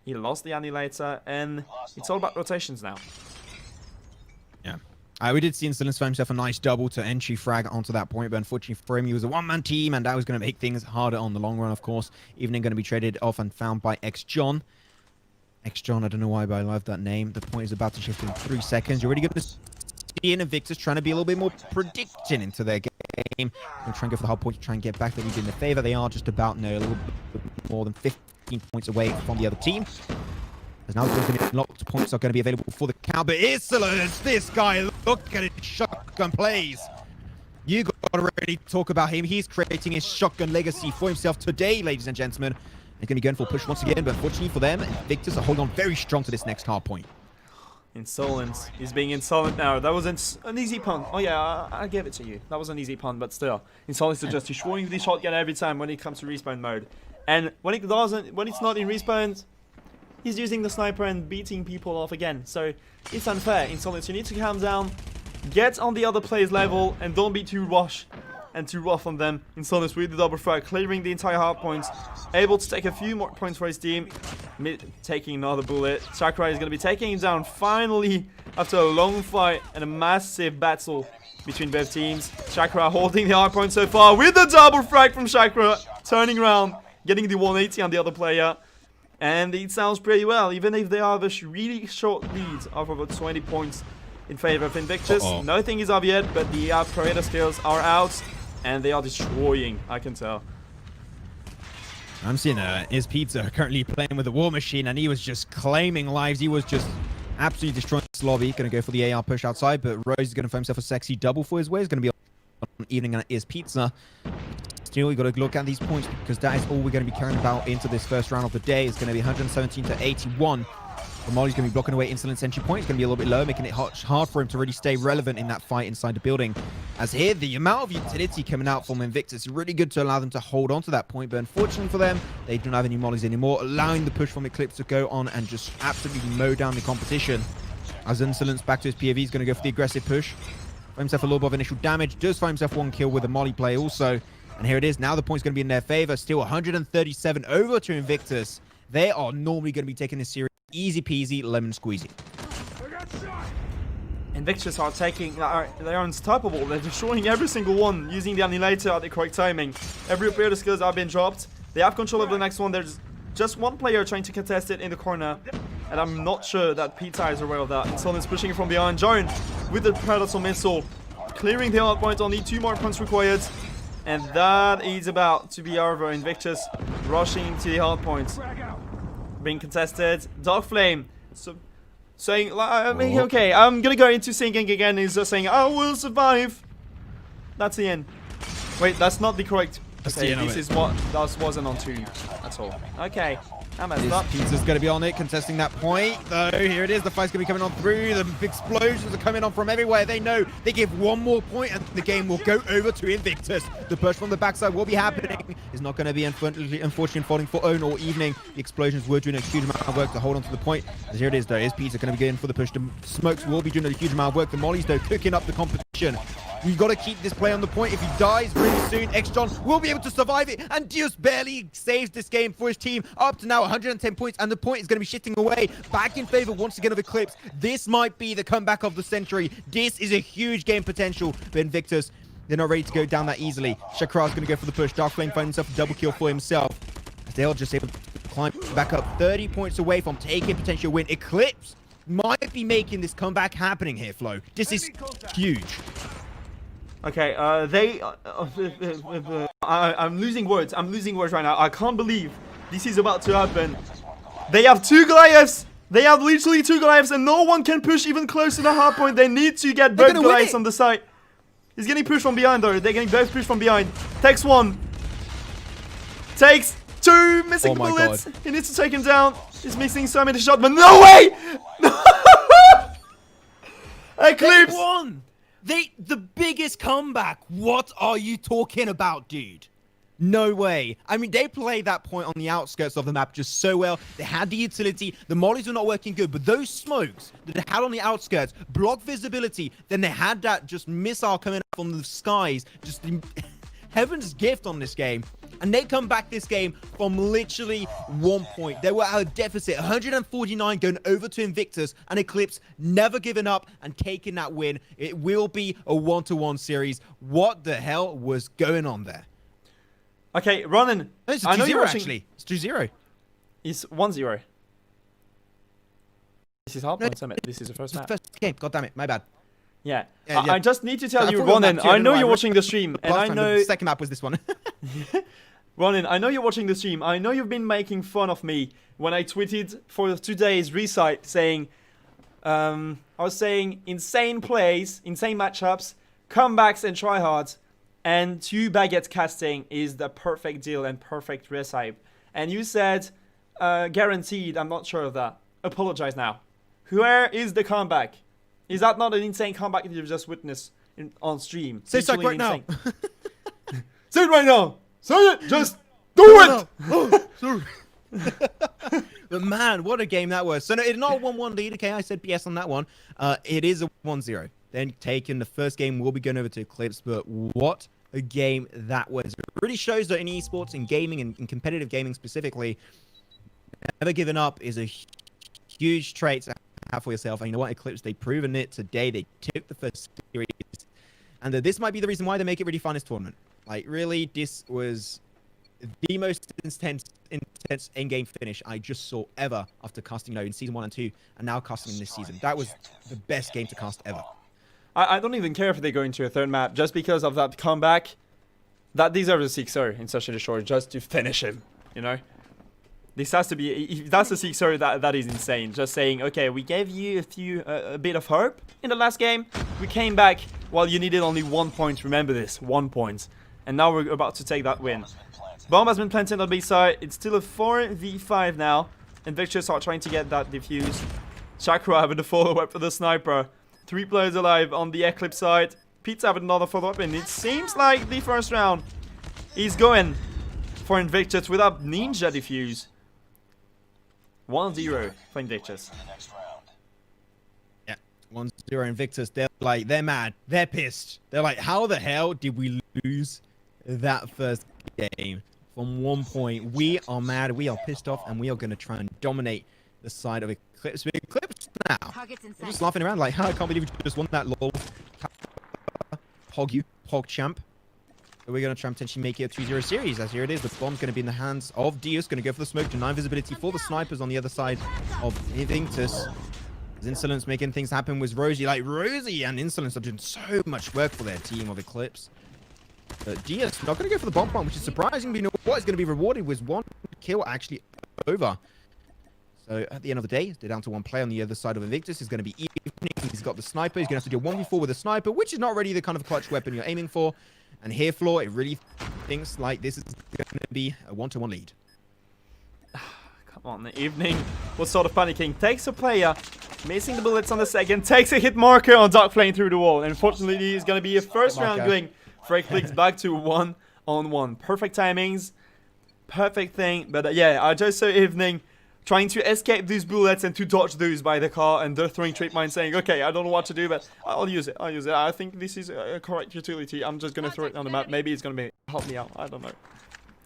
[SPEAKER 1] he lost the Annihilator, and it's all about rotations now.
[SPEAKER 2] Yeah. We did see Insolence find himself a nice double to entry frag onto that point, but unfortunately for him, he was a one-man team, and that was going to make things harder on the long run, of course. Evening going to be traded off and found by X-John. X-John, I don't know why, but I love that name. The point is about to shift in 3 seconds. You're already going to see Invictus trying to be a little bit more predicting into their game. And try and go for the hard point to try and get back the lead in their favor. They are just about, no, a little bit more than 15 points away from the other team. As now lots of points are going to be available for the count, but Insolence, this guy, look at his shotgun plays. You got to really talk about him. He's creating his shotgun legacy for himself today, ladies and gentlemen. They're going to be going for a push once again, but unfortunately for them, Victors are holding on very strong to this next hard point.
[SPEAKER 1] Insolence. He's being insolent now. That was an easy pun. Oh yeah, I gave it to you. That was an easy pun, but still. Insolence is just destroying the shotgun every time when it comes to respawn mode. And when it doesn't, when it's not in respawns, he's using the sniper and beating people off again. So it's unfair. Insolence, you need to calm down, get on the other player's level, and don't be too rushed and too rough on them. Insolence with the double frag, clearing the entire hard points, able to take a few more points for his team, taking another bullet. Chakra is going to be taking him down. Finally, after a long fight and a massive battle between both teams. Chakra holding the hard point so far with the double frag from Chakra, turning around, getting the 180 on the other player. And it sounds pretty well, even if they have a really short lead of about 20 points in favor of Invictus. Nothing is up yet, but the Predator skills are out, and they are destroying, I can tell.
[SPEAKER 2] I'm seeing his Pizza currently playing with the War Machine, and he was just claiming lives. He was just absolutely destroying this lobby. Going to go for the AR push outside, but Rose is going to find himself a sexy double for his way. He's going to be on evening at his Pizza. Still, we got to look at these points because that is all we're going to be caring about into this first round of the day. It's going to be 117 to 81. The Molly's going to be blocking away Insolent's entry point. It's going to be a little bit low, making it hard for him to really stay relevant in that fight inside the building. As here, the amount of utility coming out from Invictus is really good to allow them to hold on to that point. But unfortunately for them, they don't have any Mollies anymore, allowing the push from Eclipse to go on and just absolutely mow down the competition. As Insolent's back to his POV, he's going to go for the aggressive push. Find himself a little bit of initial damage. Does find himself one kill with a Molly play also. And here it is. Now the point's going to be in their favor. Still 137 over to Invictus. They are normally going to be taking this series easy peasy, lemon squeezy.
[SPEAKER 1] Invictus are taking, they are unstoppable. They're destroying every single one using the annihilator at the correct timing. Every player the skills have been dropped. They have control of the next one. There's just one player trying to contest it in the corner. And I'm not sure that Pizza is aware of that. Insolent's pushing from behind. Joan with the Predator missile. Clearing the hard point. Only 2 more points required. And that is about to be over. Invictus rushing to the hard point. Being contested. Dark Flame. So saying, okay, I'm gonna go into singing again. He's just saying, I will survive. That's the end. Wait, that's not the correct. Okay, this is what that wasn't on tune. That's all. Okay, I messed up.
[SPEAKER 2] Pizza's going to be on it, contesting that point. Though, here it is. The fight's going to be coming on through. The explosions are coming on from everywhere. They know they give one more point and the game will go over to Invictus. The push from the backside will be happening. It's not going to be unfortunately falling for Own or Evening. The explosions were doing a huge amount of work to hold on to the point. As here it is, though. Is Pizza going to be going for the push? The Smokes will be doing a huge amount of work. The Mollies, though, cooking up the competition. We've got to keep this play on the point. If he dies really soon, X-John will be able to survive it. And Dios barely saves this game for his team. Up to now, 110 points. And the point is going to be shifting away. Back in favor once again of Eclipse. This might be the comeback of the century. This is a huge game potential. But Invictus, they're not ready to go down that easily. Shakra's going to go for the push. Dark Flame finds himself a double kill for himself. They'll just able to climb back up 30 points away from taking potential win. Eclipse might be making this comeback happening here, Flo. This is huge.
[SPEAKER 1] Okay, I'm losing words. I'm losing words right now. I can't believe this is about to happen. They have 2 Goliaths. They have literally 2 Goliaths, and no one can push even close to the hard point. They need to get both Goliaths on the side. He's getting pushed from behind, though. They're getting both pushed from behind. Takes 1. Takes 2. Missing bullets. God. He needs to take him down. He's missing so many shots, but no way! Eclipse!
[SPEAKER 2] They won! The biggest comeback. What are you talking about, dude? No way. I mean, they played that point on the outskirts of the map just so well. They had the utility. The mollies were not working good, but those smokes that they had on the outskirts blocked visibility. Then they had that just missile coming up from the skies. Just heaven's gift on this game. And they come back this game from literally 1 point. They were at a deficit, 149 going over to Invictus, and Eclipse never giving up and taking that win. It will be a 1-to-1 series. What the hell was going on there?
[SPEAKER 1] Okay, Ronan.
[SPEAKER 2] No, it's 2-0 actually. It's 2-0.
[SPEAKER 1] It's 1-0. This is Hardpoint Summit. This is the first match.
[SPEAKER 2] First game. God damn it. My bad.
[SPEAKER 1] Yeah. I just need to tell you, Ronan, I know you're watching the stream, and I know...
[SPEAKER 2] The second map was this one.
[SPEAKER 1] Ronan, I know you're watching the stream. I know you've been making fun of me when I tweeted for today's recite saying... I was saying insane plays, insane matchups, comebacks and tryhards, and 2 baguette casting is the perfect deal and perfect recipe. And you said, guaranteed, I'm not sure of that. Apologize now. Where is the comeback? Is that not an insane comeback that you've just witnessed on stream?
[SPEAKER 2] Say it right now.
[SPEAKER 1] Say it right now. Say it. Just do it.
[SPEAKER 2] Oh, sorry. But man, what a game that was. So no, it's not a 1-1 lead. Okay, I said BS on that one. It is a 1-0. Then taking the first game, we'll be going over to Eclipse. But what a game that was. It really shows that in esports, in gaming, and in competitive gaming specifically, never giving up is a huge trait to have for yourself. And you know what, Eclipse, they've proven it today. They took the first series. And this might be the reason why they make it really fun this tournament. Like, really, this was the most intense in-game finish I just saw ever after casting, in Season 1 and 2, and now casting in this season. That was the best game to cast ever.
[SPEAKER 1] I don't even care if they go into a third map, just because of that comeback. That deserves a 6-0 in such a short, just to finish him, This has to be, if that's a 6-0, that is insane. Just saying, okay, we gave you a bit of hope in the last game. We came back while you needed only 1 point. Remember this, 1 point. And now we're about to take that win. Bomb has been planted on B side. It's still a 4v5 now. Invictus are trying to get that defused. Chakra having the follow-up for the sniper. 3 players alive on the Eclipse side. Pizza having another follow-up, and it seems like the first round is going for Invictus without Ninja defuse. 1-0 for Invictus.
[SPEAKER 2] Yeah, 1-0 Invictus. They're mad. They're pissed. They're like, how the hell did we lose that first game from 1 point? We are mad. We are pissed off, and we are going to try and dominate the side of Eclipse. Eclipse now. They're just laughing around like, I can't believe we just won that lol. Hog champ. So we're going to try and potentially make it a 2-0 series. As here it is, the bomb's going to be in the hands of Dios. Going to go for the smoke, deny visibility for the snipers on the other side of Invictus. As Insolence making things happen with Rosie. Like, Rosie and Insolence are doing so much work for their team of Eclipse. But Diaz not going to go for the bomb plant, which is surprising. But you know what? Is going to be rewarded with 1 kill actually over. So at the end of the day, they're down to 1 player on the other side of Invictus. It's going to be Evening. He's got the sniper. He's going to have to do a 1v4 with a sniper, which is not really the kind of clutch weapon you're aiming for. And here, Floor, it really thinks like this is going to be a 1-to-1 lead.
[SPEAKER 1] Come on, the Evening was sort of panicking. Takes a player, missing the bullets on the second. Takes a hit marker on Dark Flame through the wall. Unfortunately, it's going to be a first round going for Eclipse back to 1-on-1. Perfect timings. Perfect thing. But yeah, I just saw Evening trying to escape these bullets and to dodge those by the car, and they're throwing trip mine saying, okay, I don't know what to do, but I'll use it. I think this is a correct utility. I'm just going to throw it on the map. Maybe it's going to help me out. I don't know.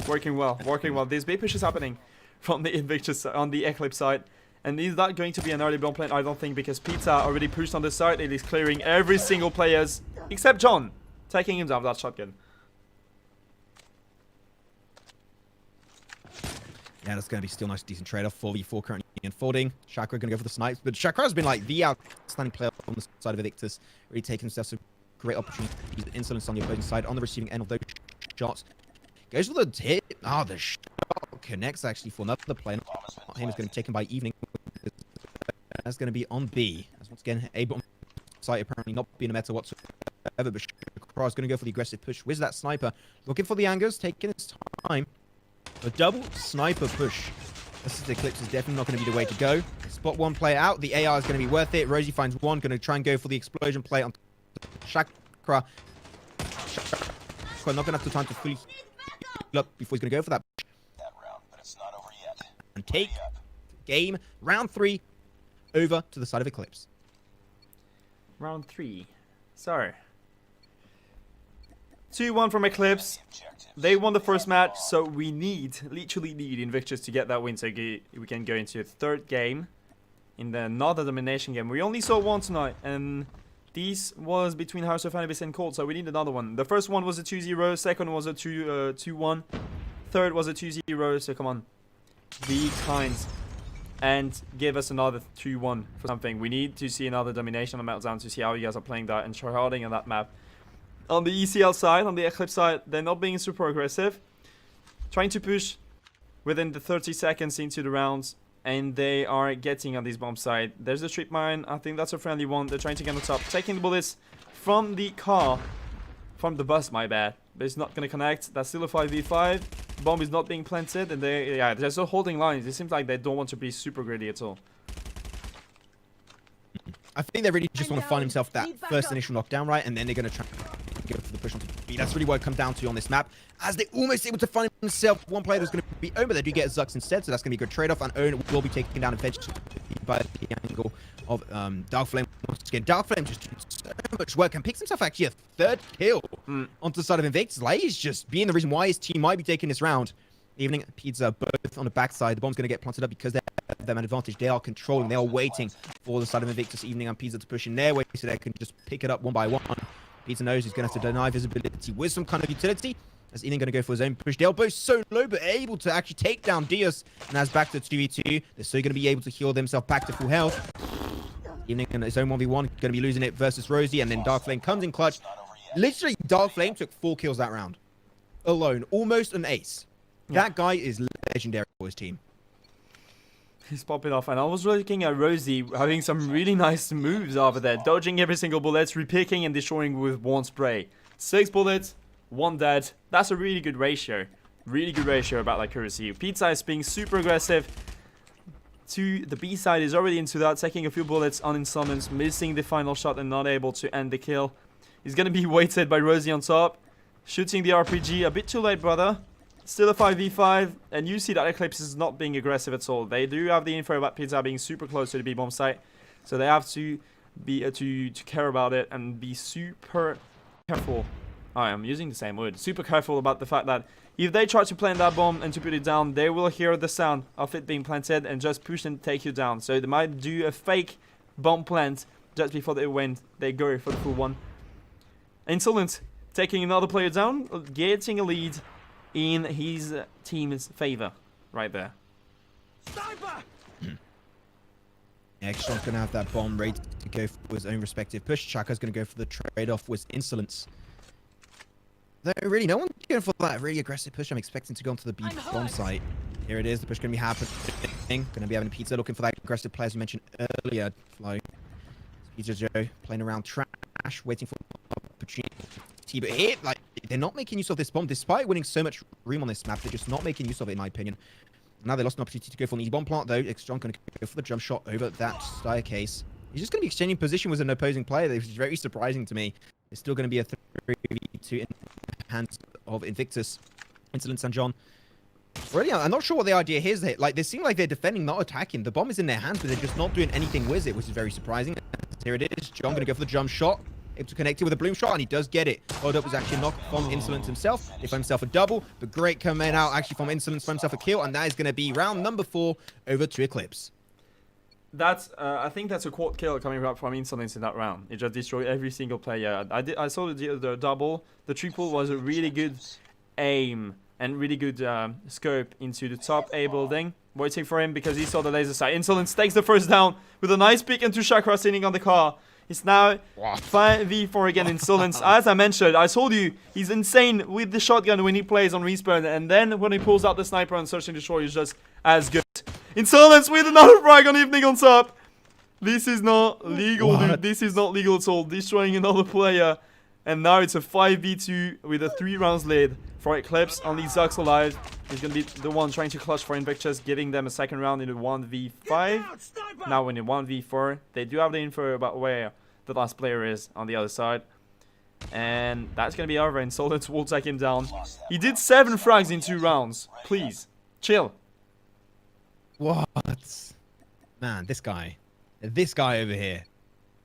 [SPEAKER 1] Working well. This big push is happening from the Invictus on the Eclipse side. And is that going to be an early bomb plant? I don't think, because Pizza already pushed on the side. It is clearing every single players except John, taking him down with that shotgun.
[SPEAKER 2] Yeah, that's going to be still nice, decent trade-off. 4v4 currently unfolding. Chakra going to go for the snipes, but Chakra has been like the outstanding player on the side of Invictus, really taking himself some great opportunities. Insolence on the opposing side, on the receiving end of those shots. Goes for the hit. The shot connects actually for another player. Him is going to be taken by Evening. That's going to be on B. As once again, A bottom side apparently not being a meta whatsoever, but Chakra is going to go for the aggressive push with that sniper. Looking for the angles, taking his time. A double sniper push. This is Eclipse is definitely not going to be the way to go. Spot 1 player out. The AR is going to be worth it. Rosie finds 1. Going to try and go for the explosion play on Chakra. Chakra not going to have the time to fully heal up before he's going to go for that.
[SPEAKER 4] Round, but it's not over yet.
[SPEAKER 2] And take game round 3 over to the side of Eclipse.
[SPEAKER 1] Round 3. So 2-1 from Eclipse. They won the first match, so we literally need Invictus to get that win so we can go into a third game in the another domination game. We only saw 1 tonight, and this was between House of Anubis and Cold, so we need another one. The first one was a 2-0, second was a 2-1, third was a 2-0, so come on. Be kind and give us another 2-1 for something. We need to see another domination on Meltdown to see how you guys are playing that and tryharding on that map. On the ECL side, on the Eclipse side, they're not being super aggressive. Trying to push within the 30 seconds into the rounds. And they are getting on this bomb side. There's the trip mine. I think that's a friendly one. They're trying to get on top. Taking the bullets from the car. From the bus, my bad. But it's not going to connect. That's still a 5v5. Bomb is not being planted. And they're just holding lines. It seems like they don't want to be super greedy at all.
[SPEAKER 2] I think they really just want to find himself that first initial knockdown, right? And then they're going to try and go for the push on B. That's really what it comes down to on this map. As they're almost able to find himself one player that's going to be Own, but they do get Zux instead, so that's going to be a good trade-off. And Own will be taken down eventually by the angle of Dark Flame. Once again, Dark Flame just doing so much work and picks himself actually a third kill onto the side of Invictus. Like, he's just being the reason why his team might be taking this round. Evening, Pizza both on the backside. The bomb's going to get planted up because they have them an advantage. They are controlling. They are waiting for the side of Invictus Evening and Pizza to push in their way so they can just pick it up one by one. Pizza knows he's going to have to deny visibility with some kind of utility. As Evening going to go for his own push. They're both so low, but able to actually take down Diaz. And as back to 2v2, they're still going to be able to heal themselves back to full health. Evening in his own 1v1, going to be losing it versus Rosie. And then Dark Flame comes in clutch. Literally, Dark Flame took 4 kills that round. Alone. Almost an ace.
[SPEAKER 1] Yeah.
[SPEAKER 2] That guy is legendary for his team.
[SPEAKER 1] He's popping off, and I was looking at Rosie having some really nice moves over there, dodging every single bullet, repicking and destroying with one spray. 6 bullets, 1 dead. That's a really good ratio. Really good ratio about accuracy. Pizza is being super aggressive. To the B side is already into that, taking a few bullets on Insolence, missing the final shot and not able to end the kill. He's gonna be weighted by Rosie on top, shooting the RPG. A bit too late, brother. Still a 5v5, and you see that Eclipse is not being aggressive at all. They do have the info about Pizza being super close to the B-bomb site, so they have to be to care about it and be super careful. I am using the same word. Super careful about the fact that if they try to plant that bomb and to put it down, they will hear the sound of it being planted and just push and take you down. So they might do a fake bomb plant just before they go for the full one. Insolent taking another player down, getting a lead in his team's favor right there.
[SPEAKER 2] Extron's going to have that bomb ready to go for his own respective push. Chaka's going to go for the trade-off with Insolence. Though really, no one's going for that really aggressive push. I'm expecting to go onto the B bomb site. Here it is. The push going to be happening. Going to be having Pizza looking for that aggressive player as you mentioned earlier. Flo. Pizza Joe playing around trash, waiting for opportunity. But here, like, they're not making use of this bomb. Despite winning so much room on this map, they're just not making use of it, in my opinion. Now they lost an opportunity to go for an easy bomb plant, though. Extron going to go for the jump shot over that staircase. He's just going to be exchanging position with an opposing player, which is very surprising to me. It's still going to be a 3v2 in the hands of Invictus, Insolence and John. Really, I'm not sure what the idea here is. Like, they seem like they're defending, not attacking. The bomb is in their hands, but they're just not doing anything with it, which is very surprising. Here it is. John going to go for the jump shot. Able to connect it with a bloom shot, and he does get it. Hold up was actually a knock from Insolence himself. He found himself a double, but great coming out actually from Insolence for himself a kill, and that is going to be round number 4 over to Eclipse.
[SPEAKER 1] That's I think that's a quad kill coming up from Insolence in that round. It just destroyed every single player. I saw the double. The triple was a really good aim and really good scope into the top A building. Waiting for him because he saw the laser sight. Insolence takes the first down with a nice pick into Chakra sitting on the car. It's now 5v4 again Insolence. As I mentioned, I told you, he's insane with the shotgun when he plays on respawn. And then when he pulls out the sniper on Search and Destroy, he's just as good. Insolence with another frag on Evening on top. This is not legal, dude. This is not legal at all. Destroying another player. And now it's a 5v2 with a 3 rounds lead for Eclipse. Only Zuck's alive. He's going to be the one trying to clutch for Invictus, giving them a second round in a 1v5. Now in a 1v4. They do have the info about where the last player is on the other side. And that's going to be over. Insolence will take him down. He did 7 frags in 2 rounds. Please, chill.
[SPEAKER 2] What? Man, this guy over here.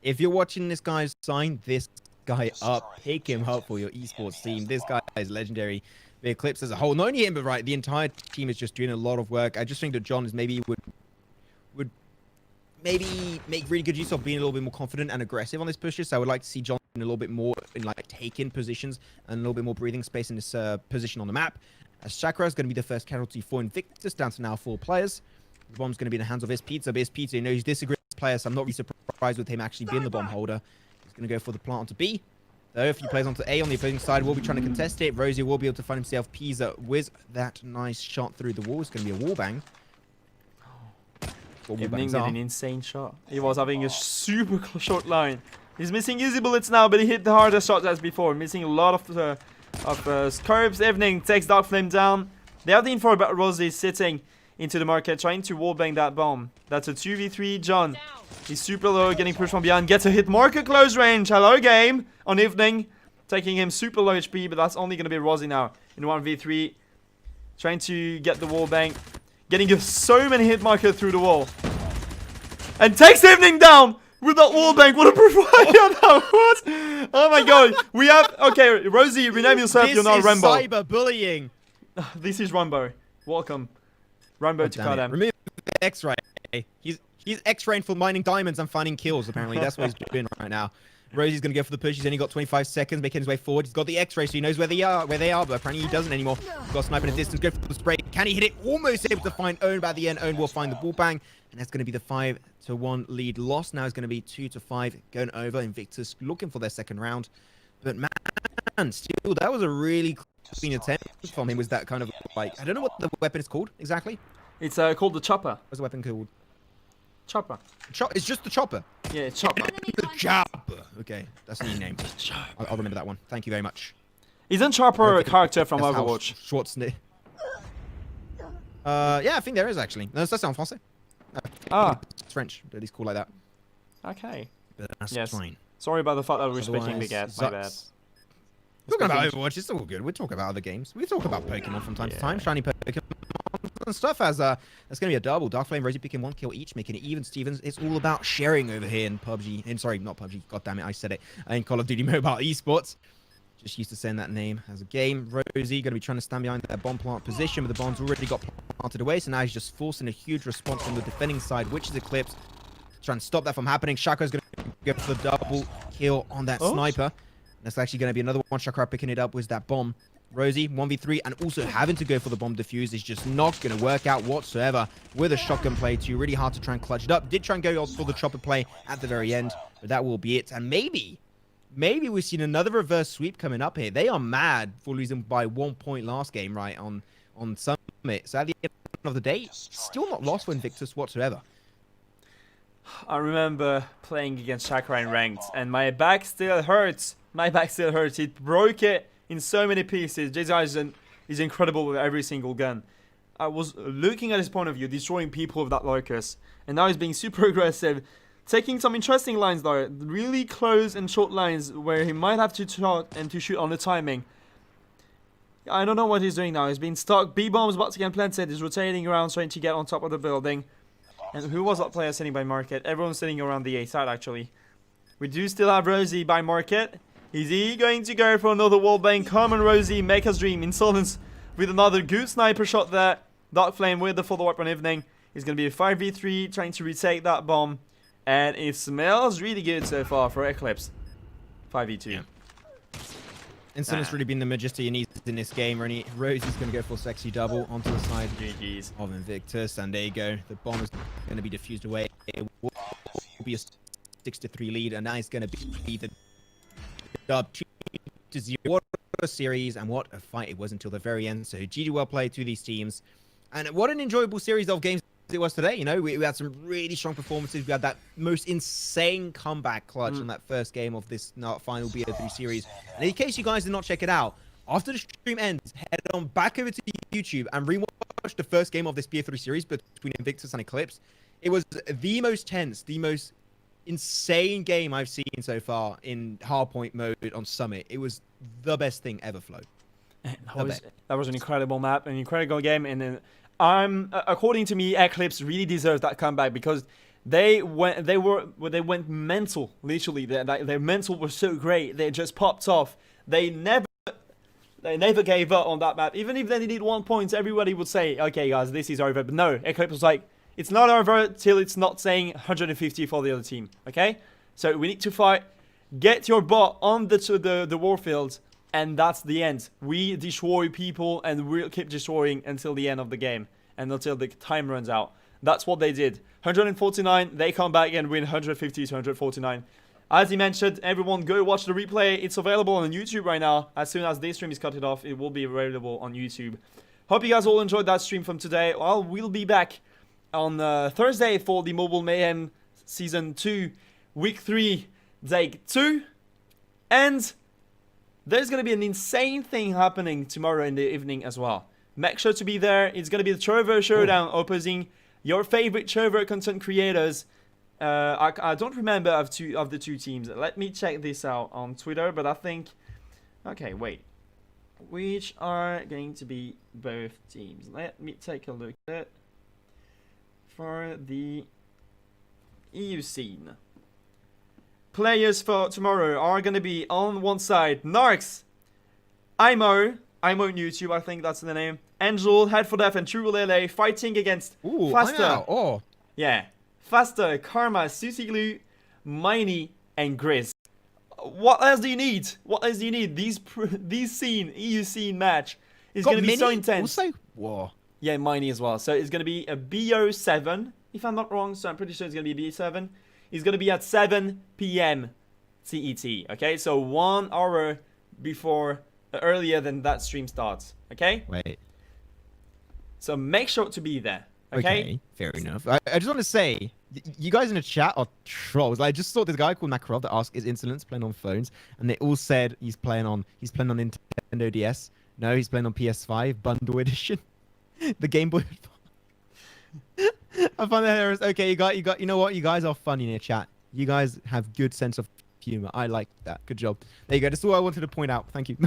[SPEAKER 2] If you're watching this guy, sign this guy up. Pick him up for your esports team. This guy is legendary. The Eclipse as a whole, not only him, but right, the entire team is just doing a lot of work. I just think that John is maybe would maybe make really good use of being a little bit more confident and aggressive on this pushes. So I would like to see John a little bit more in like taking positions and a little bit more breathing space in this position on the map. As Chakra is going to be the first casualty for Invictus, down to now 4 players. The bomb's going to be in the hands of Pizza, but Pizza, you know, he's disagreeing with this player, so I'm not really surprised with him actually being the bomb holder. He's going to go for the plant onto B. Though if he plays onto A on the opposing side, we'll be trying to contest it. Rosie will be able to find himself Pizza with that nice shot through the wall. It's going to be a wall bang.
[SPEAKER 1] Evening did an insane shot. He was having a super short line. He's missing easy bullets now, but he hit the hardest shot as before. Missing a lot of scopes. Evening takes Dark Flame down. They have the info about Rosie sitting into the market, trying to wallbang that bomb. That's a 2v3. John, he's super low, getting pushed from behind. Gets a hit marker close range. Hello, game on Evening. Taking him super low HP, but that's only going to be Rosie now in 1v3. Trying to get the wallbang. Getting so many hit markers through the wall. And takes Evening down with that wallbang. What a profile now. What? Oh my god. We have... Okay, Rosie, rename yourself. You're now Rambo.
[SPEAKER 2] This is cyberbullying.
[SPEAKER 1] This is Rambo. Welcome. Rambo to Kadam.
[SPEAKER 2] Remove X-ray. He's He's X-raying for mining diamonds and finding kills, apparently. That's what he's doing right now. Rosie's going to go for the push. He's only got 25 seconds, making his way forward. He's got the X-ray, so he knows where they are, but apparently he doesn't anymore. He's got a sniper in the distance, go for the spray. Can he hit it? Almost able to find Owen by the end. Owen will find the ball bang, and that's going to be the 5-1 lead lost. Now it's going to be 2-5 going over. Invictus looking for their second round. But man, still, that was a really clean attempt from him. Was that kind of like, I don't know what the weapon is called exactly.
[SPEAKER 1] It's called the chopper.
[SPEAKER 2] What's the weapon called?
[SPEAKER 1] Chopper.
[SPEAKER 2] It's just the chopper.
[SPEAKER 1] Yeah, it's chopper.
[SPEAKER 2] The chopper. Okay, that's a new name. I'll remember that one. Thank you very much.
[SPEAKER 1] Isn't Chopper a character from
[SPEAKER 2] That's how
[SPEAKER 1] Overwatch?
[SPEAKER 2] Schwarzenegger. Yeah, I think there is actually. No, that's en français.
[SPEAKER 1] Ah,
[SPEAKER 2] It's French, but he's called like that.
[SPEAKER 1] okay.
[SPEAKER 2] But that's
[SPEAKER 1] Yes.
[SPEAKER 2] fine.
[SPEAKER 1] Sorry about the fact that we're speaking
[SPEAKER 2] Otherwise,
[SPEAKER 1] Big My bad.
[SPEAKER 2] Talking about Overwatch, it's all good. We talk about other games. We talk about Pokemon from time to time. Shiny Pokemon and stuff. As that's going to be a double. Dark Flame, Rosie picking 1 kill each, making it even. Stevens, it's all about sharing over here in PUBG. Sorry, not PUBG. God damn it, I said it. In Call of Duty Mobile Esports. Just used to saying that name as a game. Rosie going to be trying to stand behind that bomb plant position, but the bomb's already got planted away. So now he's just forcing a huge response from the defending side, which is Eclipse. Trying to stop that from happening. Shaco's going to go for the double kill on that sniper. That's actually going to be another one. Shakra picking it up with that bomb. Rosie, 1v3, and also having to go for the bomb defuse is just not going to work out whatsoever with a shotgun play. Too really hard to try and clutch it up. Did try and go for the chopper play at the very end, but that will be it. And maybe we've seen another reverse sweep coming up here. They are mad for losing by 1 point last game, right, on Summit. So at the end of the day, still not lost for Invictus whatsoever.
[SPEAKER 1] I remember playing against Chakra in ranked, and my back still hurts. My back still hurts. It broke it in so many pieces. Jason is incredible with every single gun. I was looking at his point of view, destroying people with that Locust, and now he's being super aggressive, taking some interesting lines though, really close and short lines where he might have to shot and to shoot on the timing. I don't know what he's doing now. He's been stuck. B-bomb's about to get planted. He's rotating around trying to get on top of the building. And who was that player sitting by Market? Everyone's sitting around the A side actually. We do still have Rosie by Market. Is he going to go for another wallbang? Come on, Rosie, make us dream. Insolence with another good sniper shot there. Dark Flame with the follow-up on Evening. It's going to be a 5v3 trying to retake that bomb. And it smells really good so far for Eclipse. 5v2. Yeah.
[SPEAKER 2] Insolence really been the majesty he needs in this game. Rosie's going to go for sexy double onto the side
[SPEAKER 1] GG's.
[SPEAKER 2] of Invictus. And there you go. The bomb is going to be diffused away. It will be a 6-3 lead. And that is going to be the dub 2-0. What a series and what a fight it was until the very end. So GG well played to these teams. And what an enjoyable series of games it was today. You know, we had some really strong performances. We had that most insane comeback clutch in that first game of this final BO3 series. And in case you guys did not check it out, after the stream ends, head on back over to YouTube and rewatch the first game of this BO3 series between Invictus and Eclipse. It was the most tense, the most insane game I've seen so far in hardpoint mode on Summit. It was the best thing ever, Flo.
[SPEAKER 1] That was an incredible map, an incredible game, and then according to me, Eclipse really deserves that comeback because they went mental. Literally, their mental was so great. They just popped off. They never gave up on that map. Even if they needed 1 point, everybody would say, "Okay, guys, this is over." But no, Eclipse was like, "It's not over till it's not saying 150 for the other team." Okay, so we need to fight. Get your bot on the warfield. And that's the end. We destroy people and we'll keep destroying until the end of the game. And until the time runs out. That's what they did. 149, they come back and win 150 to 149. As he mentioned, everyone go watch the replay. It's available on YouTube right now. As soon as this stream is cut off, it will be available on YouTube. Hope you guys all enjoyed that stream from today. Well, we'll be back on Thursday for the Mobile Mayhem Season 2, Week 3, Day 2. And there's going to be an insane thing happening tomorrow in the evening as well. Make sure to be there. It's going to be the Trover Showdown opposing your favorite Trover content creators. I don't remember of the two teams. Let me check this out on Twitter, but I think... Okay, wait. Which are going to be both teams? Let me take a look at it. For the EU scene. Players for tomorrow are going to be on one side Narcs, IMO on YouTube, I think that's the name, Angel, Head for Death, and True LA fighting against Faster.
[SPEAKER 2] Oh.
[SPEAKER 1] Yeah, Faster, Karma, Susie Glue, Miney, and Grizz. What else do you need? What else do you need? These EU scene match is going to be so intense.
[SPEAKER 2] Also, whoa.
[SPEAKER 1] Yeah, Miney as well. So it's going to be a BO7, if I'm not wrong. So I'm pretty sure it's going to be a B7. It's going to be at 7 p.m. CET. Okay, so 1 hour before, earlier than that stream starts. Okay.
[SPEAKER 2] Wait.
[SPEAKER 1] So make sure to be there. Okay.
[SPEAKER 2] Fair enough. I just want to say, you guys in the chat are trolls. Like, I just saw this guy called Makarov that asked, "Is Insolence playing on phones?" And they all said he's playing on Nintendo DS. No, he's playing on PS5 Bundle Edition, the Game Boy. I find that hilarious. Okay, you know what? You guys are funny in your chat. You guys have good sense of humor. I like that. Good job. There you go. That's all I wanted to point out. Thank you.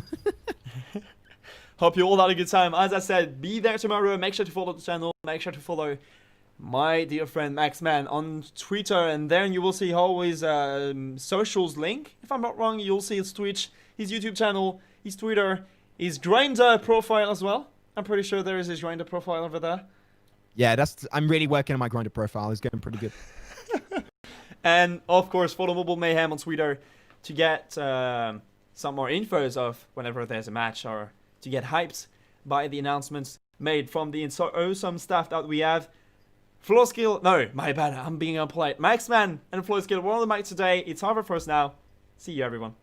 [SPEAKER 1] Hope you all had a good time. As I said, be there tomorrow. Make sure to follow the channel. Make sure to follow my dear friend Maxman on Twitter, and then you will see always socials link. If I'm not wrong, you'll see his Twitch, his YouTube channel, his Twitter, his Grindr profile as well. I'm pretty sure there is his Grindr profile over there.
[SPEAKER 2] Yeah, I'm really working on my Grindr profile. It's getting pretty good.
[SPEAKER 1] And of course, follow Mobile Mayhem on Twitter to get some more infos of whenever there's a match, or to get hyped by the announcements made from the awesome staff that we have. Flowskill, no, my bad, I'm being unpolite. Maxman and Flowskill were on the mic today. It's over for us now. See you, everyone.